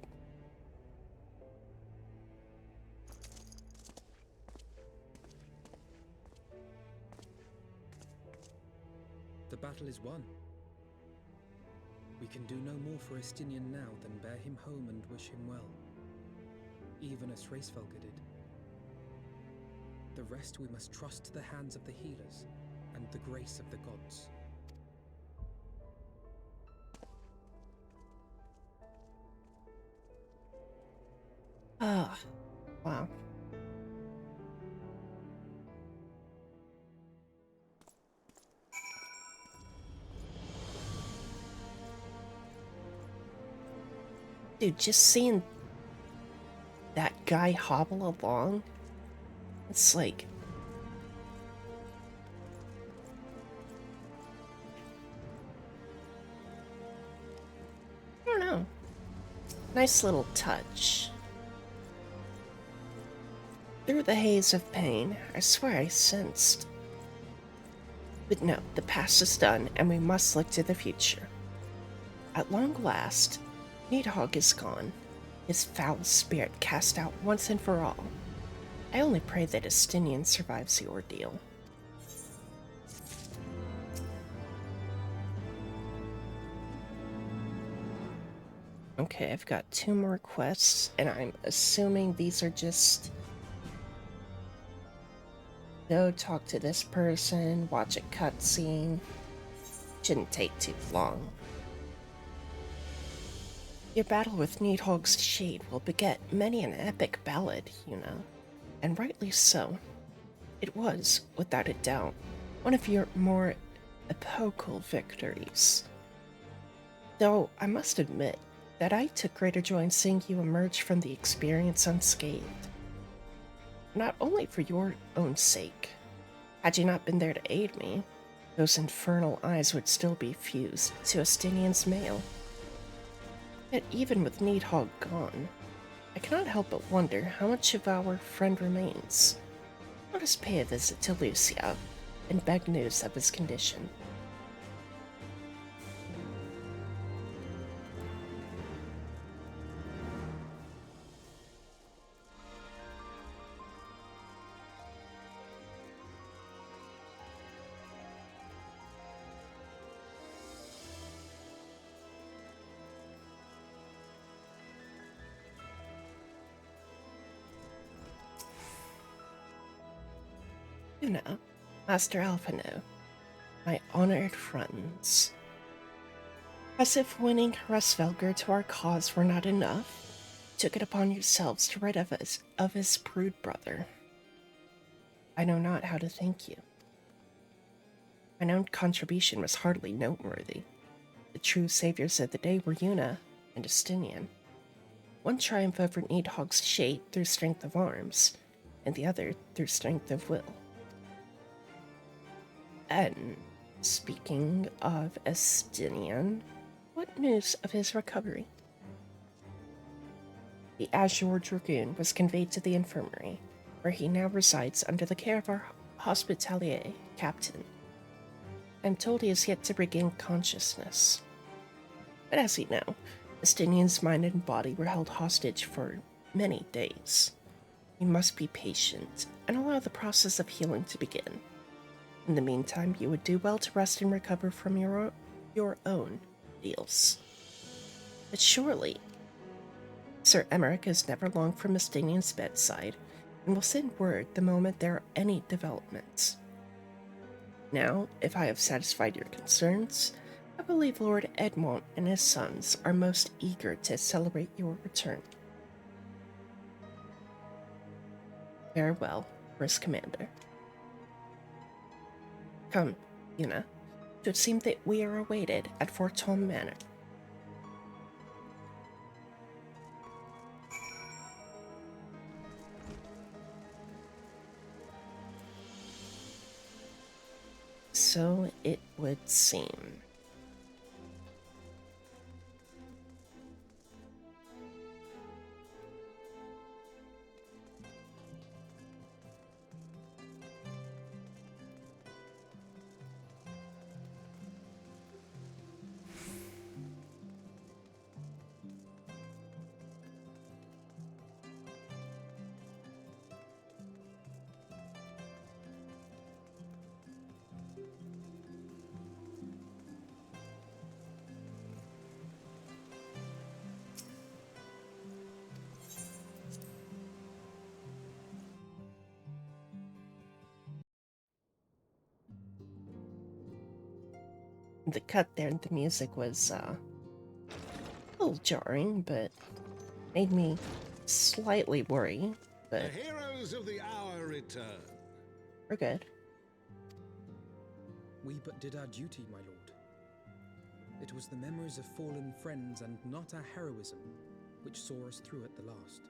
The battle is won. We can do no more for Estinian now than bear him home and wish him well, even as Hraesvelga did. The rest we must trust to the hands of the healers and the grace of the gods. Ah, wow. Dude, just seeing that guy hobble along, it's like... I don't know. Nice little touch. Through the haze of pain, I swear I sensed. But no, the past is done, and we must look to the future. At long last, Needhog is gone, his foul spirit cast out once and for all. I only pray that Estinian survives the ordeal. Okay, I've got 2 more quests, and I'm assuming these are just... Go talk to this person, watch a cutscene. Shouldn't take too long. Your battle with Needhog's Shade will beget many an epic ballad, you know, and rightly so. It was, without a doubt, one of your more epochal victories. Though I must admit that I took greater joy in seeing you emerge from the experience unscathed. Not only for your own sake. Had you not been there to aid me, those infernal eyes would still be fused to Estinian's mail. Yet even with Needhog gone, I cannot help but wonder how much of our friend remains. Let us pay a visit to Lucia and beg news of his condition. Yuna, Master Alphino, my honored friends. As if winning Hresvelger to our cause were not enough, you took it upon yourselves to rid us of his brood brother. I know not how to thank you. My own contribution was hardly noteworthy. The true saviors of the day were Yuna and Justinian. One triumphed over Needhog's shape through strength of arms, and the other through strength of will. And speaking of Justinian, what news of his recovery? The Azure Dragoon was conveyed to the infirmary, where he now resides under the care of our hospitalier captain. I'm told he is yet to regain consciousness. But as you know, Justinian's mind and body were held hostage for many days. You must be patient and allow the process of healing to begin. In the meantime, you would do well to rest and recover from your own deals. But surely, Sir Emmerich is never long from Justinian's bedside, and will send word the moment there are any developments. Now, if I have satisfied your concerns, I believe Lord Edmond and his sons are most eager to celebrate your return. Farewell, First Commander. Come, Yuna. It would seem that we are awaited at Fortune Manor. So it would seem. The cut there, the music was a little jarring, but made me slightly worry. But the heroes of the hour return. We're good. We but did our duty, my lord. It was the memories of fallen friends and not our heroism which saw us through at the last.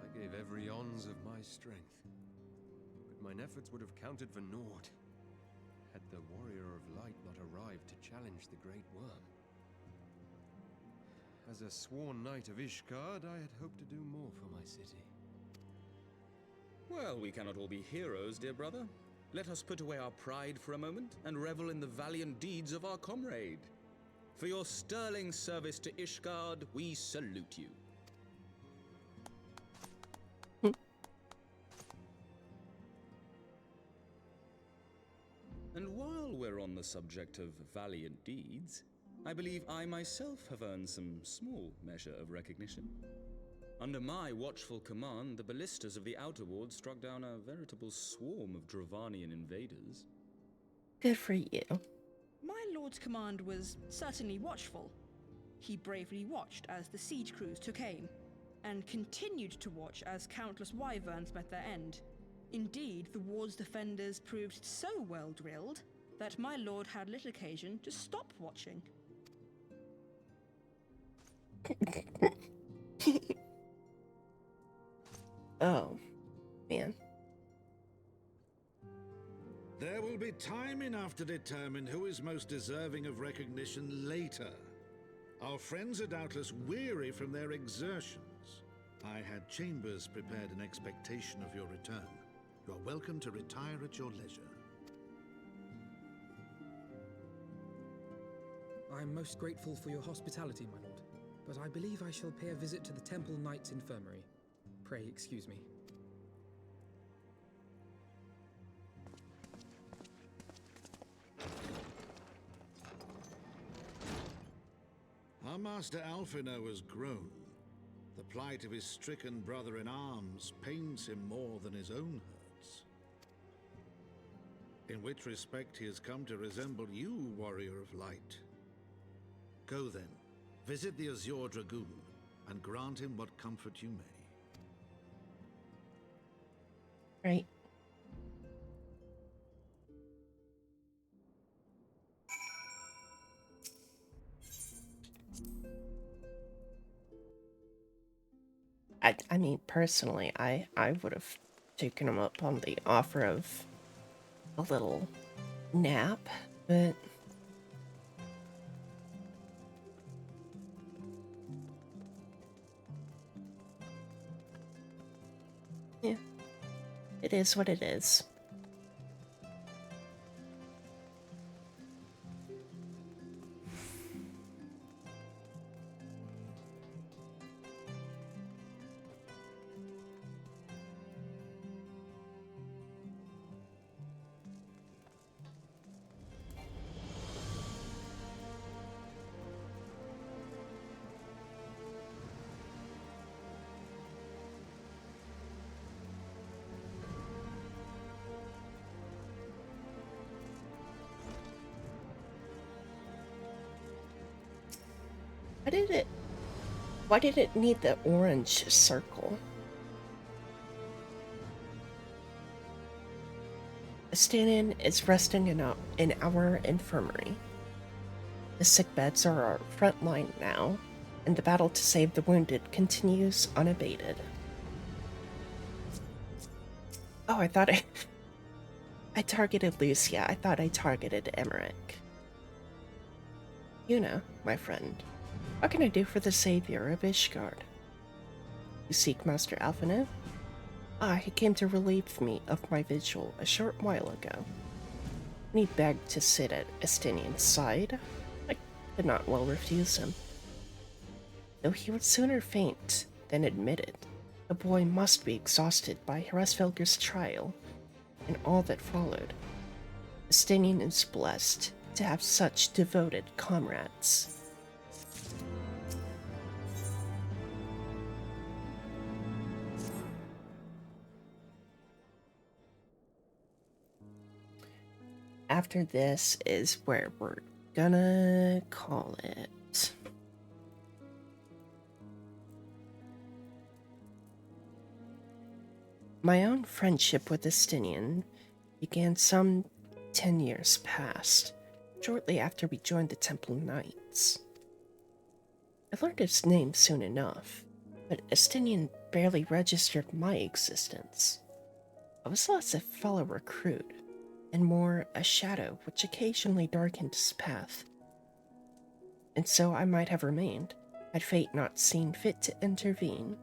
I gave every ounce of my strength, but mine efforts would have counted for naught had the Warrior of Light not arrived to challenge the Great Worm. As a sworn knight of Ishgard, I had hoped to do more for my city. Well, we cannot all be heroes, dear brother. Let us put away our pride for a moment and revel in the valiant deeds of our comrade. For your sterling service to Ishgard, we salute you. And while we're on the subject of valiant deeds, I believe I myself have earned some small measure of recognition. Under my watchful command, the ballistas of the Outer Ward struck down a veritable swarm of Dravanian invaders. Good for you. My lord's command was certainly watchful. He bravely watched as the siege crews took aim, and continued to watch as countless wyverns met their end. Indeed, the ward's defenders proved so well drilled that my lord had little occasion to stop watching. Oh, man. There will be time enough to determine who is most deserving of recognition later. Our friends are doubtless weary from their exertions. I had chambers prepared in expectation of your return. You are welcome to retire at your leisure. I am most grateful for your hospitality, my lord, but I believe I shall pay a visit to the Temple Knight's Infirmary. Pray excuse me. Our Master Alphino has grown. The plight of his stricken brother-in-arms pains him more than his own hurts. In which respect he has come to resemble you, warrior of light. Go then, visit the Azure Dragoon, and grant him what comfort you may. Right. I mean, personally, I would have taken him up on the offer of a little nap, but yeah, it is what it is. Why did it need the orange circle? Stanton is resting in our infirmary. The sick beds are our front line now, and the battle to save the wounded continues unabated. Oh, I thought I targeted Lucia. I thought I targeted Emmerich. You know, my friend. What can I do for the savior of Ishgard? You seek Master Alphino? Ah, he came to relieve me of my vigil a short while ago. When he begged to sit at Estinian's side, I could not well refuse him. Though he would sooner faint than admit it, the boy must be exhausted by Hraesvelgur's trial and all that followed. Estinian is blessed to have such devoted comrades. After this is where we're gonna call it. My own friendship with Estinian began some 10 years past, shortly after we joined the Temple Knights. I learned his name soon enough, but Estinian barely registered my existence. I was less a fellow recruit, and more a shadow which occasionally darkened his path. And so I might have remained, had fate not seen fit to intervene.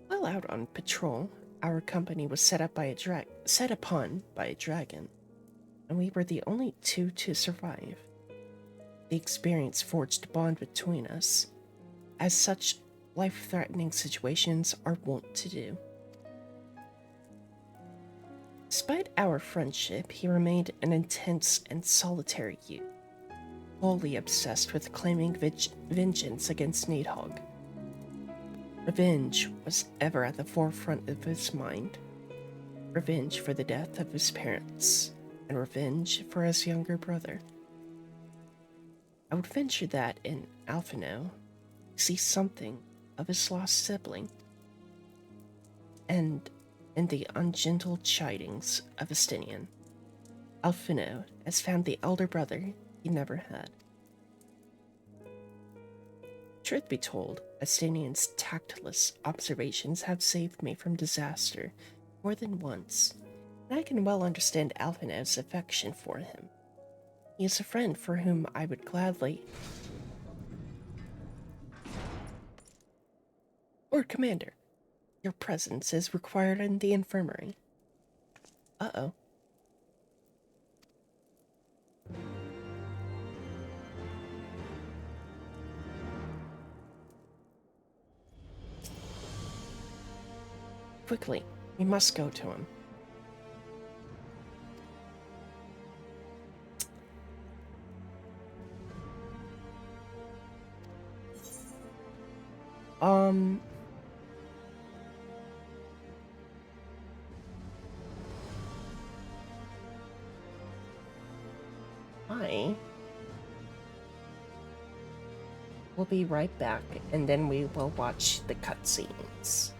While out on patrol, our company was set upon by a dragon, and we were the only two to survive. The experience forged a bond between us, as such life-threatening situations are wont to do. Despite our friendship, he remained an intense and solitary youth, wholly obsessed with claiming vengeance against Nidhogg. Revenge was ever at the forefront of his mind. Revenge for the death of his parents, and revenge for his younger brother. I would venture that in Alphino, we see something of his lost sibling, and in the ungentle chidings of Estinian, Alphino has found the elder brother he never had. Truth be told, Estinian's tactless observations have saved me from disaster more than once, and I can well understand Alphino's affection for him. He is a friend for whom I would gladly... Lord Commander, your presence is required in the infirmary. Uh-oh. Quickly, we must go to him. Um, I will be right back, and then we will watch the cutscenes.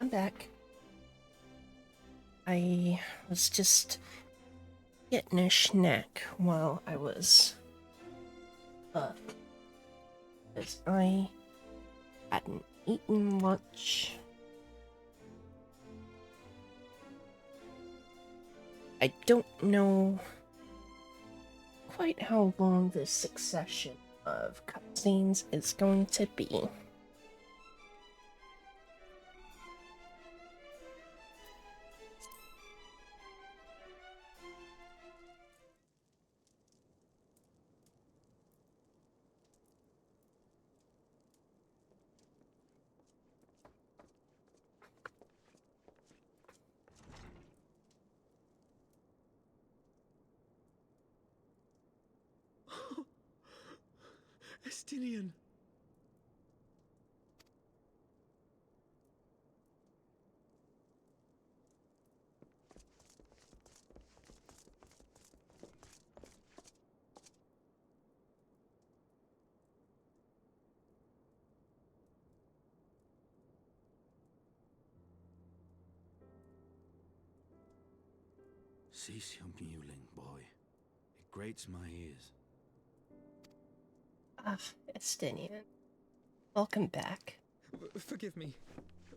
I'm back. I was just getting a snack while I was up. Because I hadn't eaten lunch. I don't know quite how long this succession of cutscenes is going to be. Estinian! Cease your mewling, boy. It grates my ears. Ah, Estinian. Welcome back. Forgive me.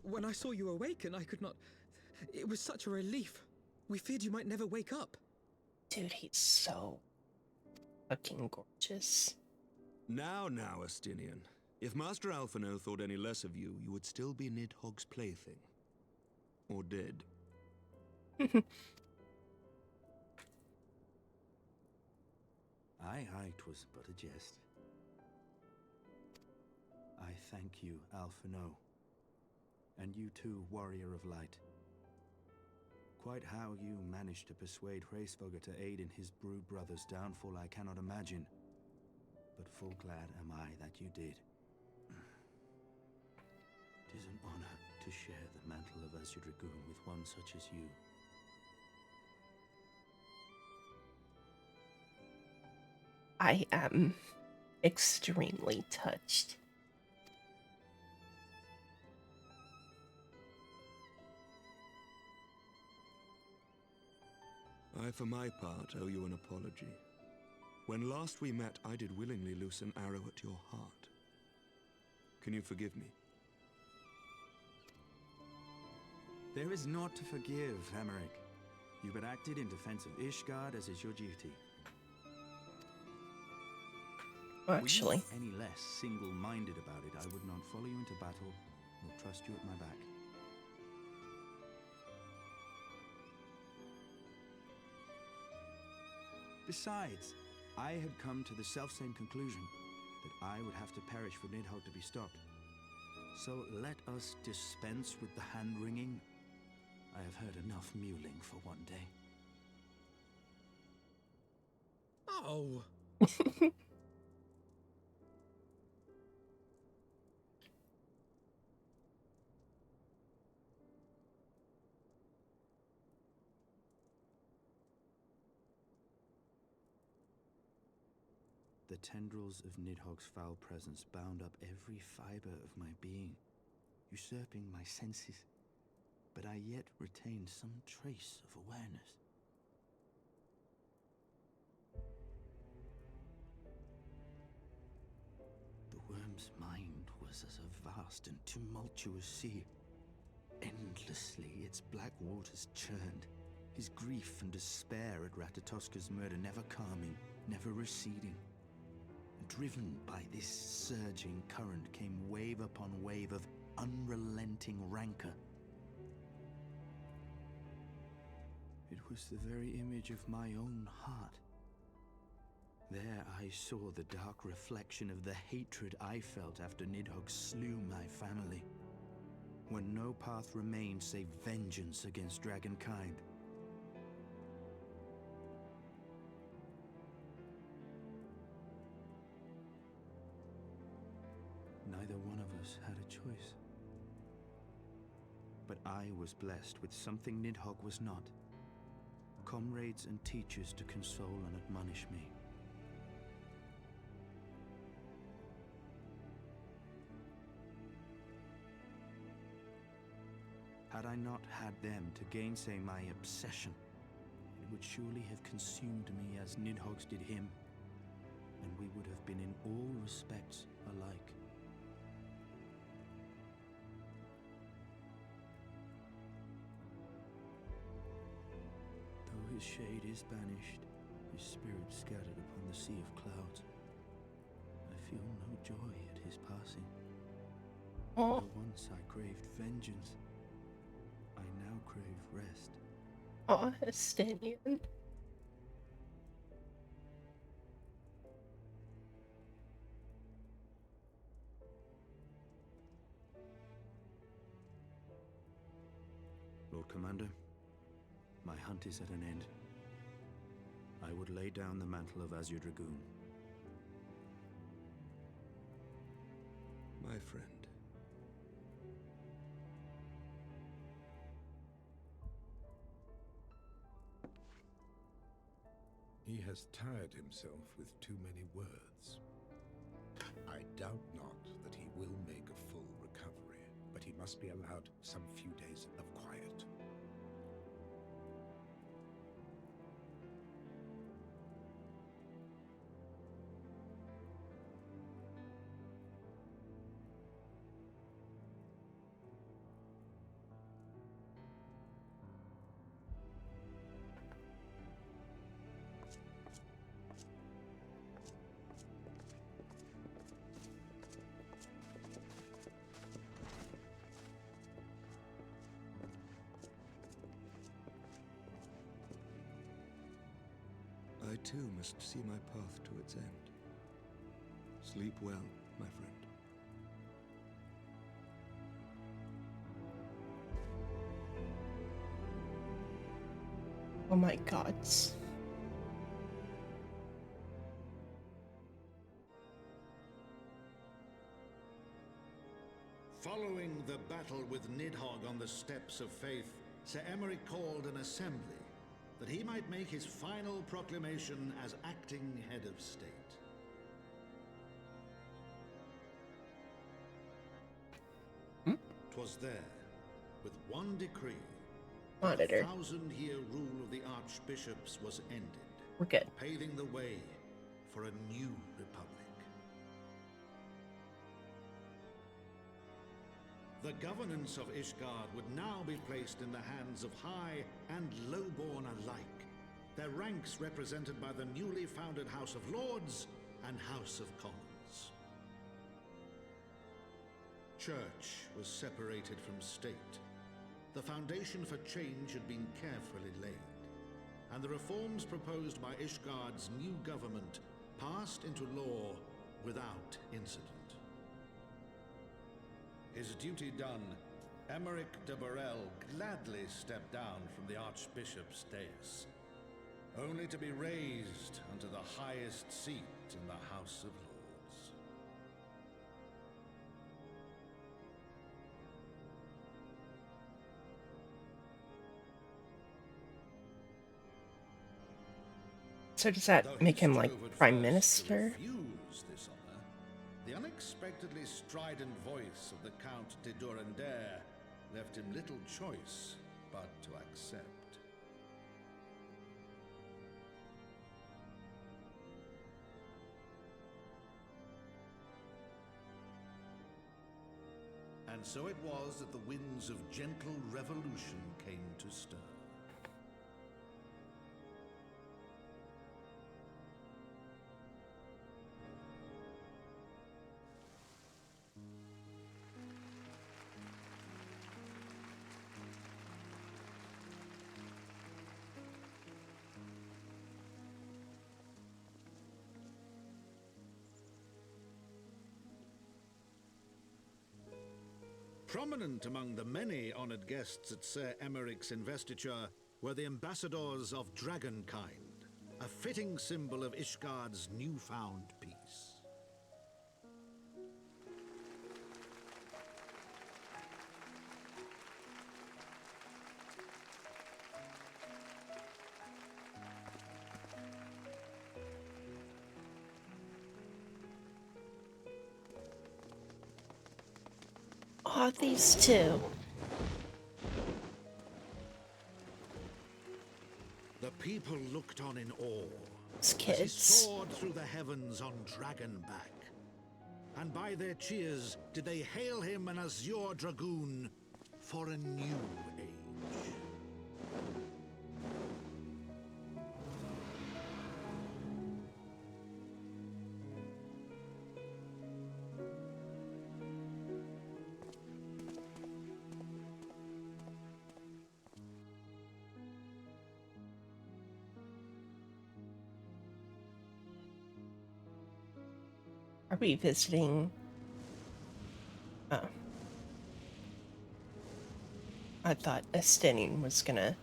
When I saw you awaken, I could not... It was such a relief. We feared you might never wake up. Dude, he's so fucking gorgeous. Now, Estinian. If Master Alphino thought any less of you, you would still be Nidhogg's plaything. Or dead. Aye, 'twas but a jest. I thank you, Alphino. And you too, Warrior of Light. Quite how you managed to persuade Hraesvogr to aid in his brood brother's downfall I cannot imagine. But full glad am I that you did. 'Tis an honor to share the mantle of Azure Dragoon with one such as you. I am extremely touched. I, for my part, owe you an apology. When last we met, I did willingly loose an arrow at your heart. Can you forgive me? There is naught to forgive, Emmerich. You but acted in defense of Ishgard as is your duty. Actually, were you any less single-minded about it, I would not follow you into battle, nor trust you at my back. Besides, I had come to the selfsame conclusion, that I would have to perish for Nidhogg to be stopped. So let us dispense with the hand-wringing. I have heard enough mewling for one day. Oh! The tendrils of Nidhogg's foul presence bound up every fiber of my being, usurping my senses, but I yet retained some trace of awareness. The worm's mind was as a vast and tumultuous sea. Endlessly its black waters churned, his grief and despair at Ratatoska's murder never calming, never receding. Driven by this surging current came wave upon wave of unrelenting rancor. It was the very image of my own heart. There I saw the dark reflection of the hatred I felt after Nidhogg slew my family, when no path remained save vengeance against dragonkind. Neither one of us had a choice. But I was blessed with something Nidhogg was not. Comrades and teachers to console and admonish me. Had I not had them to gainsay my obsession, it would surely have consumed me as Nidhogg's did him, and we would have been in all respects alike. Though his shade is banished, his spirit scattered upon the sea of clouds, I feel no joy at his passing. Though once I craved vengeance, I now crave rest. Aw, Estinian. Lord Commander, my hunt is at an end. I would lay down the mantle of Azure Dragoon. My friend. He has tired himself with too many words. I doubt not that he will make a full recovery, but he must be allowed some few days of quiet. I too must see my path to its end. Sleep well, my friend. Oh my god. Following the battle with Nidhogg on the steps of faith, Sir Emeric called an assembly that he might make his final proclamation as acting head of state. 'Twas there, with one decree, that the Monitor. 1,000-year rule of the archbishops was ended, We're good. paving the way for a new republic. The governance of Ishgard would now be placed in the hands of high and lowborn alike, their ranks represented by the newly founded House of Lords and House of Commons. Church was separated from state. The foundation for change had been carefully laid, and the reforms proposed by Ishgard's new government passed into law without incident. His duty done, Emeric de Burrell gladly stepped down from the Archbishop's dais, only to be raised unto the highest seat in the House of Lords. So does that make him like Prime Minister? Refuse this honor, the unexpectedly strident voice of the Count de Durandare left him little choice but to accept. And so it was that the winds of gentle revolution came to stir. Prominent among the many honored guests at Sir Emeric's investiture were the ambassadors of Dragonkind, a fitting symbol of Ishgard's newfound peace. Aw, these two. looked on in awe It's as he kids. soared through the heavens on Dragonback. And by their cheers did they hail him an azure dragoon for a new age. Are we visiting? Oh. I thought Estinian was gonna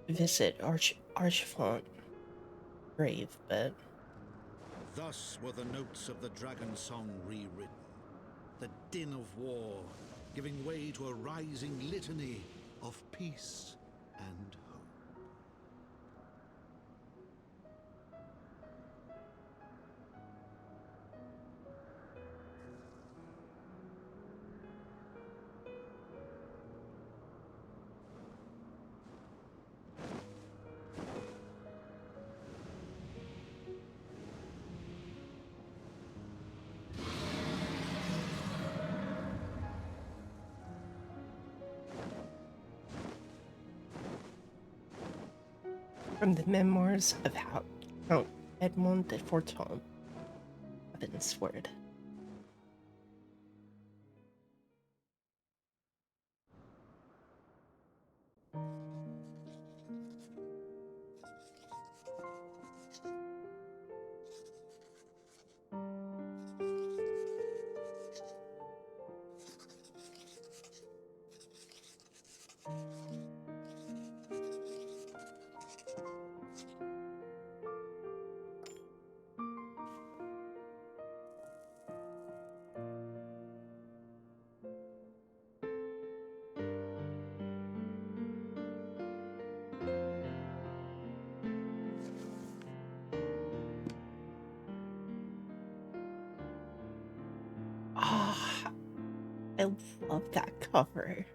visit Archfont grave, but Thus were the notes of the dragon song rewritten. The din of war giving way to a rising litany of peace and hope. from the memoirs of Count Edmond de Forton. Heaven's word. Ah, I love that cover.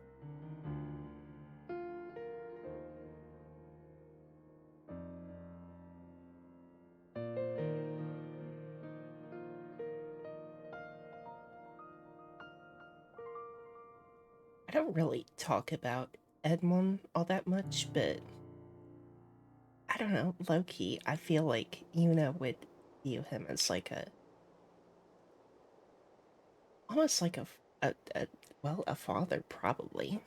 I don't really talk about Edmond all that much, but I don't know, low-key, I feel like Yuna would view him as like almost like a father, probably.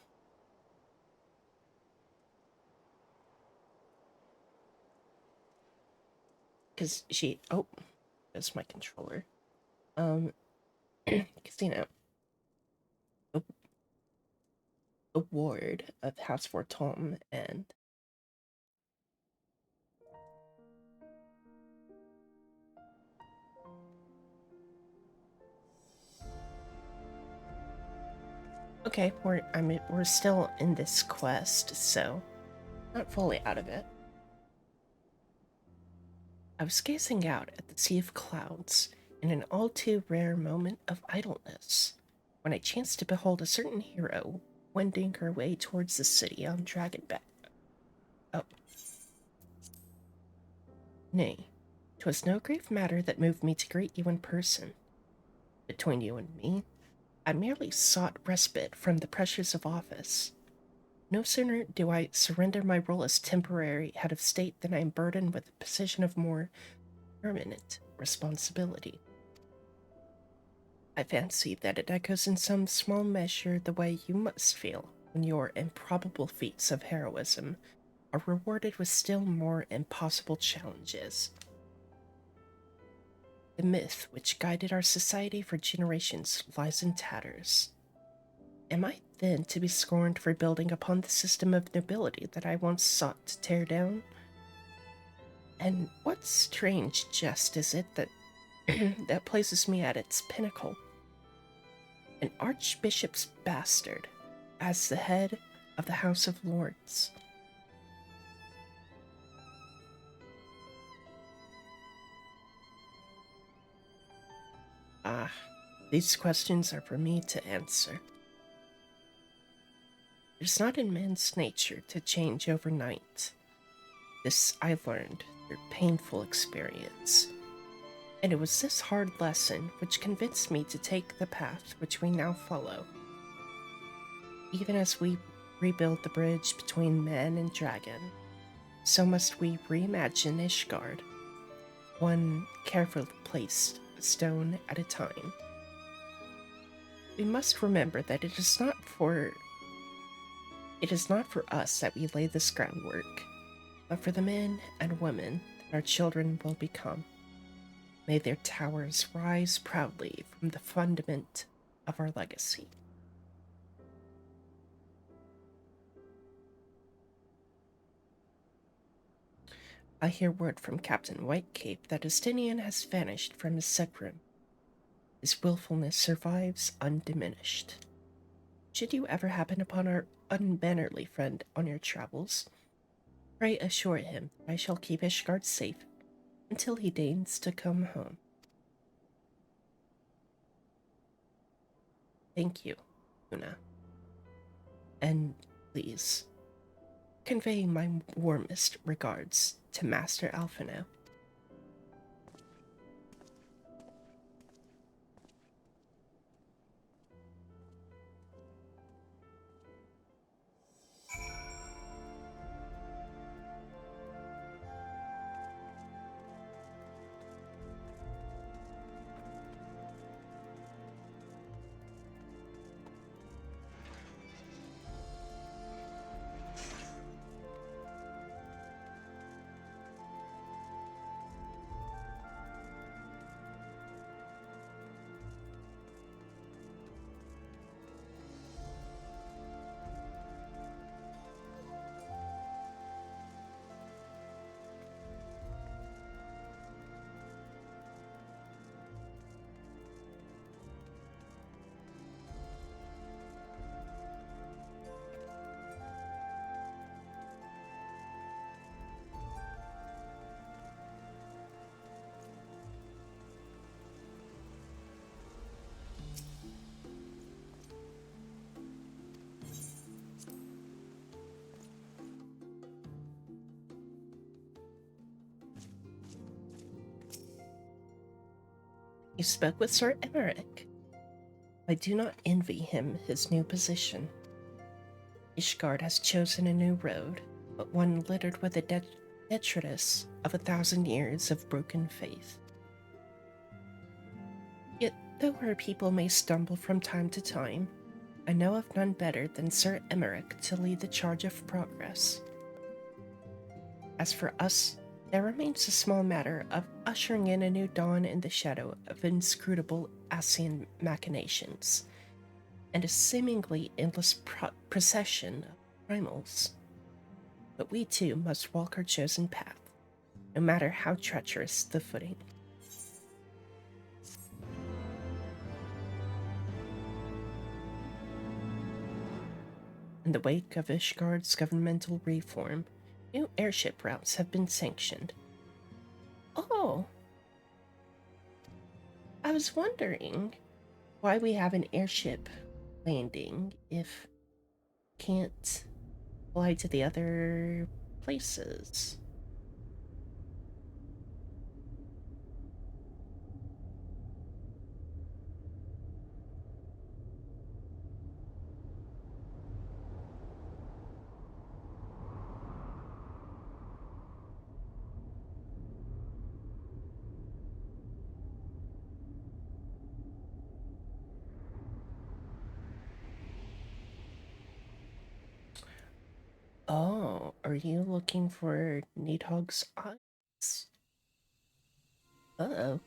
Because that's my controller. Because, a, a ward of House Fortom and okay, we're still in this quest, so not fully out of it. I was gazing out at the sea of clouds in an all too rare moment of idleness when I chanced to behold a certain hero wending her way towards the city on Dragonback. Oh. Nay, 'twas no grave matter that moved me to greet you in person. Between you and me, I merely sought respite from the pressures of office. No sooner do I surrender my role as temporary head of state than I am burdened with a position of more permanent responsibility. I fancy that it echoes in some small measure the way you must feel when your improbable feats of heroism are rewarded with still more impossible challenges. The myth which guided our society for generations lies in tatters. Am I then to be scorned for building upon the system of nobility that I once sought to tear down? And what strange jest is it that that places me at its pinnacle? An archbishop's bastard, as the head of the House of Lords. Ah, these questions are for me to answer. It is not in man's nature to change overnight, This I learned through painful experience. And it was this hard lesson which convinced me to take the path which we now follow. Even as we rebuild the bridge between man and dragon, so must we reimagine Ishgard, one carefully placed stone at a time. We must remember that it is not for us that we lay this groundwork, but for the men and women that our children will become. May their towers rise proudly from the fundament of our legacy. I hear word from Captain Whitecape that Estinian has vanished from his sick room. His willfulness survives undiminished. Should you ever happen upon our unmannerly friend on your travels, pray assure him that I shall keep Ishgard safe until he deigns to come home. Thank you, Una. And please, convey my warmest regards to Master Alphino. You spoke with Sir Emmerich. I do not envy him his new position. Ishgard has chosen a new road, but one littered with the detritus of 1,000 years of broken faith. Yet, though her people may stumble from time to time, I know of none better than Sir Emmerich to lead the charge of progress. As for us, there remains the small matter of ushering in a new dawn in the shadow of inscrutable Asian machinations, and a seemingly endless procession of primals. But we too must walk our chosen path, no matter how treacherous the footing. In the wake of Ishgard's governmental reform, new airship routes have been sanctioned. Oh! I was wondering why we have an airship landing if can't fly to the other places. Oh, are you looking for Needhog's eyes? Uh-oh.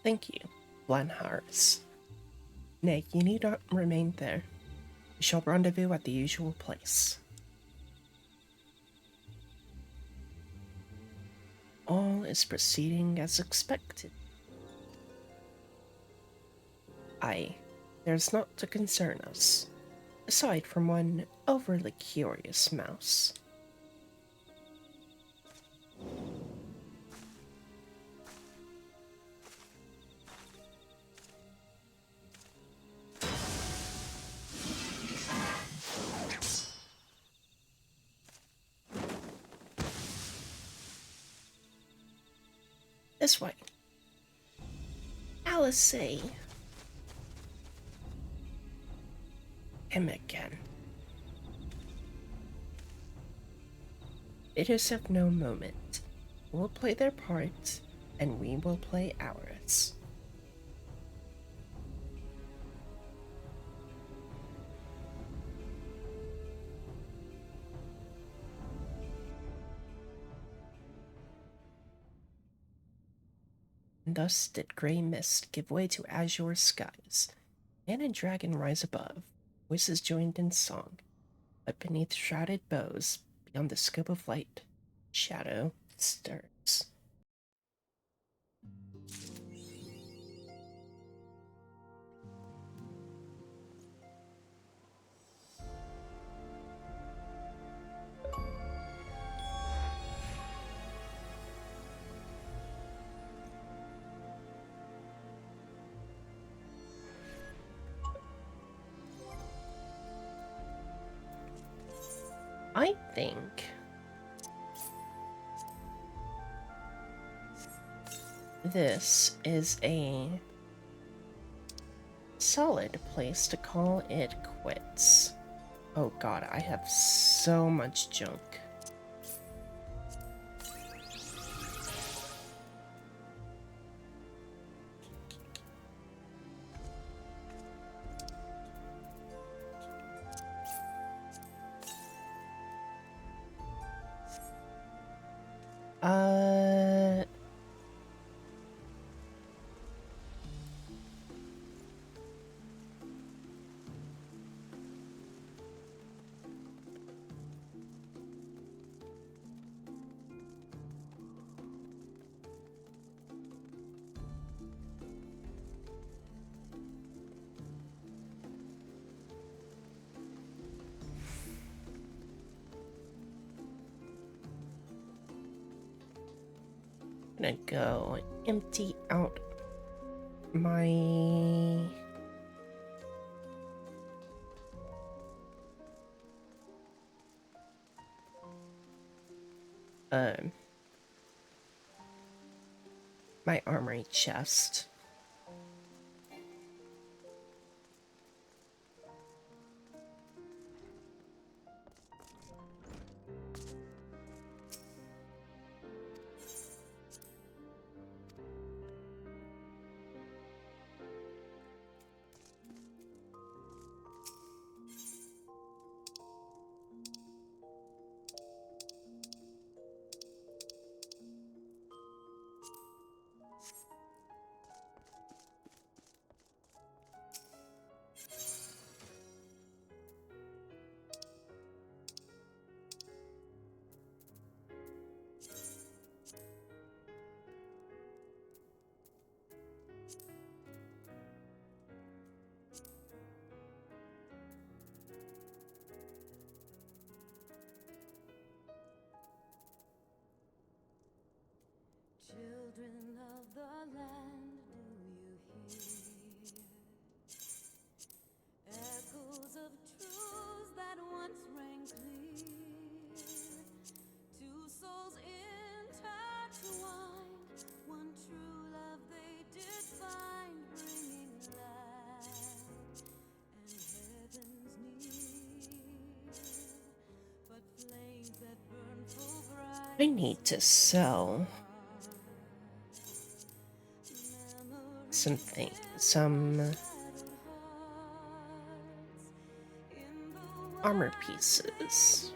Thank you, Blanhars. Nay, you need not remain there. We shall rendezvous at the usual place. All is proceeding as expected. There's naught to concern us, aside from one overly curious mouse. This way. Alice. Him again. It is of no moment. We'll play their part, and we will play ours. And thus did grey mist give way to azure skies. Man and dragon rise above, voices joined in song, but beneath shrouded bows, beyond the scope of light, shadow stirs. I think this is a solid place to call it quits. Oh god, I have so much junk. Uh... I'm gonna go empty out my my armory chest. Children of the land, do you hear? Echoes of truths that once rang clear. Two souls intertwined, one true love they did find, bringing light and heavens near. But flames that burn full bright. I need to sell something, some armor pieces.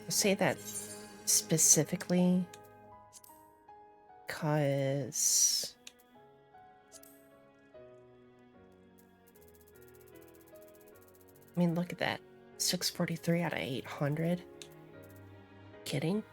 Say that specifically because I mean, look at that. 643 out of 800. Kidding?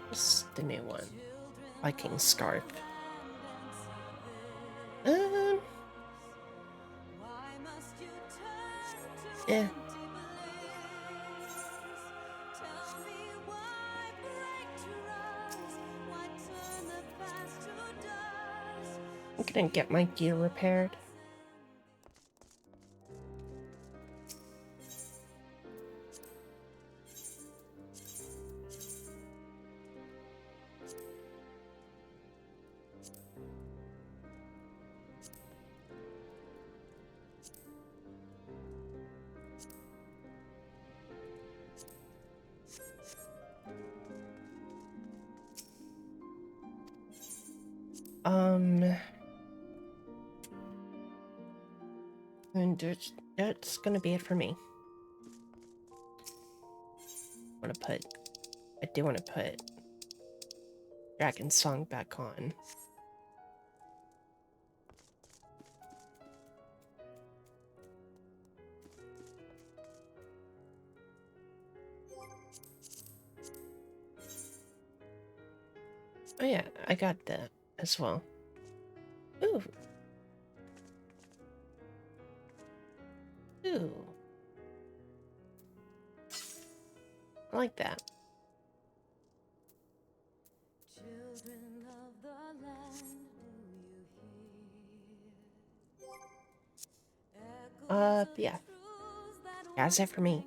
What's the new one? Viking Scarf. Yeah. I'm gonna get my gear repaired. And that's gonna be it for me. I do want to put Dragon Song back on. Oh yeah, I got that as well. Ooh. Ooh. I like that. Yeah. That's it for me.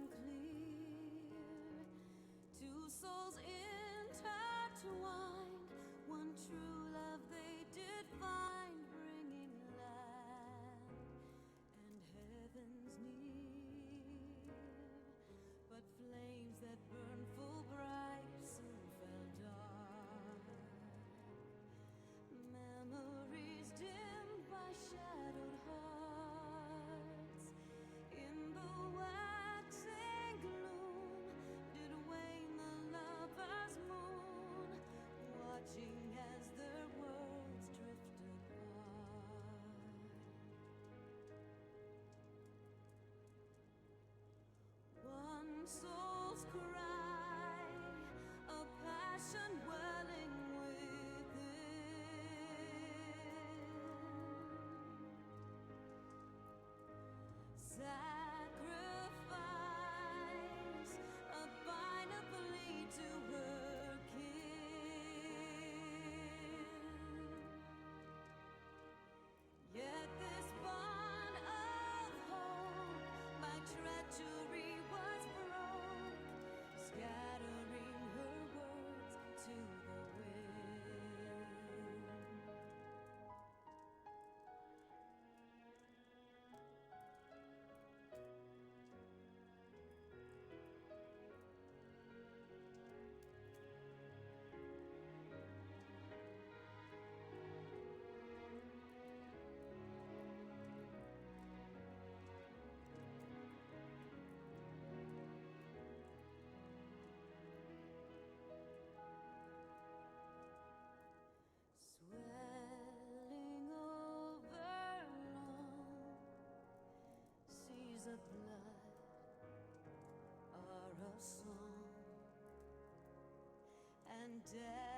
death.